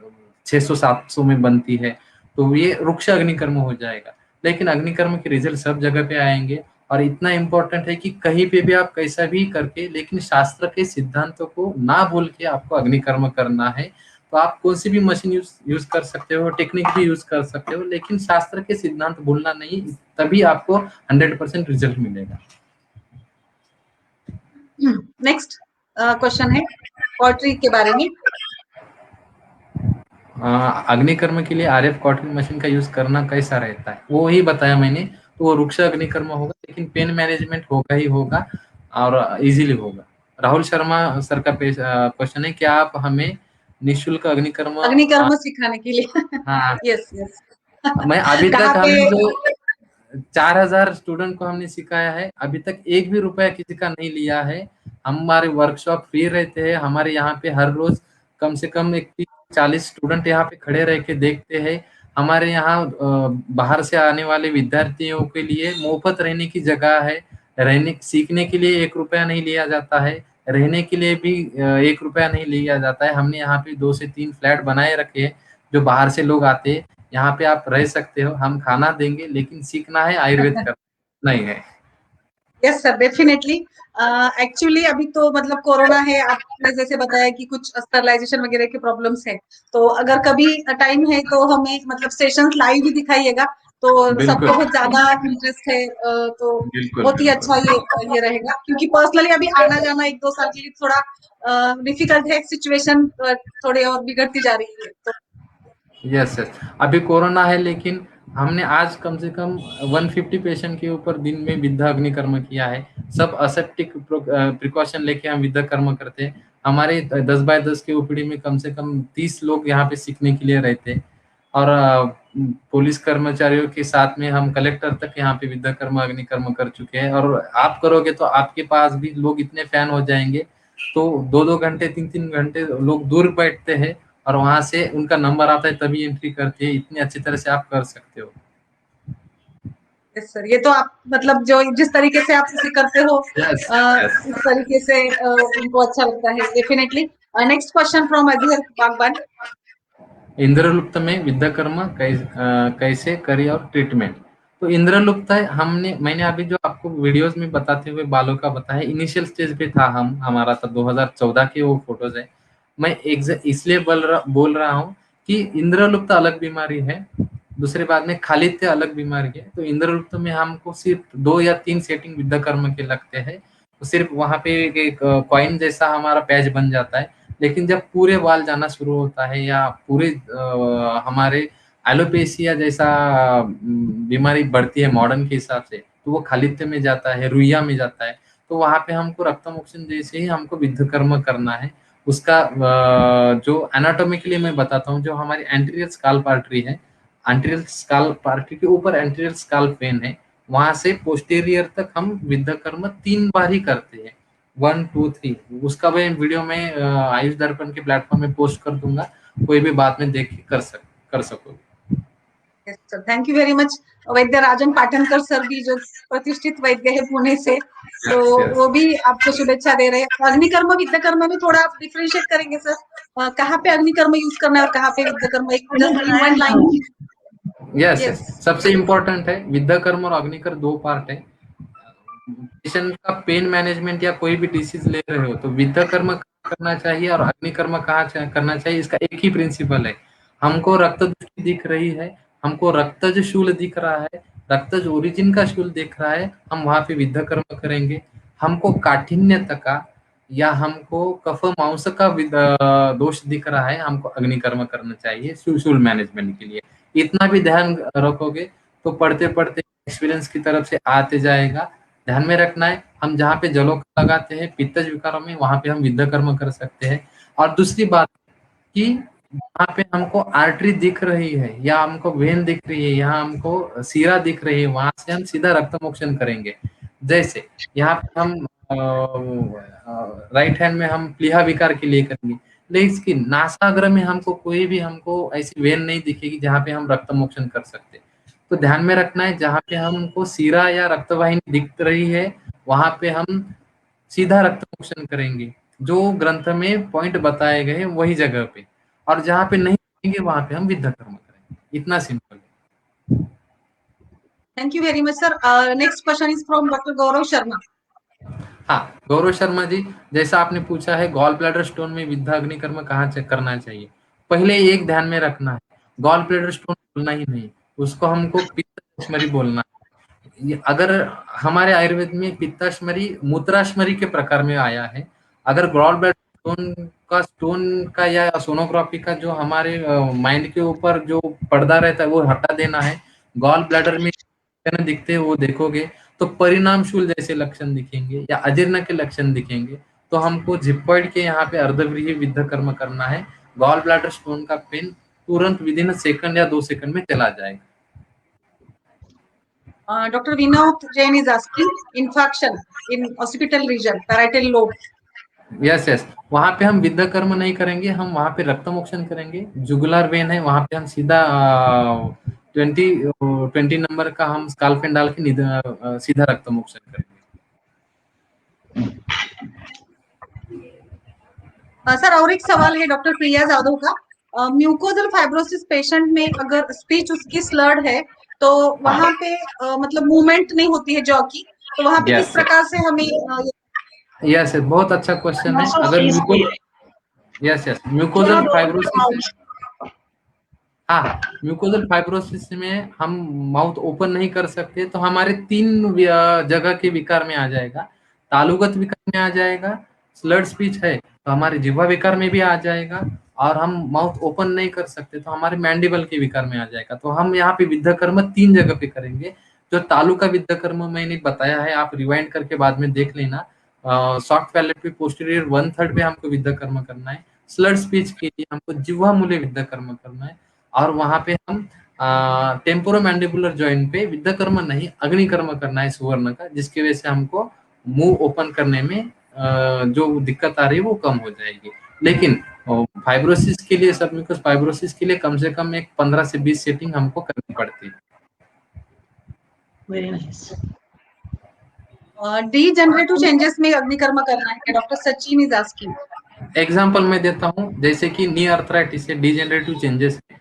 600-700 में बनती है, तो ये रुक्ष अग्निकर्म हो जाएगा. लेकिन अग्निकर्म के रिजल्ट सब जगह पे आएंगे, और इतना इम्पोर्टेंट है कि कहीं पे भी आप कैसा भी करके, लेकिन शास्त्र के सिद्धांतों को ना भूल के आपको अग्निकर्म करना है. तो आप कौन सी भी मशीन यूज कर सकते हो, टेक्निक भी यूज कर सकते हो, लेकिन शास्त्र के सिद्धांत भूलना नहीं, तभी आपको 100% रिजल्ट मिलेगा. नेक्स्ट क्वेश्चन है पॉटरी के बारे में. अग्निकर्म के लिए RF कॉटरी मशीन का यूज करना कैसा रहता है, वो ही बताया मैंने. तो वो रुक्ष अग्निकर्म होगा, लेकिन पेन मैनेजमेंट होगा ही होगा और इजीली होगा. राहुल शर्मा सर का क्वेश्चन है, क्या आप हमें निःशुल्क अग्निकर्म सिखाने के लिए? हाँ. यस. मैं अभी तक हमने जो 4000 स्टूडेंट को हमने सिखाया है, अभी तक एक भी रुपया किसी का नहीं लिया है. हमारे वर्कशॉप फ्री रहते हैं. हमारे यहाँ पे हर रोज कम से कम 40 स्टूडेंट यहाँ पे खड़े रह के देखते हैं. हमारे यहाँ बाहर से आने वाले विद्यार्थियों के लिए मुफ्त रहने की जगह है. सीखने के लिए 1 रुपया नहीं लिया जाता है, रहने के लिए भी 1 रुपया नहीं लिया जाता है. हमने यहाँ पे 2 से 3 फ्लैट बनाए रखे हैं. जो बाहर से लोग आते हैं, यहाँ पे आप रह सकते हो, हम खाना देंगे, लेकिन सीखना है आयुर्वेद करना नहीं है. Yes sir, definitely. एक्चुअली अभी तो मतलब कोरोना है, आपने जैसे बताया कि कुछ स्टरलाइजेशन वगैरह के प्रॉब्लम्स हैं, तो अगर कभी टाइम है तो हमें मतलब सेशंस लाइव भी दिखाइएगा, तो सबको बहुत ज्यादा इंटरेस्ट है. तो बहुत ही अच्छा ये रहेगा, क्योंकि पर्सनली अभी आना जाना 1-2 साल के लिए थोड़ा डिफिकल्ट है. सिचुएशन थोड़ी और बिगड़ती जा रही है. तो यस. अभी कोरोना है, लेकिन हमने आज कम से कम 150 पेशेंट के ऊपर दिन में विद्या अग्निकर्म किया है. सब असेप्टिक प्रिकॉशन लेके हम विद्या कर्म करते हैं. हमारे 10 बाय 10 के ओपीडी में कम से कम 30 लोग यहाँ पे सीखने के लिए रहते हैं, और पुलिस कर्मचारियों के साथ में हम कलेक्टर तक यहाँ पे विद्या कर्म अग्निकर्म कर चुके हैं. और आप करोगे तो आपके पास भी लोग इतने फैन हो जाएंगे, तो 2-2 घंटे 3-3 घंटे लोग दूर बैठते हैं, और वहां से उनका नंबर आता है तभी एंट्री करते हैं. इतनी अच्छी तरह से आप कर सकते हो. यस सर, ये तो आप मतलब जो जिस तरीके से आप इसे करते हो, इस तरीके से उनको अच्छा लगता है. Definitely. Next question from Azhar बागबान. इंद्रलुप्त में विद्या कर्म कैसे करें और ट्रीटमेंट. तो इंद्रलुप्त है, मैंने अभी जो आपको वीडियोस में बताते हुए बालों का बताया, इनिशियल स्टेज पे था हमारा तब 2014 के वो फोटोज है. मैं इसलिए बोल रहा हूँ कि इंद्रलुप्त अलग बीमारी है, दूसरे बाद में खालित्य अलग बीमारी है. तो इंद्रलुप्त में हमको सिर्फ 2 या 3 सेटिंग विद्या कर्म के लगते हैं. तो सिर्फ वहां पे एक कॉइन जैसा हमारा पैच बन जाता है. लेकिन जब पूरे बाल जाना शुरू होता है, या पूरे हमारे एलोपेशिया जैसा बीमारी बढ़ती है मॉडर्न के हिसाब से, तो वो खालित्य में जाता है, रुइया में जाता है. तो वहां पे हमको रक्तमोक्षण जैसे ही हमको विद्या कर्म करना है. उसका जो एनाटॉमिकली मैं बताता हूँ, जो हमारी एंटीरियर स्काल्प आर्टरी है, एंटीरियर स्काल्प आर्टरी के ऊपर एंटीरियर स्काल्प वेन है, वहां से पोस्टीरियर तक हम विद्या कर्म 3 बार ही करते हैं. 1, 2, 3. उसका मैं वीडियो में आयुष दर्पण के प्लेटफॉर्म में पोस्ट कर दूंगा, कोई भी बात में देख के कर सकोगे. Yes sir, thank you very much. Vaidya Rajan Patankar sir भी जो प्रतिष्ठित वैद्य है पुणे से, तो वो भी आपको शुभेच्छा दे रहे हैं. अग्निकर्म विद्या कर्म में थोड़ा आप डिफरेंशिएट करेंगे सर, कहाँ पे अग्निकर्म यूज करना है और कहाँ पे विद्या कर्म? एक just in one line. Yes Yes. Yes, सबसे इम्पोर्टेंट है विद्या कर्म और अग्निकर्म, दो पार्ट है। पेशेंट का पेन मैनेजमेंट या कोई भी डिसीज ले रहे हो तो विद्या कर्म कहाँ करना चाहिए और अग्निकर्म कहाँ करना चाहिए, इसका एक ही प्रिंसिपल है। हमको रक्त दृष्टि दिख रही है, हमको रक्तज शूल दिख रहा है, रक्तज ओरिजिन का शूल दिख रहा है, हम वहां पे विद्या कर्म करेंगे। हमको काठिन्यता का या हमको कफ मांस का दोष दिख रहा है, हमको अग्निकर्म करना चाहिए शूल मैनेजमेंट के लिए। इतना भी ध्यान रखोगे तो पढ़ते पढ़ते एक्सपीरियंस की तरफ से आते जाएगा। ध्यान में रखना है, हम जहाँ पे जलोक लगाते हैं पित्तज विकारों में, वहां पे हम विद्या कर्म कर सकते हैं। और दूसरी बात कि जहाँ पे हमको आर्टरी दिख रही है या हमको वेन दिख रही है, यहाँ हमको सीरा दिख रही है, वहां से हम सीधा रक्त मोक्षण करेंगे। जैसे यहाँ पे हम राइट हैंड में हम प्लीहा विकार के लिए करेंगे, लेकिन नासाग्र में हमको कोई भी हमको ऐसी वेन नहीं दिखेगी जहाँ पे हम रक्त मोक्षण कर सकते। तो ध्यान में रखना है, जहाँ पे हमको सीरा या रक्तवाहिनी दिख रही है वहां पे हम सीधा रक्त मोक्षण करेंगे, जो ग्रंथ में पॉइंट बताए गए वही जगह पे। और जहाँ पे नहीं दिखेंगे वहां पे हम विद्या कर्म करेंगे। इतना सिंपल है। Thank you very much, sir. Next question is from Dr. Gaurav Sharma. हाँ, गौरव शर्मा जी, जैसा आपने पूछा है गॉल ब्लैडर स्टोन में विद्या अग्निकर्म कहाँ चेक करना चाहिए। पहले एक ध्यान में रखना है, गॉल ब्लैडर स्टोन बोलना ही नहीं, उसको हमको पित्तश्मरी बोलना है। अगर हमारे आयुर्वेद में पित्ताश्मरी मूत्राश्मरी के प्रकार में आया है, अगर गॉल ब्लैडर स्टोन का या सोनोग्राफी का जो हमारे माइंड के ऊपर जो पर्दा रहता है वो हटा देना है। गॉल ब्लैडर में दिखते हैं वो देखोगे तो परिणाम शूल जैसे लक्षण दिखेंगे या अजीर्ण के लक्षण दिखेंगे, तो हमको जिप्पॉइड के यहाँ पे अर्धव्रीहि विद्या कर्म करना है। गॉल ब्लैडर स्टोन का पेन तुरंत विद इन सेकंड या 2 सेकंड में चला जाएगा। Dr. Vinod Jain is asking infarction in occipital region, parietal lobe. Yes yes, वहां पे हम विद्या कर्म नहीं करेंगे, हम वहां पे रक्त मोक्षण करेंगे। जुगुलर वेन है, वहां पे हम सीधा 20 नंबर का हम स्काल पेन डाल के सीधा रक्त मोक्षण करेंगे। सर और एक सवाल है डॉक्टर प्रिया जाधव का, म्यूकोजल फाइब्रोसिस पेशेंट में अगर स्पीच उसकी स्लर्ड है तो वहां पे मतलब मूवमेंट नहीं होती है जॉ की, तो वहां पे किस प्रकार से हमें यस यस, बहुत अच्छा क्वेश्चन है। अगर म्यूकोजल फाइब्रोसिस, हाँ, म्यूकोजल फाइब्रोसिस में हम माउथ ओपन नहीं कर सकते तो हमारे 3 जगह के विकार में आ जाएगा। तालुगत विकार में आ जाएगा, स्लर्ड स्पीच है तो हमारे जिह्वा विकार में भी आ जाएगा, और हम माउथ ओपन नहीं कर सकते तो हमारे मैंडिबल के विकार में आ जाएगा। तो हम यहाँ पे विद्या कर्म 3 जगह पे करेंगे। जो तालु का विद्या कर्म मैंने बताया है, आप रिवाइंड करके बाद में देख लेना। सॉफ्ट पैलेट पे पोस्टीरियर 1/3 पे हमको विद्या कर्म करना है। स्लर्ड स्पीच के लिए हमको जिह्वा मूले विद्या कर्म करना है, और वहां पे हम टेम्पोरो मैंडिबुलर जॉइंट पे विद्या कर्म नहीं अग्निकर्म करना है सुवर्ण का, जिसकी वजह से हमको मुंह ओपन करने में जो दिक्कत आ रही है वो कम हो जाएगी। लेकिन फाइब्रोसिस के लिए, सबम्यूकस फाइब्रोसिस के लिए कम से कम एक 15 से 20 सेटिंग हमको करनी पड़ती है। Very nice. डीजेनरेटिव चेंजेस में अग्निकर्म करना है, doctor Sachin is asking. Example मैं देता हूँ, जैसे कि नी अर्थराइटिस है, डीजेनरेटिव चेंजेस है।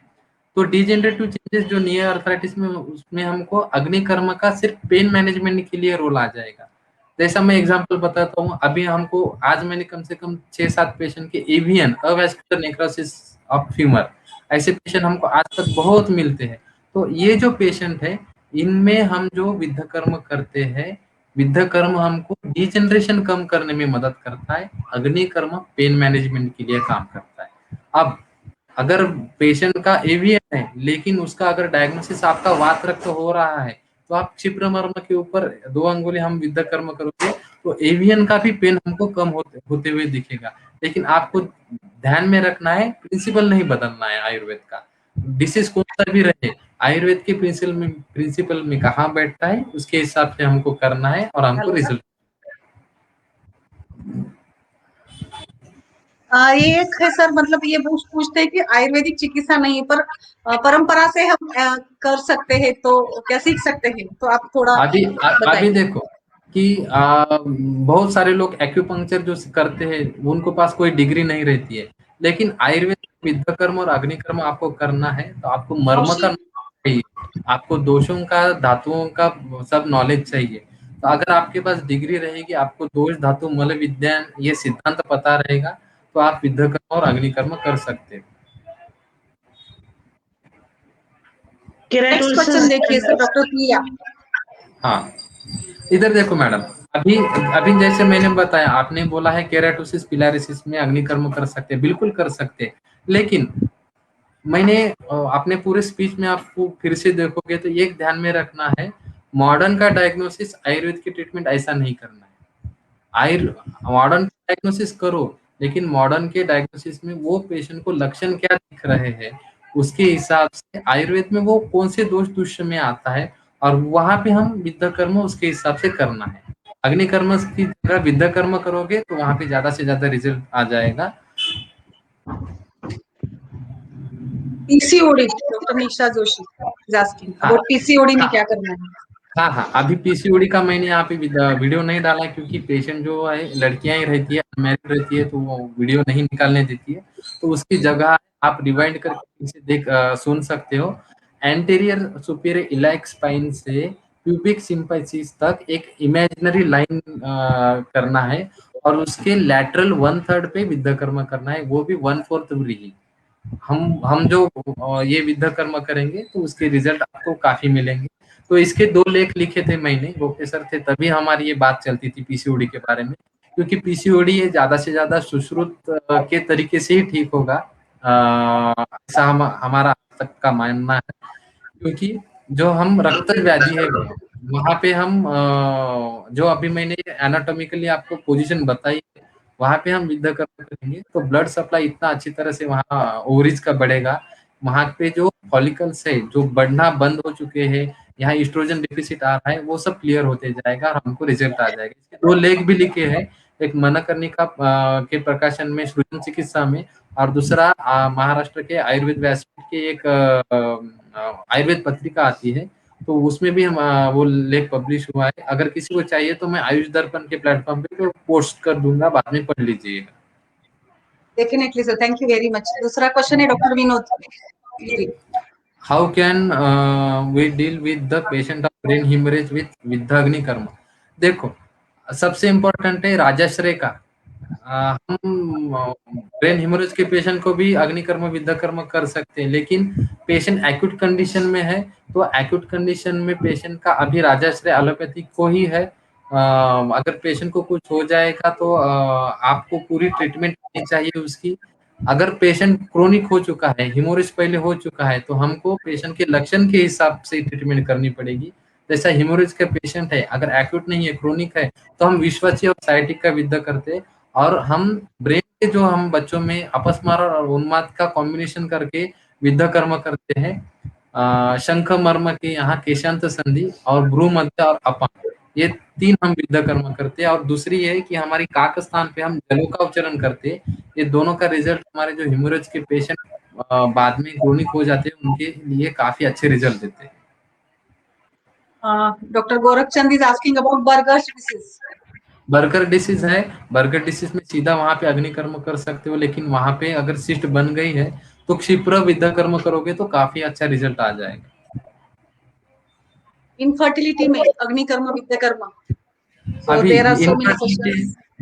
तो डीजेनरेटिव चेंजेस जो नी अर्थराइटिस में, उसमें हमको अग्निकर्म का सिर्फ पेन मैनेजमेंट के लिए रोल आ जाएगा। जैसा मैं एग्जांपल बताता हूँ, अभी हमको आज मैंने कम से कम 6-7 पेशेंट के एवियन अवैस्कुलर नेक्रोसिस ऑफ फीमर, ऐसे पेशेंट हमको आज तक बहुत मिलते हैं। तो ये जो पेशेंट है, इनमें हम जो विद्या कर्म करते हैं, विद्या कर्म हमको डिजेनरेशन कम करने में मदद करता है, अग्निकर्म पेन मैनेजमेंट के लिए काम करता है। अब अगर पेशेंट का एवियन है लेकिन उसका अगर डायग्नोसिस आपका वात रक्त हो रहा है, तो आप क्षिप्र मर्म के ऊपर 2 अंगुली हम विद्या कर्म करोगे तो एवियन का भी पेन हमको कम होते हुए दिखेगा। लेकिन आपको ध्यान में रखना है, प्रिंसिपल नहीं बदलना है आयुर्वेद का। डिसीज कौन सा भी रहे, आयुर्वेद के प्रिंसिपल में कहाँ बैठता है उसके हिसाब से हमको करना है और हमको रिजल्ट। ये एक है सर, मतलब ये पूछते हैं कि आयुर्वेदिक चिकित्सा नहीं पर परंपरा से हम कर सकते हैं, तो क्या सीख सकते हैं? तो आप थोड़ा अभी देखो कि बहुत सारे लोग एक्यूपंक्चर जो करते हैं उनको पास कोई डिग्री नहीं रहती है, लेकिन आयुर्वेद विद्या कर्म और अग्निकर्म आपको करना है तो आपको मर्म करना चाहिए। आपको दोषों का, धातुओं का सब नॉलेज चाहिए। तो अगर आपके पास डिग्री रहेगी, आपको दोष, धातु, मल विज्ञान ये सिद्धांत पता रहेगा, तो आप विद्ध कर्म और अग्निकर्म कर सकते हो। नेक्स्ट क्वेश्चन देखिए सर, डॉक्टर प्रिया। हाँ, इधर देखो मैडम, अभी अभी जैसे मैंने बताया, आपने बोला है केराटोसिस पिलारिसिस में अग्निकर्म कर सकते हैं, बिल्कुल कर सकते हैं। लेकिन मैंने अपने पूरे स्पीच में आपको फिर से देखोगे तो एक ध्यान में रखना है, मॉडर्न का डायग्नोसिस आयुर्वेद की ट्रीटमेंट ऐसा नहीं करना है। मॉडर्न डायग्नोसिस करो, लेकिन मॉडर्न के डायग्नोसिस में वो पेशेंट को लक्षण क्या दिख रहे हैं, उसके हिसाब से आयुर्वेद में वो कौन से दोष दुष्य में आता है, और वहां पे हम विद्ध कर्म उसके हिसाब से करना है। अग्निकर्म की जगह विद्ध कर्म करोगे तो वहां पे ज्यादा से ज्यादा रिजल्ट आ जाएगा। PCOD, doctor Nisha Joshi is asking about PCOD में क्या करना है। हाँ हाँ, अभी पीसीओडी का मैंने यहाँ पे वीडियो नहीं डाला, क्योंकि पेशेंट जो है लड़कियां ही रहती है, अनमैरिड रहती है, तो वो वीडियो नहीं निकालने देती है। तो उसकी जगह आप रिवाइंड करके इसे सुन सकते हो। एंटीरियर सुपीरियर इलाइक स्पाइन से प्यूबिक सिंपैथीज तक एक इमेजिनरी लाइन करना है, और उसके लैटरल 1/3 पे विद्ध कर्म करना है, वो भी 1/4 व्रीहि। हम जो ये विद्ध कर्म करेंगे तो उसके रिजल्ट आपको काफी मिलेंगे। तो इसके 2 लेख लिखे थे मैंने, गोपे सर थे तभी हमारी ये बात चलती थी पीसीओडी के बारे में, क्योंकि पीसीओडी ये ज्यादा से ज्यादा सुश्रुत के तरीके से ही ठीक होगा, ऐसा हमारा आज तक का मानना है। क्योंकि जो हम रक्त व्याधि है वहां पे हम जो अभी मैंने एनाटॉमिकली आपको पोजीशन बताई, वहां पे हम विद्ध कर्म करेंगे तो ब्लड सप्लाई इतना अच्छी तरह से वहाँ ओवरीज का बढ़ेगा। वहां पे जो फॉलिकल्स है जो बढ़ना बंद हो चुके हैं, यहाँ एस्ट्रोजन डेफिसिट आ रहा है, वो सब क्लियर होते जाएगा और हमको रिजल्ट आ जाएगा। इसके 2 लेख भी लिखे हैं, एक मनकर्णिका के प्रकाशन में सृजन चिकित्सा में, और दूसरा महाराष्ट्र के आयुर्वेद व्यासपीठ के एक आयुर्वेद पत्रिका आती है, तो उसमें भी हम वो लेख पब्लिश हुआ है। अगर किसी को चाहिए तो मैं आयुष दर्पण के प्लेटफॉर्म पे पोस्ट कर दूंगा, बाद में पढ़ लीजिएगा। Definitely sir, thank you very much. दूसरा क्वेश्चन है doctor Vinod. How can we deal with the patient of brain haemorrhage with agnikarma? देखो, सबसे इम्पोर्टेंट है राजाश्रय का। हम ब्रेन हेमरेज के पेशेंट को भी अग्निकर्म विद्ध कर्म कर सकते हैं, लेकिन पेशेंट एक्यूट कंडीशन में है तो एक्यूट कंडीशन में पेशेंट का अभी राजाश्रय एलोपैथिक को ही है। अगर पेशेंट को कुछ हो जाएगा तो आपको पूरी ट्रीटमेंट करनी चाहिए उसकी। अगर पेशेंट क्रोनिक हो चुका है, हेमोरेज पहले हो चुका है, तो हमको पेशेंट के लक्षण के हिसाब से ट्रीटमेंट करनी पड़ेगी। जैसा हेमोरेज का पेशेंट है, अगर एक्यूट नहीं है, क्रोनिक है, तो हम विश्वचीय और साइटिक का विद्ध करते हैं, और हम ब्रेन के जो हम बच्चों में अपस्मार और उन्माद का कॉम्बिनेशन करके विद्ध कर्म करते हैं। शंख मर्म के यहाँ केशांत संधि और भ्रू मध्य और अपान, ये 3 हम विद्ध कर्म करते हैं। और दूसरी है कि हमारी काक स्थान पे हम जलों का उच्चारण करते हैं। ये दोनों का रिजल्ट हमारे जो हेमोरेज के पेशेंट बाद में क्रोनिक हो जाते हैं उनके लिए काफी अच्छे रिजल्ट देते हैं। Doctor Gorakhchand is asking about Buerger's disease. Buerger disease है, बर्गर डिसीज में सीधा वहां पे अग्निकर्म कर सकते हो, लेकिन वहां पे अगर सिस्ट बन गई है तो क्षिप्र विद्ध कर्म करोगे तो काफी अच्छा रिजल्ट आ जाएगा। इनफर्टिलिटी में अग्निकर्म विद्ध कर्म, अभी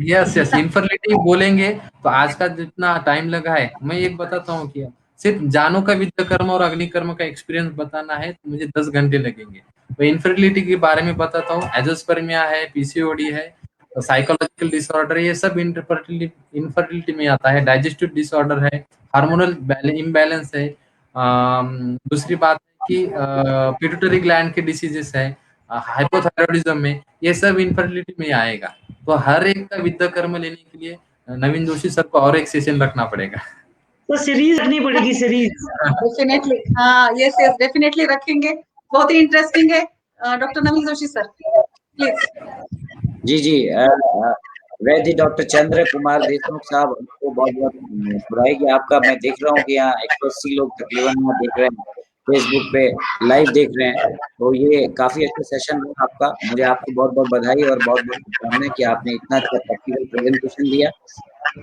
यस इनफर्टिलिटी बोलेंगे तो आज का जितना टाइम लगा है, मैं एक बताता हूँ कि सिर्फ जानों का विद्ध कर्म और अग्निकर्म का एक्सपीरियंस बताना है तो मुझे 10 घंटे लगेंगे। मैं इनफर्टिलिटी के बारे में बताता हूँ, एजोस्पर्मिया है, पीसीओडी है, साइकोलॉजिकल डिसऑर्डर, ये सब इनफर्टिलिटी में आता है। डाइजेस्टिव डिसऑर्डर है, हार्मोनल इम्बैलेंस है, दूसरी बात है कि पिट्यूटरी ग्लैंड के डिसीजेस है, हाइपोथायरॉइडिज्म में, ये सब इनफर्टिलिटी में आएगा। तो हर एक का विद्ध कर्म लेने के लिए नवीन जोशी सर को और एक सेशन रखना पड़ेगा। तो सीरीज रखनी पड़ेगी, सीरीज। डेफिनेटली, हाँ यस यस डेफिनेटली रखेंगे, बहुत ही इंटरेस्टिंग है। Doctor Naveen Joshi sir please. जी वैद्य डॉक्टर चंद्र कुमार देशमुख साहब को बहुत बहुत बधाई कि आपका, मैं देख रहा हूँ कि यहाँ 180 लोग तकरीबन यहाँ देख रहे हैं, फेसबुक पे लाइव देख रहे हैं, तो ये काफी अच्छा सेशन है आपका। मुझे आपको बहुत बहुत बधाई और बहुत बहुत शुभकामनाएं कि आपने इतना अच्छा प्रैक्टिकल प्रेजेंटेशन दिया।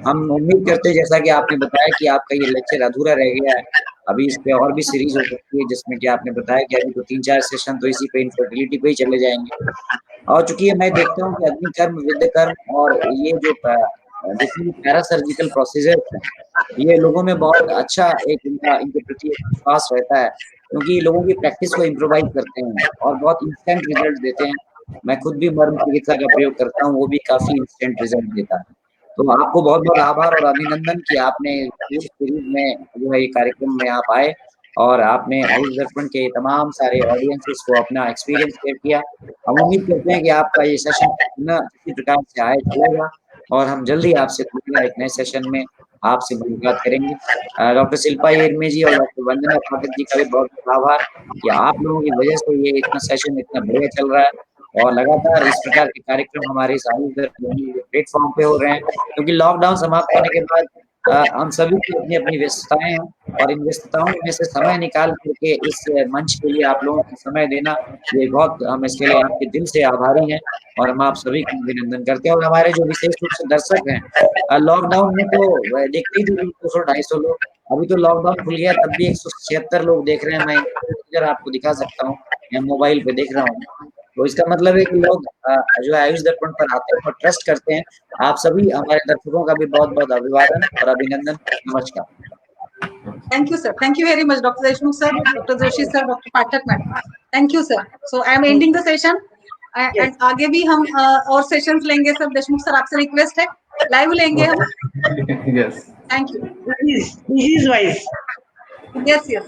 हम उम्मीद करते हैं जैसा कि आपने बताया कि आपका ये लेक्चर अधूरा रह गया है, अभी इस पे और भी सीरीज हो सकती है, जिसमें कि आपने बताया कि अभी तो 3-4 सेशन तो इसी पे इनफर्टिलिटी पे ही चले जाएंगे। और चूंकि ये मैं देखता हूँ कि अग्नि कर्म, विद्य कर्म और ये जो जितनी भी पैरासर्जिकल प्रोसीजर है, ये लोगों में बहुत अच्छा एक इनके प्रति विश्वास रहता है, क्योंकि लोगों की प्रैक्टिस को इम्प्रोवाइज करते हैं और बहुत इंस्टेंट रिजल्ट देते हैं। मैं खुद भी मर्म चिकित्सा का प्रयोग करता हूँ, वो भी काफी इंस्टेंट रिजल्ट देता है। तो आपको बहुत बहुत आभार और अभिनंदन कि आपने इस सीरीज में जो है ये कार्यक्रम में आप आए और आपने आयुष दर्पण के तमाम सारे ऑडियंसेस को अपना एक्सपीरियंस शेयर किया। हम उम्मीद करते हैं कि आपका ये सेशन इसी प्रकार से आए चलेगा और हम जल्दी आपसे एक नए सेशन में आपसे मुलाकात करेंगे। डॉक्टर शिल्पा हिरमे जी और डॉक्टर वंदना पाठक जी का भी बहुत बहुत आभार कि आप लोगों की वजह से ये इतना सेशन इतना बढ़िया चल रहा है और लगातार इस प्रकार के कार्यक्रम हमारे इस आयुष प्लेटफॉर्म पे हो रहे हैं, क्योंकि लॉकडाउन समाप्त होने के बाद हम सभी की अपनी अपनी व्यस्तताएं हैं और इन व्यस्तताओं में से समय निकाल करके इस मंच के लिए आप लोगों को समय देना, ये बहुत हम इसके लिए आपके दिल से आभारी हैं और हम आप सभी का अभिनंदन करते हैं। और हमारे जो विशेष रूप से दर्शक हैं, लॉकडाउन में तो देखते ही थे 200-250 लोग, अभी तो लॉकडाउन खुल गया तब भी 176 लोग देख रहे हैं। मैं इधर आपको दिखा सकता हूँ, मैं मोबाइल पे देख रहा हूँ। तो इसका मतलब है कि लोग जो है आयुष दर्पण पर आते हैं और ट्रस्ट करते हैं। आप सभी हमारे दर्शकों का भी बहुत बहुत अभिवादन और अभिनंदन। नमस्कार। Thank you, sir. Thank you very much, Dr. Deshmukh sir, Dr. Joshi sir, Dr. Pathak madam. Thank you, sir. So I am ending the session. And आगे भी हम और सेशंस लेंगे सर। देशमुख सर आपसे रिक्वेस्ट है, लाइव लेंगे हम। Yes. Thank you. Please, wise. Yes, yes.